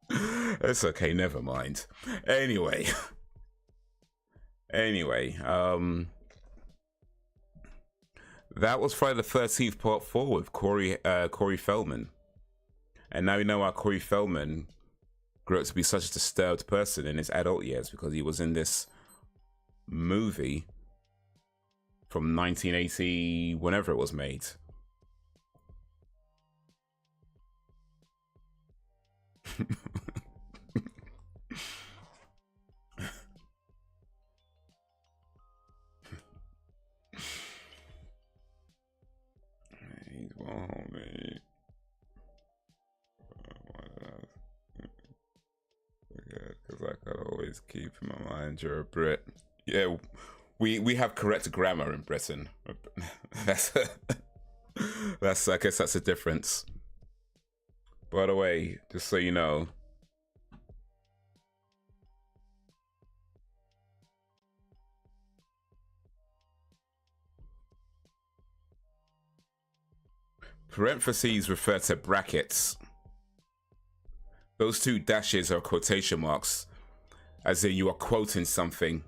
It's okay. Never mind. Anyway, that was Friday the 13th Part 4 with Corey Feldman, and now we know why Corey Feldman grew up to be such a disturbed person in his adult years, because he was in this movie from 1980, whenever it was made. He's well, homie. Because I could always keep in my mind you're a Brit. Yeah. We have correct grammar in Britain. that's I guess that's a difference. By the way, just so you know, parentheses refer to brackets. Those two dashes are quotation marks, as in you are quoting something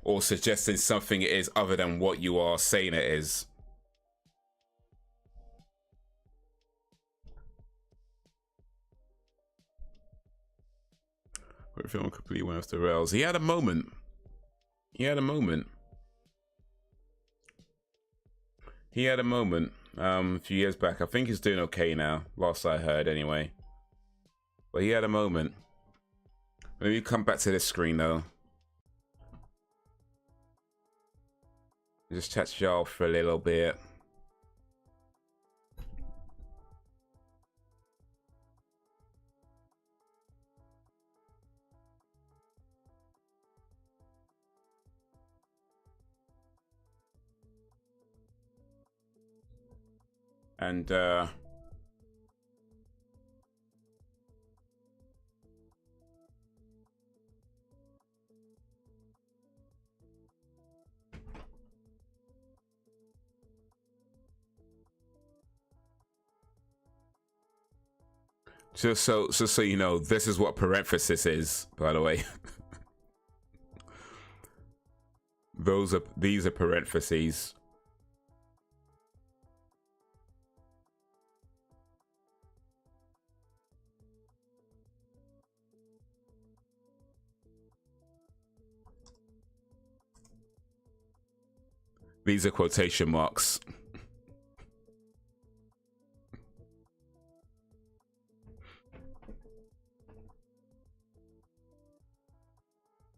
or suggesting something it is other than what you are saying it is. Where film completely went off the rails. He had a moment. He had a moment. He had a moment a few years back. I think he's doing okay now, last I heard anyway. But he had a moment. Let me come back to this screen though. Just chat y'all for a little bit. And just so you know, this is what parenthesis is, by the way. These are parentheses. These are quotation marks.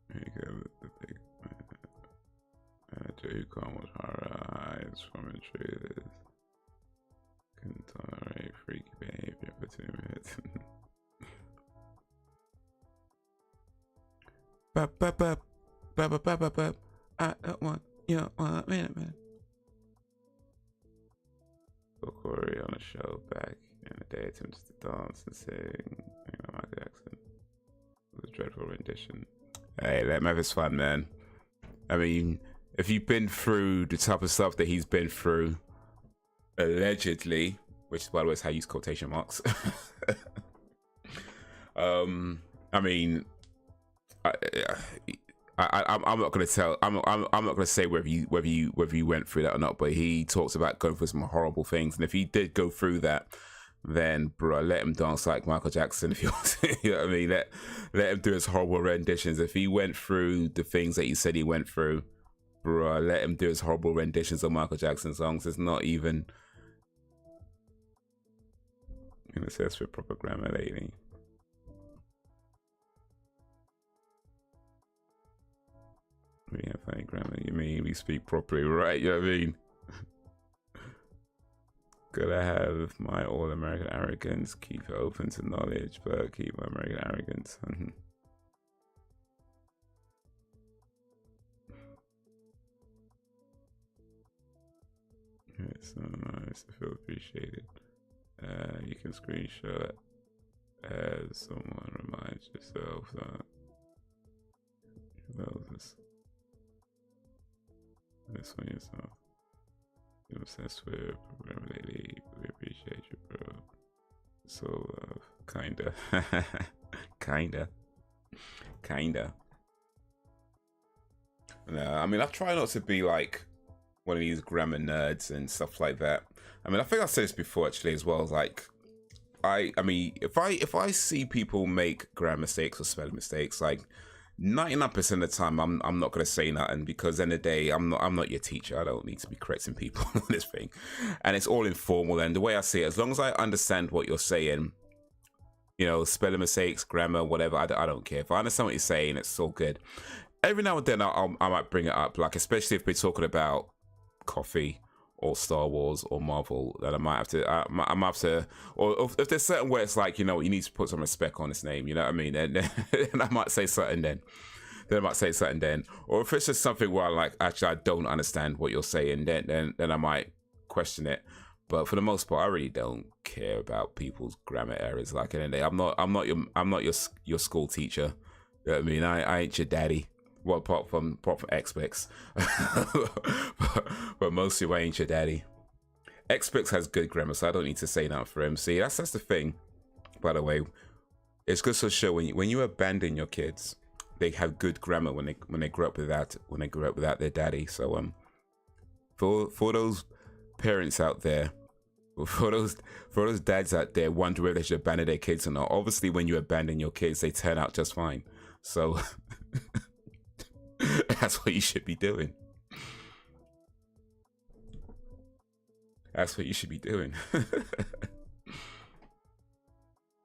There you go. The big who come with horror eyes from intruders. Can tolerate freaky behavior for 2 minutes. I don't want. You know, minute. Corey on a show back in the day attempts to dance and sing. Michael Jackson. It was a dreadful rendition. Hey, that Memphis fun, man. I mean, if you've been through the type of stuff that he's been through, allegedly, which by the way is how I use quotation marks. I mean, I'm not gonna tell. I'm not gonna say whether you went through that or not. But he talks about going through some horrible things, and if he did go through that, then bro, let him dance like Michael Jackson. If you want to, you know what I mean, let him do his horrible renditions. If he went through the things that he said he went through, bro, let him do his horrible renditions of Michael Jackson songs. It's not even. And it says for proper grammar, lady. We have funny grammar. You mean we speak properly, right? You know what I mean? Gotta have my all-American arrogance, keep it open to knowledge, but keep my American arrogance. It's so nice to feel appreciated. You can screenshot as someone reminds yourself that this one yourself. You're obsessed with program lately. We appreciate you, bro. So kinda. No, I mean I try not to be like one of these grammar nerds and stuff like that. I mean I think I said this before actually as well. Like I mean if I see people make grammar mistakes or spelling mistakes, like 99% of the time I'm not gonna say nothing, because at the end of the day I'm not your teacher. I don't need to be correcting people on this thing, and it's all informal. And the way I see it, as long as I understand what you're saying, you know, spelling mistakes, grammar, whatever, I don't care. If I understand what you're saying, it's so good. Every now and then I might bring it up, like especially if we're talking about coffee or Star Wars or Marvel, that I might have to, or if there's certain where it's like, you know, you need to put some respect on his name, you know what I mean? And I might say something then. Or if it's just something where I like, actually, I don't understand what you're saying, then I might question it. But for the most part, I really don't care about people's grammar errors. Like, in the day, I'm not your school teacher. You know what I mean? I ain't your daddy. Well, apart from Xbox, but mostly I ain't your daddy. Xbox has good grammar, so I don't need to say that for him. See, that's the thing. by the way. It's good to show when you abandon your kids, they have good grammar when they grow up without their daddy. So for those parents out there, for those dads out there wondering whether they should abandon their kids or not, obviously when you abandon your kids, they turn out just fine. So that's what you should be doing. That's what you should be doing.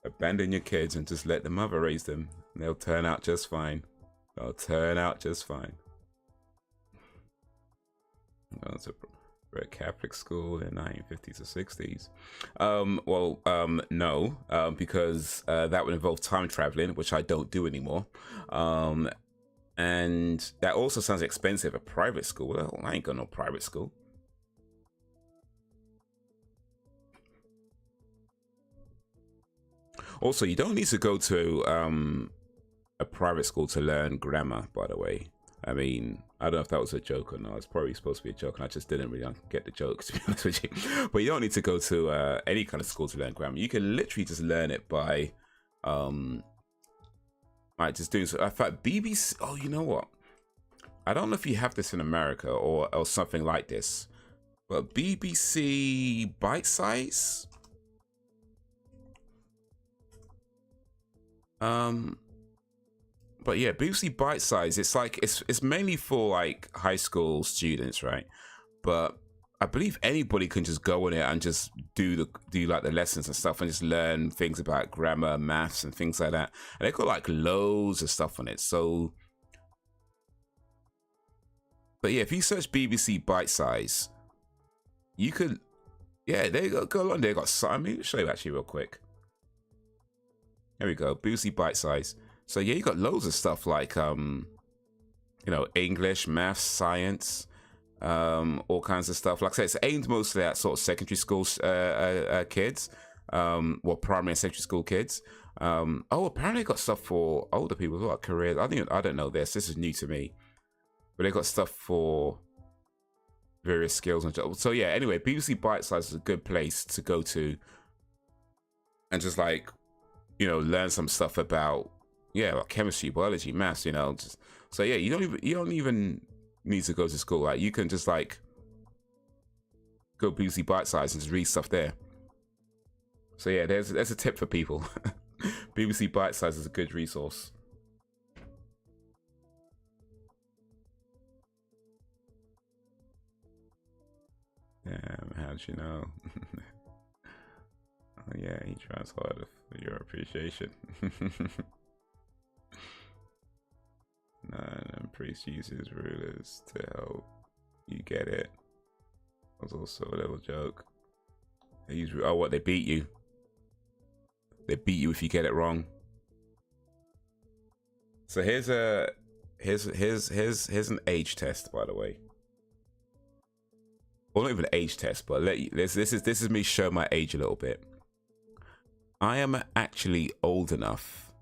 Abandon your kids and just let the mother raise them. They'll turn out just fine. They'll turn out just fine. Well, it's a Catholic school in the 1950s or 60s. No, because that would involve time traveling, which I don't do anymore. And that also sounds expensive. A private school? Well, I ain't got no private school. Also, you don't need to go to a private school to learn grammar, by the way. I mean, I don't know if that was a joke or not. It's probably supposed to be a joke, and I just didn't really get the joke, to be honest with you. But you don't need to go to any kind of school to learn grammar. You can literally just learn it by just doing so. In fact, BBC, oh, you know what? I don't know if you have this in America or something like this, but BBC Bite Size? But yeah, BBC Bite Size, it's like it's mainly for like high school students, right? But I believe anybody can just go on it and just do like the lessons and stuff and just learn things about grammar, maths, and things like that. And they've got like loads of stuff on it. So, but yeah, if you search BBC Bite Size, you could, yeah, there you go on. They got, I mean, I'll show you actually real quick. There we go, BBC Bite Size. So yeah, you got loads of stuff like, you know, English, maths, science, all kinds of stuff. Like I said, it's aimed mostly at sort of secondary school kids, well, primary and secondary school kids. Oh, apparently they got stuff for older people as well, careers. I don't know this. This is new to me, but they got stuff for various skills and jobs. So yeah, anyway, BBC Bite Size is a good place to go to and just like, you know, learn some stuff about, yeah, like chemistry, biology, maths, you know. Just, so yeah, you don't even need to go to school. Like you can just like go BBC Bite Size and just read stuff there. So yeah, there's a tip for people. BBC Bite Size is a good resource. Damn, how'd you know? Oh yeah, he tries hard for your appreciation. And priest uses rulers to help you get it. That was also a little joke. They use, oh, what, they beat you? They beat you if you get it wrong. So here's an age test, by the way. Well, not even an age test, but this is me showing my age a little bit. I am actually old enough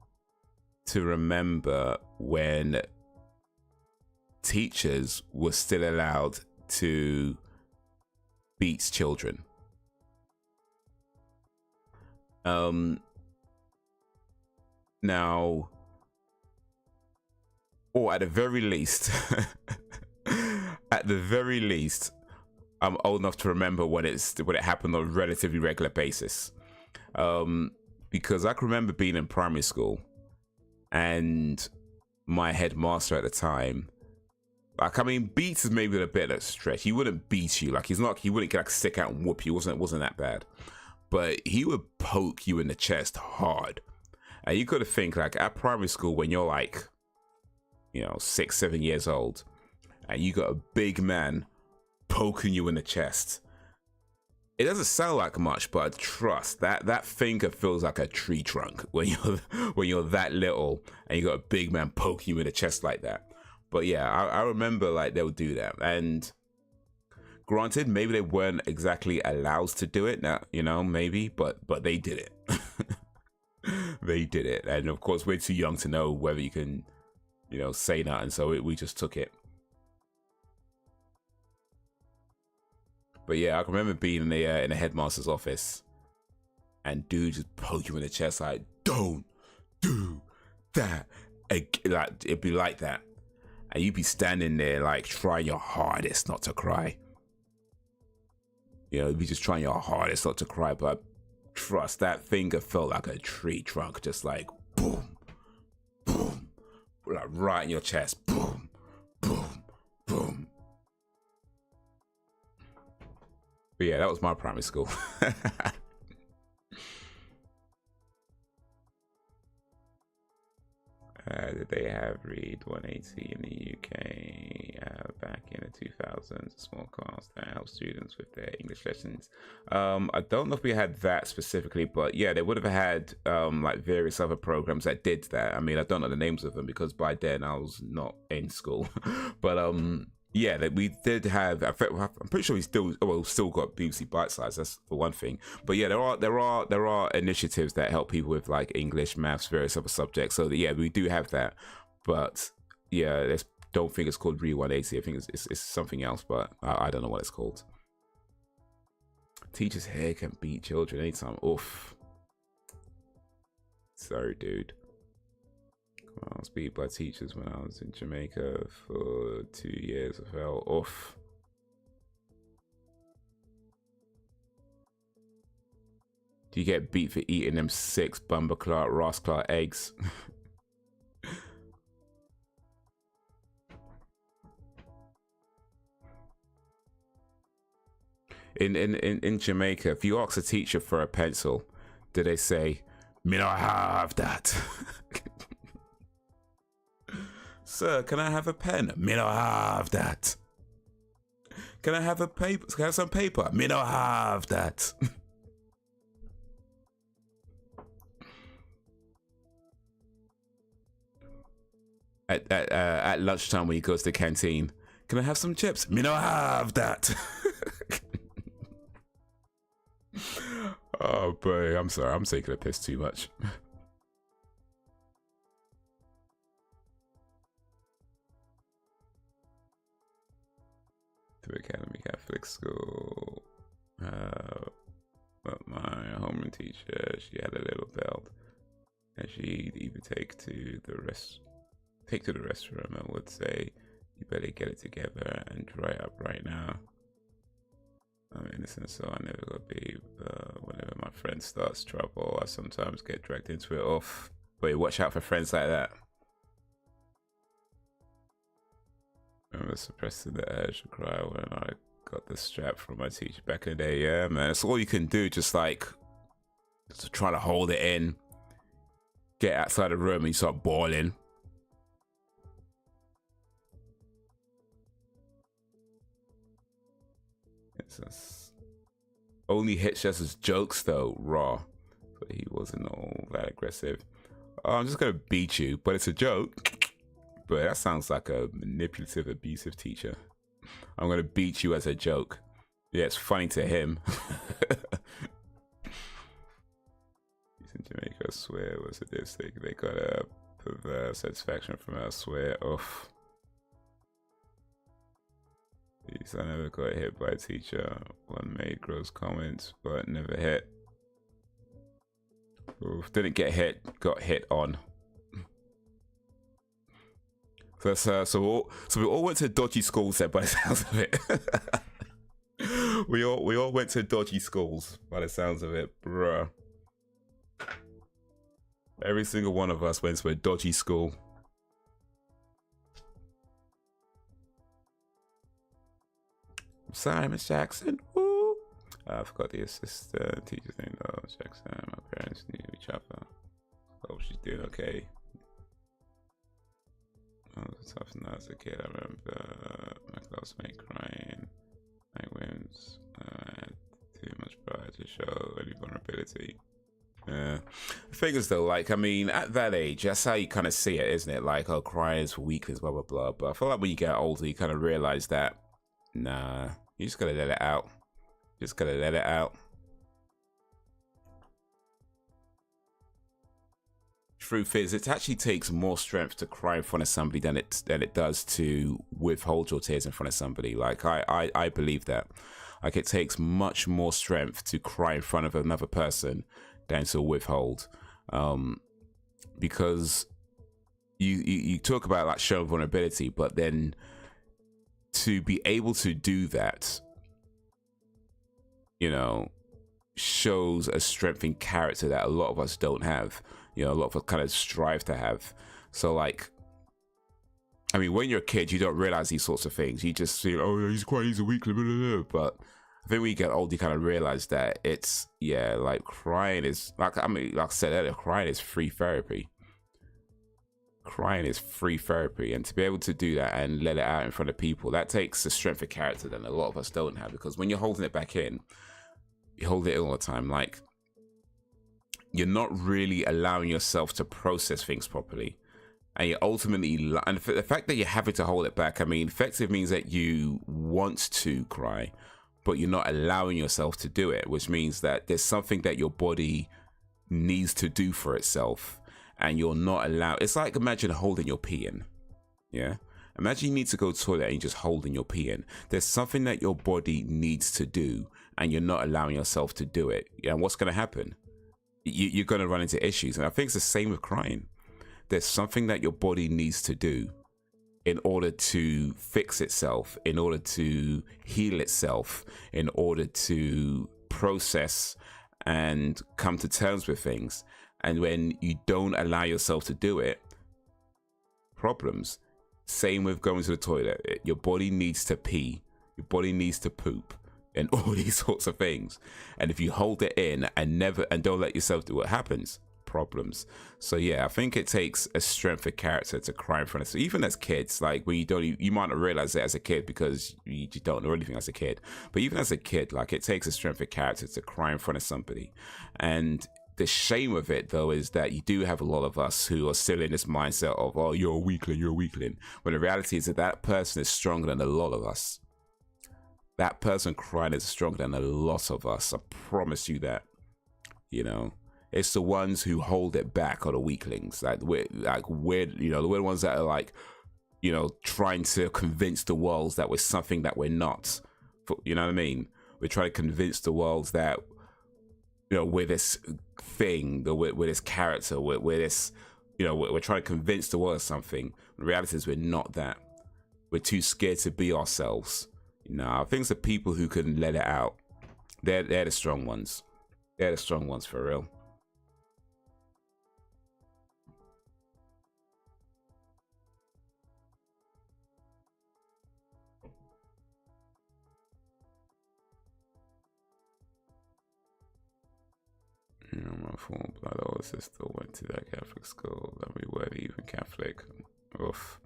to remember when teachers were still allowed to beat children. Now, or at the very least, I'm old enough to remember when it happened on a relatively regular basis. Because I can remember being in primary school and my headmaster at the time, like, I mean, beats is maybe a bit of a stretch. He wouldn't beat you, like he wouldn't get like stick out and whoop you. It wasn't that bad, but he would poke you in the chest hard. And you got to think, like, at primary school when you're like, you know, 6, 7 years old, and you got a big man poking you in the chest. It doesn't sound like much, but trust that finger feels like a tree trunk when you're that little and you got a big man poking you in the chest like that. But yeah, I remember like they would do that. And granted, maybe they weren't exactly allowed to do it now, you know, maybe, but they did it. They did it. And of course, we're too young to know whether you can, you know, say that. And so we just took it. But yeah, I can remember being in the headmaster's office, and dude just poke you in the chest like, don't do that. Like, it'd be like that. And you'd be standing there like trying your hardest not to cry. You know, you'd be just trying your hardest not to cry, but trust, that finger felt like a tree trunk, just like boom, boom, like right in your chest, boom, boom, boom. But yeah, that was my primary school. Did they have Read 180 in the UK back in the 2000s? A small class that helped students with their English lessons. I don't know if we had that specifically, but yeah, they would have had like various other programs that did that. I mean, I don't know the names of them because by then I was not in school. But yeah, that we did have. I'm pretty sure we still got BBC Bite Size. That's for one thing. But yeah, there are initiatives that help people with like English, maths, various other subjects. So yeah, we do have that. But yeah, I don't think it's called Re 180. I think it's something else, but I don't know what it's called. Teachers here can beat children anytime. Oof. Sorry, dude. I was beat by teachers when I was in Jamaica for 2 years. I fell off. Do you get beat for eating them 6 Bumberclart Rossclart eggs? in Jamaica, if you ask a teacher for a pencil, do they say, "Me not have that"? Sir, can I have a pen? Me not have that. Can I have a paper? Can I have some paper? Me not have that. At lunchtime when he goes to the canteen, can I have some chips? Me not have that. Oh boy, I'm sorry, I'm taking a piss too much. Academy Catholic school, but my homeroom teacher, she had a little belt, and she'd even take to the restroom and would say, "You better get it together and dry up right now." I'm innocent, so I never got beat. Whenever my friend starts trouble, I sometimes get dragged into it. Off. Wait, watch out for friends like that. I remember suppressing the urge to cry when I got the strap from my teacher back in the day. Yeah, man, it's all you can do. Just like, just try to hold it in. Get outside the room and you start bawling. It's only hit just as jokes though, raw. But he wasn't all that aggressive. Oh, I'm just gonna beat you, but it's a joke. But that sounds like a manipulative, abusive teacher. I'm gonna beat you as a joke. Yeah, it's funny to him. He's in Jamaica, I swear, was a dipstick. They got a perverse satisfaction from elsewhere. Oof. I never got hit by a teacher. One made gross comments, but never hit. Oof. Didn't get hit, got hit on. So we all went to dodgy schools there by the sounds of it. we all went to dodgy schools by the sounds of it, bruh. Every single one of us went to a dodgy school. I'm sorry, Miss Jackson. Woo. I forgot the assistant teacher's name though. Jackson. My parents knew each other. Hope she's doing okay. I was tough as a kid. I remember my classmate crying. I wins. I had too much pride to show any vulnerability. Yeah. The thing is though, like, I mean, at that age, that's how you kind of see it, isn't it? Like, oh, crying is for weakness, blah, blah, blah. But I feel like when you get older, you kind of realize that, nah, you just gotta let it out. Just gotta let it out. Truth is, it actually takes more strength to cry in front of somebody than it does to withhold your tears in front of somebody. Like I believe that. Like, it takes much more strength to cry in front of another person than to withhold, because you talk about like showing vulnerability, but then to be able to do that, you know, shows a strength in character that a lot of us don't have. You know, a lot of us kind of strive to have. So like, I mean, when you're a kid, you don't realize these sorts of things. You just feel, oh, he's a weakling, blah, blah, blah. But I think when you get older, you kind of realize that it's, yeah, like crying is, like, I mean, like I said earlier, crying is free therapy. Crying is free therapy. And to be able to do that and let it out in front of people, that takes a strength of character that a lot of us don't have. Because when you're holding it back in, you hold it in all the time. Like, you're not really allowing yourself to process things properly. And you ultimately, and the fact that you're having to hold it back, I mean, effective means that you want to cry, but you're not allowing yourself to do it, which means that there's something that your body needs to do for itself, and you're not allowed. It's like, imagine holding your pee in. Yeah. Imagine you need to go to the toilet and you're just holding your pee in. There's something that your body needs to do, and you're not allowing yourself to do it. And what's going to happen? You're going to run into issues. And I think it's the same with crying. There's something that your body needs to do in order to fix itself, in order to heal itself, in order to process and come to terms with things. And when you don't allow yourself to do it, problems. Same with going to the toilet. Your body needs to pee. Your body needs to poop. And all these sorts of things. And if you hold it in and don't let yourself do, what happens? Problems. So yeah, I think it takes a strength of character to cry in front of. So even as kids, like when you might not realize it as a kid because you don't know anything as a kid. But even as a kid, like it takes a strength of character to cry in front of somebody. And the shame of it though is that you do have a lot of us who are still in this mindset of, oh, you're a weakling. When the reality is that that person is stronger than a lot of us. That person crying is stronger than a lot of us. I promise you that. You know, it's the ones who hold it back are the weaklings. We're the ones that are like, you know, trying to convince the world that we're something that we're not. You know what I mean? We're trying to convince the world that, you know, we're this thing, that we're this character, we're this, you know, we're trying to convince the world of something. The reality is we're not that. We're too scared to be ourselves. No, I think it's the people who can let it out. They're the strong ones. They're the strong ones for real. You know, my former blood older sister went to that Catholic school, and we weren't even Catholic. Oof.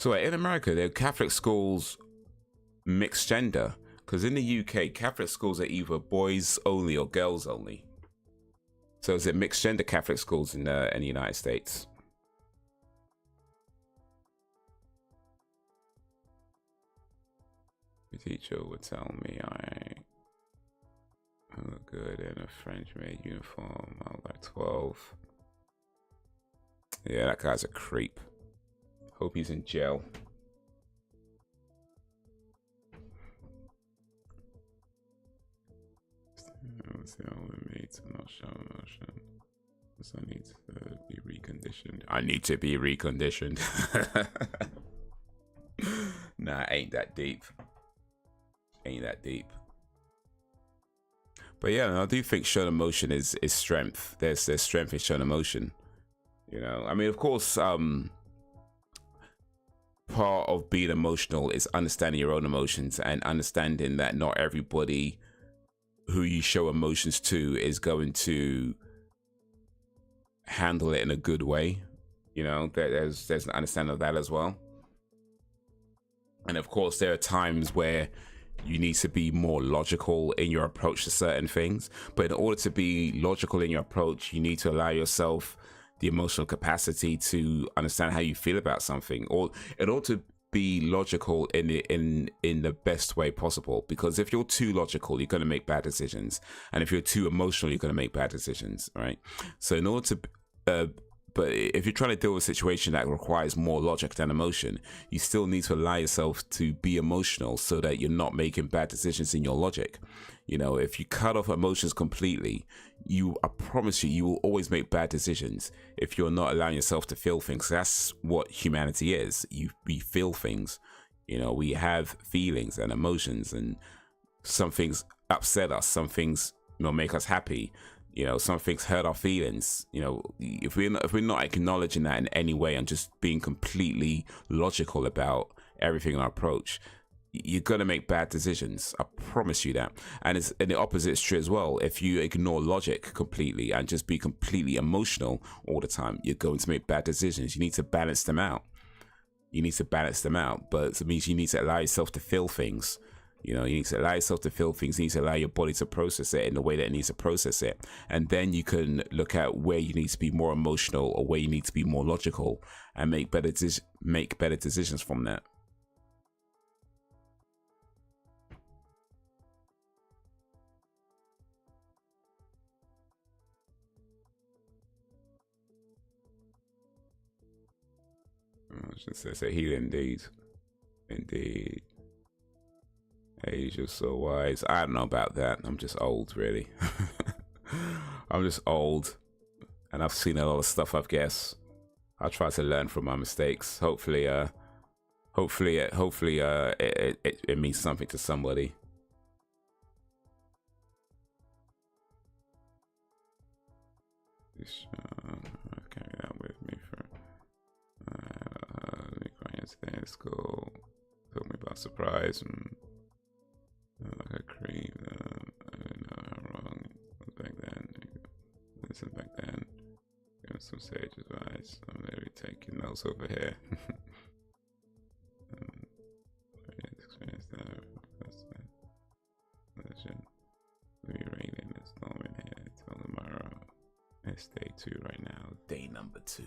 So in America, the Catholic schools mixed gender, because in the UK, Catholic schools are either boys only or girls only. So is it mixed gender Catholic schools in the United States? The teacher would tell me I look good in a French maid uniform. I was like 12. Yeah, that guy's a creep. Hope he's in jail. Not show emotion. So I need to be reconditioned. I need to be reconditioned. Nah, ain't that deep. Ain't that deep. But yeah, I do think showing emotion is strength. There's strength in showing emotion. You know, I mean, of course, part of being emotional is understanding your own emotions and understanding that not everybody who you show emotions to is going to handle it in a good way. You know, there's an understanding of that as well. And of course, there are times where you need to be more logical in your approach to certain things. But in order to be logical in your approach, you need to allow yourself the emotional capacity to understand how you feel about something, or in order to be logical in the best way possible. Because if you're too logical, you're going to make bad decisions, and if you're too emotional, you're going to make bad decisions, right? So in order to But if you're trying to deal with a situation that requires more logic than emotion, you still need to allow yourself to be emotional so that you're not making bad decisions in your logic. You know, if you cut off emotions completely, I promise you, you will always make bad decisions if you're not allowing yourself to feel things. That's what humanity is. We feel things. You know, we have feelings and emotions, and some things upset us, some things, you know, make us happy. You know, some things hurt our feelings. You know, if we're not acknowledging that in any way and just being completely logical about everything in our approach, you're gonna make bad decisions. I promise you that. And the opposite is true as well. If you ignore logic completely and just be completely emotional all the time, you're going to make bad decisions. You need to balance them out. But it means you need to allow yourself to feel things. You know, you need to allow yourself to feel things. You need to allow your body to process it in the way that it needs to process it. And then you can look at where you need to be more emotional or where you need to be more logical and make better decisions from that. It's a healing indeed. Indeed. Age, you're so wise. I don't know about that. I'm just old, really. I'm just old, and I've seen a lot of stuff, I guess. I'll try to learn from my mistakes. Hopefully it means something to somebody. Carry that with me for today in school. Took me by surprise. Like a cream. I didn't know how wrong it was back then. Listen back then. Giving some sage advice. I'm maybe taking notes over here. Experience that. Rereading this moment here till tomorrow. It's day 2 right now. Day number 2.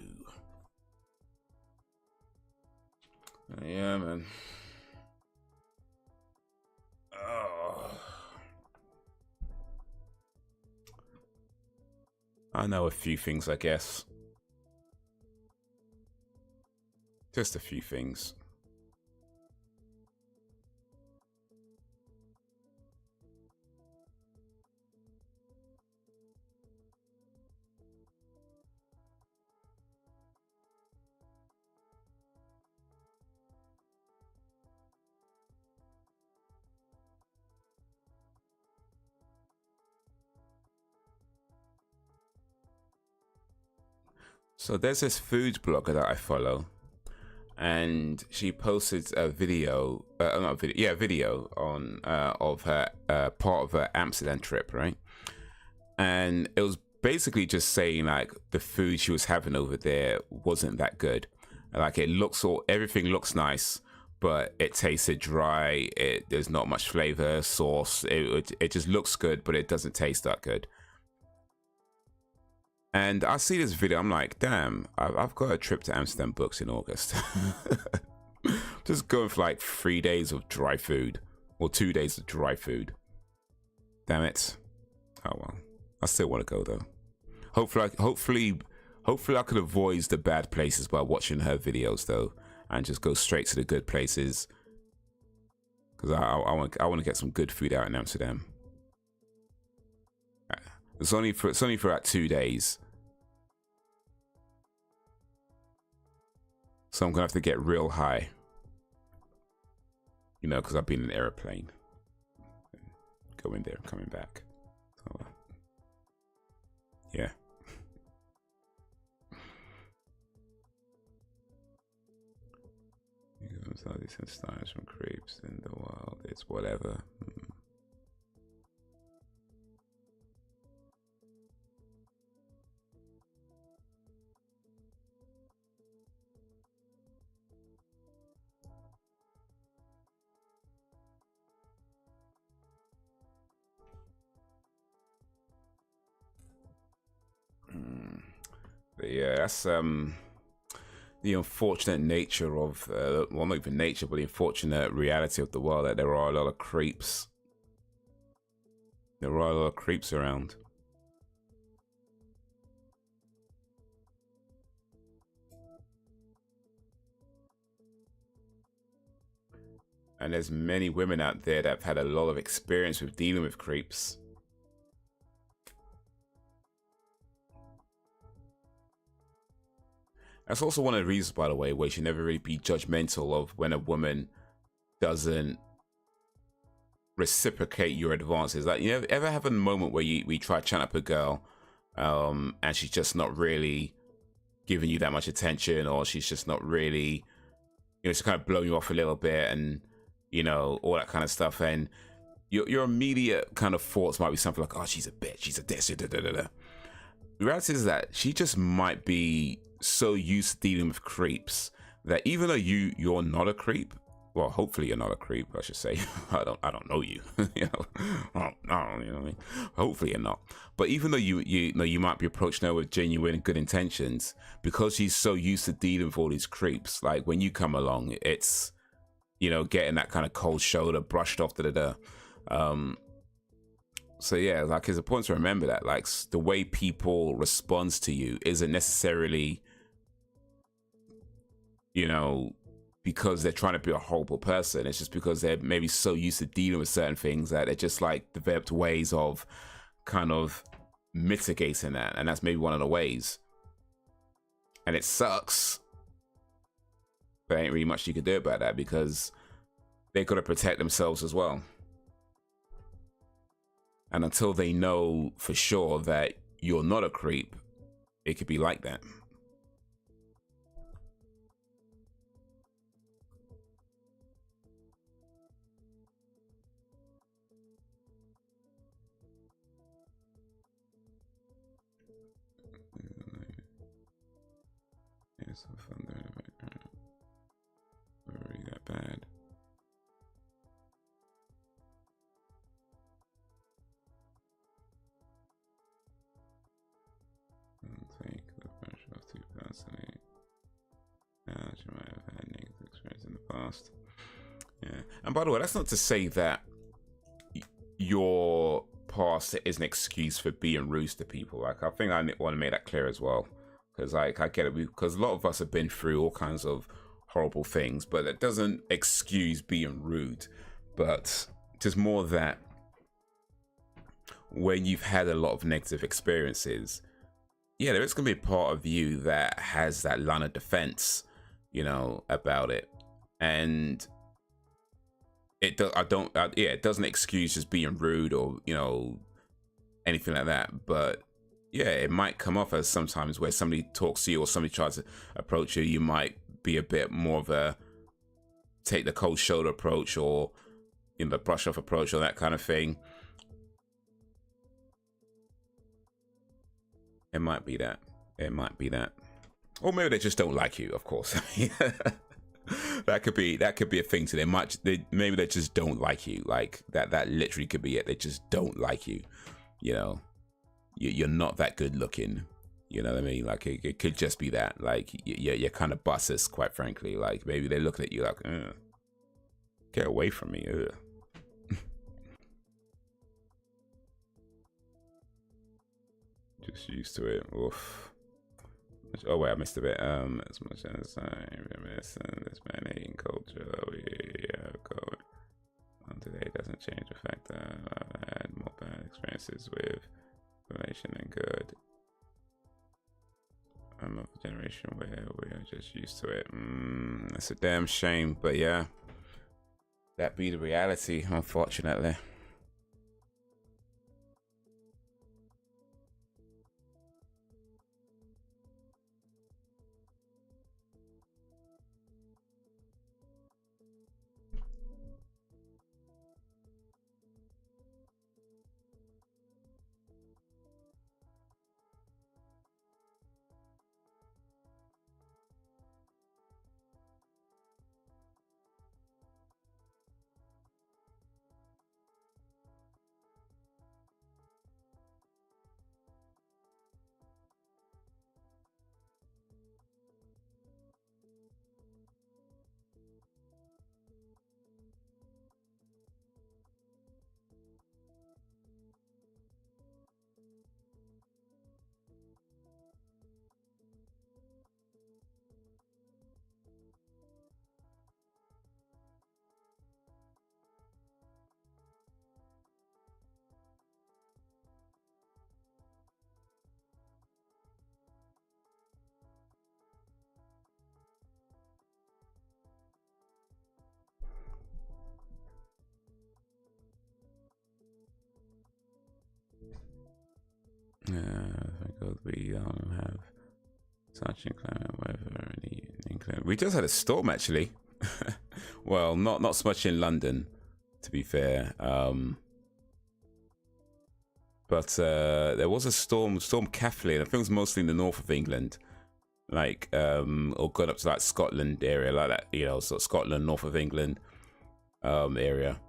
Yeah, man. Oh. I know a few things, I guess. Just a few things. So there's this food blogger that I follow, and she posted a video, video on of her part of her Amsterdam trip, right? And it was basically just saying like the food she was having over there wasn't that good. Like everything looks nice, but it tasted dry. There's not much flavor, sauce. It just looks good, but it doesn't taste that good. And I see this video, I'm like, damn, I've got a trip to Amsterdam booked in August. Just going for like 3 days of dry food, or 2 days of dry food. Damn it. Oh well, I still want to go though. Hopefully I could avoid the bad places by watching her videos though, and just go straight to the good places. Because I want to get some good food out in Amsterdam. It's only for like 2 days. So I'm gonna have to get real high. You know, because I've been in an airplane. Going there, coming back. So, yeah. All these styles from creeps in the world. It's whatever. But yeah, that's the unfortunate nature of well, not even nature, but the unfortunate reality of the world, that there are a lot of creeps. There are a lot of creeps around. And there's many women out there that have had a lot of experience with dealing with creeps. That's also one of the reasons, by the way, where you should never really be judgmental of when a woman doesn't reciprocate your advances. Like, you know, ever have a moment where we try to chat up a girl, and she's just not really giving you that much attention, or she's just not really, you know, she's kind of blowing you off a little bit, and you know, all that kind of stuff, and your immediate kind of thoughts might be something like, oh, she's a bitch, she's a this, da, da, da, da. The reality is that she just might be so used to dealing with creeps that even though you're not a creep, well, hopefully you're not a creep, I should say. I don't know you. You know, I don't know, you know what I mean? Hopefully you're not. But even though you know you might be approaching her with genuine good intentions, because she's so used to dealing with all these creeps, like when you come along, it's, you know, getting that kind of cold shoulder brushed off, so yeah, like it's important to remember that, like, the way people respond to you isn't necessarily, you know, because they're trying to be a horrible person. It's just because they're maybe so used to dealing with certain things that they're just like developed ways of kind of mitigating that, and that's maybe one of the ways. And it sucks, but ain't really much you can do about that because they've got to protect themselves as well. And until they know for sure that you're not a creep, it could be like that. It's so fun doing it. Really that bad. Take the pressure off too personally. You might have had negative experience in the past. Yeah. And by the way, that's not to say that your past is an excuse for being rude to people. Like, I think I want to make that clear as well. Because, like, I get it. Because a lot of us have been through all kinds of horrible things. But that doesn't excuse being rude. But just more that when you've had a lot of negative experiences, yeah, there is going to be a part of you that has that line of defense, you know, about it. And it doesn't excuse just being rude or, you know, anything like that. But yeah, it might come off as sometimes where somebody talks to you or somebody tries to approach you, you might be a bit more of a take the cold shoulder approach, or, you know, the brush off approach, or that kind of thing. It might be that. It might be that. Or maybe they just don't like you, of course. that could be a thing to them. Maybe they just don't like you. Like that literally could be it. They just don't like you. You know, you're not that good looking. You know what I mean? Like it could just be that. Like you're kind of buses, quite frankly. Like maybe they're looking at you like, get away from me. Ugh. Just used to it. Oof. Oh wait, I missed a bit. As much as I reminiscent this man-eating culture, yeah, code. Today doesn't change the fact that I've had more bad experiences with relation than good. I'm of a generation where we're just used to it. It's a damn shame, but yeah, that be the reality, unfortunately. Because we don't have such inclement weather in England. We just had a storm actually. Well, not so much in London, to be fair. But there was a storm Kathleen. I think it was mostly in the north of England, like or gone up to like Scotland area, like that, you know, so Scotland, north of England area.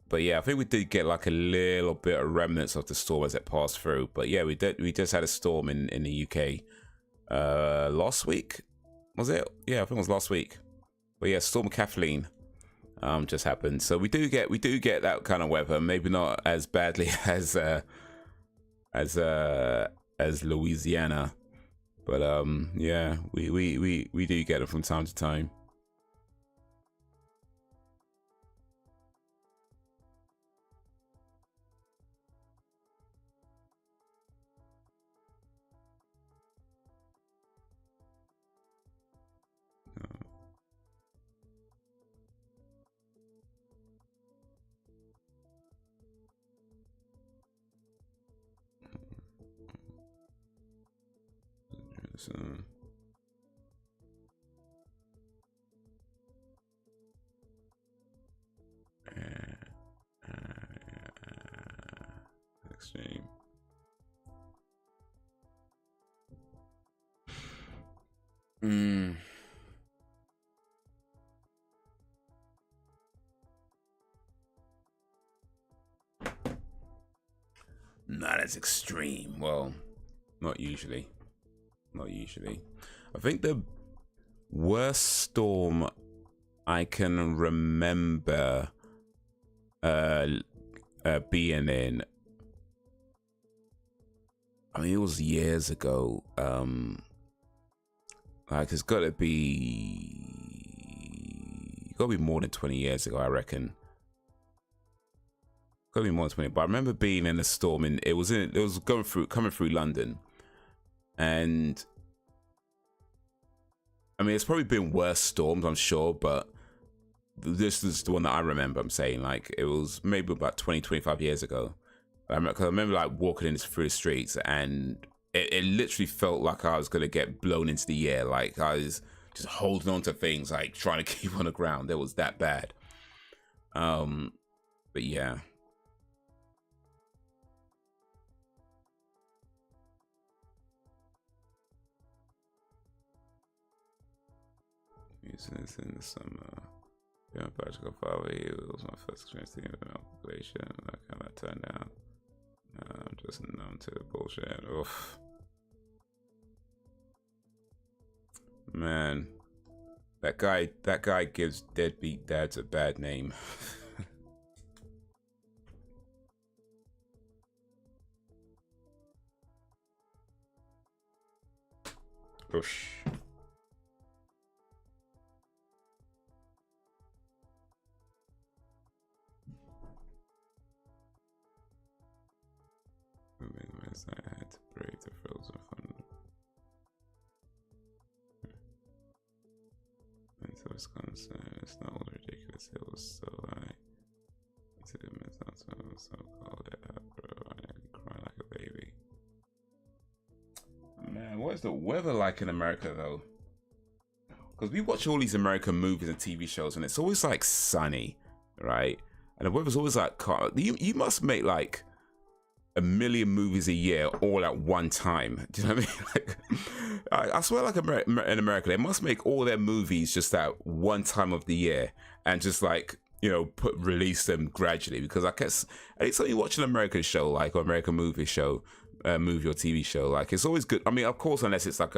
But yeah, I think we did get like a little bit of remnants of the storm as it passed through. But yeah, we just had a storm in the UK last week, was it? Yeah, I think it was last week. But yeah, Storm Kathleen just happened. So we do get that kind of weather, maybe not as badly as Louisiana, but yeah, we do get it from time to time. So, extreme. Not as extreme. Well, not usually. Not usually. I think the worst storm I can remember being in, I mean, it was years ago. Like it's got to be more than 20 years ago, I reckon. Got to be more than 20. But I remember being in a storm, and it was coming through London. And I mean, it's probably been worse storms, I'm sure, but this is the one that I remember. I'm saying, like, it was maybe about 25 years ago. I remember like walking through the streets, and it literally felt like I was gonna get blown into the air. Like I was just holding on to things, like trying to keep on the ground. It was that bad. But yeah. Using this in the summer. Yeah, practical father, it was my first experience thinking about population. I kind of turned down. I'm just numb to the bullshit. Oof. Man, that guy gives deadbeat dads a bad name. Oosh. I had to break the frozen fun. Into Wisconsin, it's not all ridiculous. It was so high. To the midtown, so called it bro. I nearly crying like a baby. Man, what is the weather like in America though? Because we watch all these American movies and TV shows, and it's always like sunny, right? And the weather's always like you must make like 1 million movies a year all at one time. Do you know what I mean? Like, I swear, like in America, they must make all their movies just at one time of the year and just like, you know, release them gradually. Because I guess anytime you watch an American show, like or American movie show, movie or TV show, like it's always good. I mean, of course, unless it's like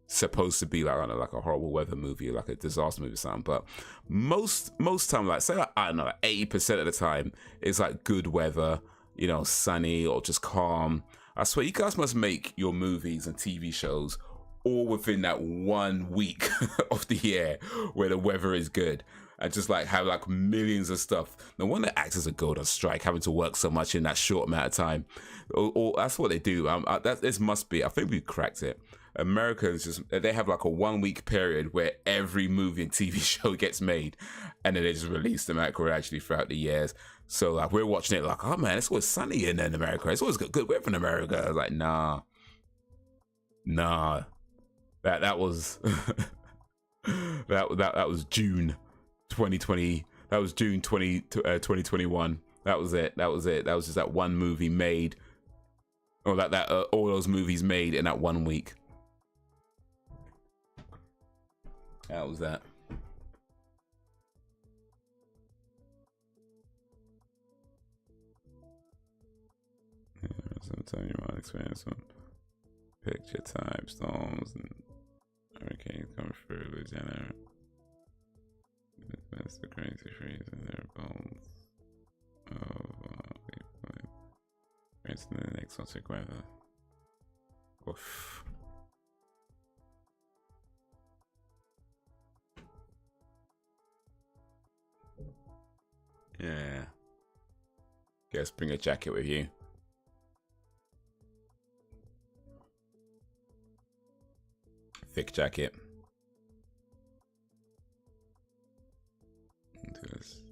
supposed to be like, I don't know, like a horrible weather movie, like a disaster movie or something. But most time, like say like, I don't know, like 80% of the time, it's like good weather. You know, sunny or just calm. I swear, you guys must make your movies and TV shows all within that 1 week of the year where the weather is good, and just like have like millions of stuff. No wonder actors are going on strike, having to work so much in that short amount of time. Or that's what they do. This must be. I think we cracked it. Americans just, they have like a 1 week period where every movie and TV show gets made, and then they just release them actually throughout the years. So like we're watching it like, oh man, it's always sunny in America. It's always good weather in America. I was like, nah. That was that was June 2020. That was June 2021. That was it. That was just that one movie made, or that all those movies made in that 1 week. That was that. Sometimes you might experience some picture type storms and hurricanes coming through Louisiana. That's the crazy freeze in their bones. It's the next exotic weather. Oof. Yeah. Guess bring a jacket with you. Thick jacket. This.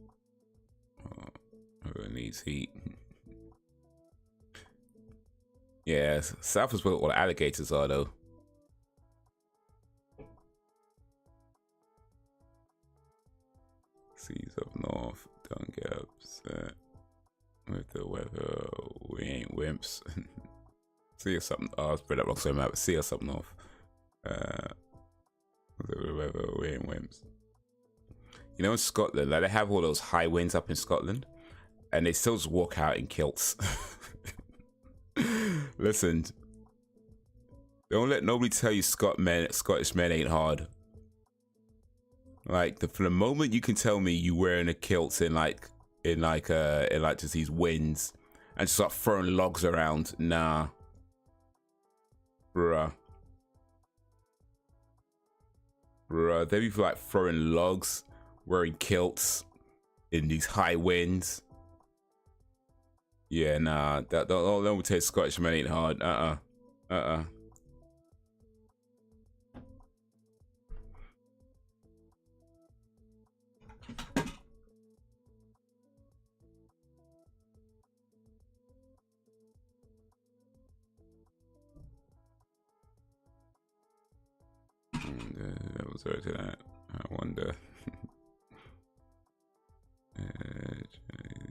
Oh, it needs heat. Yeah, south is where all the alligators are, though. Seas up north, don't get upset with the weather. We ain't wimps. See us up. Oh, I spread that wrong, so map. See us up north. The weather. We ain't wimps. You know, in Scotland, like they have all those high winds up in Scotland, and they still just walk out in kilts. Listen, don't let nobody tell you Scottish men ain't hard. Like from the moment you can tell me you wearing a kilt in like just these winds and just start throwing logs around, nah, bruh, they be like throwing logs, wearing kilts in these high winds. Yeah, nah, don't let me tell you Scottish men ain't hard. That was right to that. I wonder.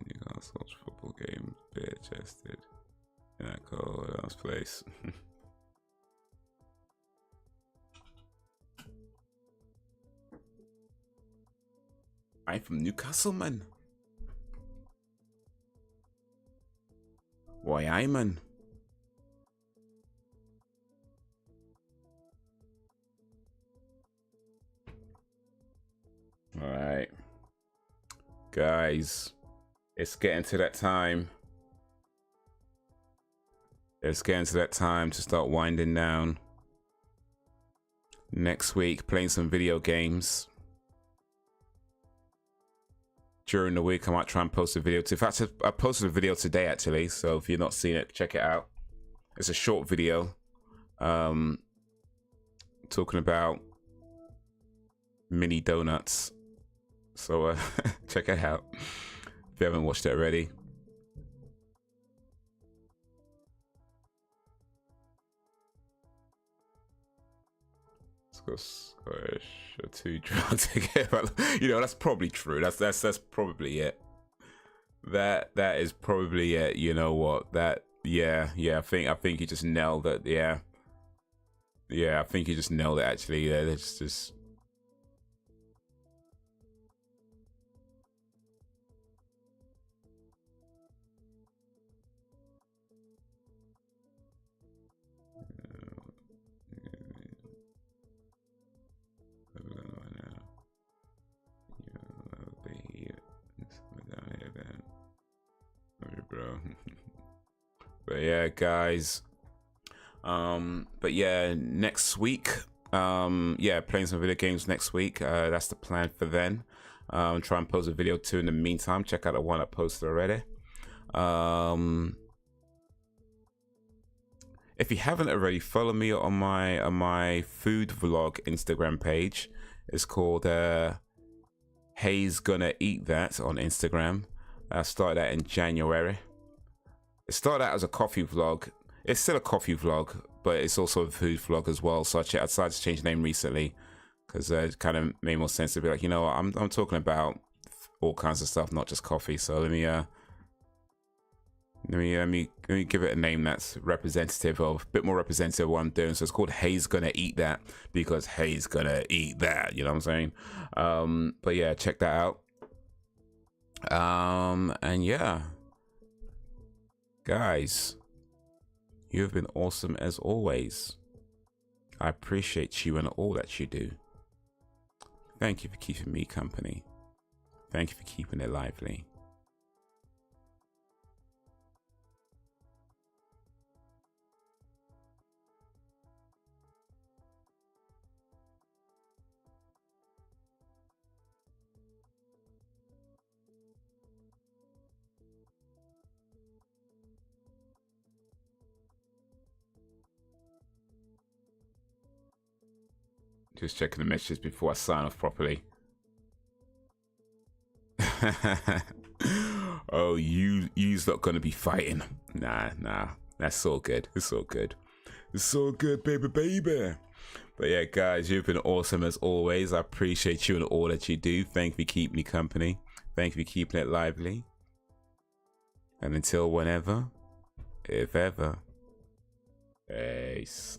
Newcastle's football game, bare chested in that cold ass place. I'm from Newcastle, man. Why, I man. All right, guys, it's getting to that time. It's getting to that time to start winding down. Next week, playing some video games. During the week, I might try and post a video. In fact, I posted a video today, actually. So if you're not seeing it, check it out. It's a short video. Talking about mini donuts. So check it out if you haven't watched it already. Scottish are too drunk to get about. You know, that's probably true. That's probably it. That is probably it. You know what? Yeah. I think you just nailed it. Yeah. I think you just nailed it. Actually, yeah. It's just. Bro. But yeah, guys, but yeah, next week, yeah, playing some video games next week. That's the plan for then. Try and post a video too in the meantime. Check out the one I posted already. If you haven't already, follow me on my food vlog Instagram page. It's called Haze Gonna Eat That on Instagram. I started that in January. It started out as a coffee vlog. It's still a coffee vlog, but it's also a food vlog as well. So I decided to change the name recently because it kind of made more sense to be like, you know, I'm talking about all kinds of stuff, not just coffee. So let me give it a name that's representative of, a bit more representative of what I'm doing. So it's called Haze Gonna Eat That because Haze gonna eat that. You know what I'm saying? But yeah, check that out. And yeah, guys, you have been awesome as always. I appreciate you and all that you do. Thank you for keeping me company. Thank you for keeping it lively. Just checking the messages before I sign off properly. Oh, you's not gonna be fighting. Nah. That's all good. It's all good. It's all good, baby. But yeah, guys, you've been awesome as always. I appreciate you and all that you do. Thank you for keeping me company. Thank you for keeping it lively. And until whenever, if ever, peace.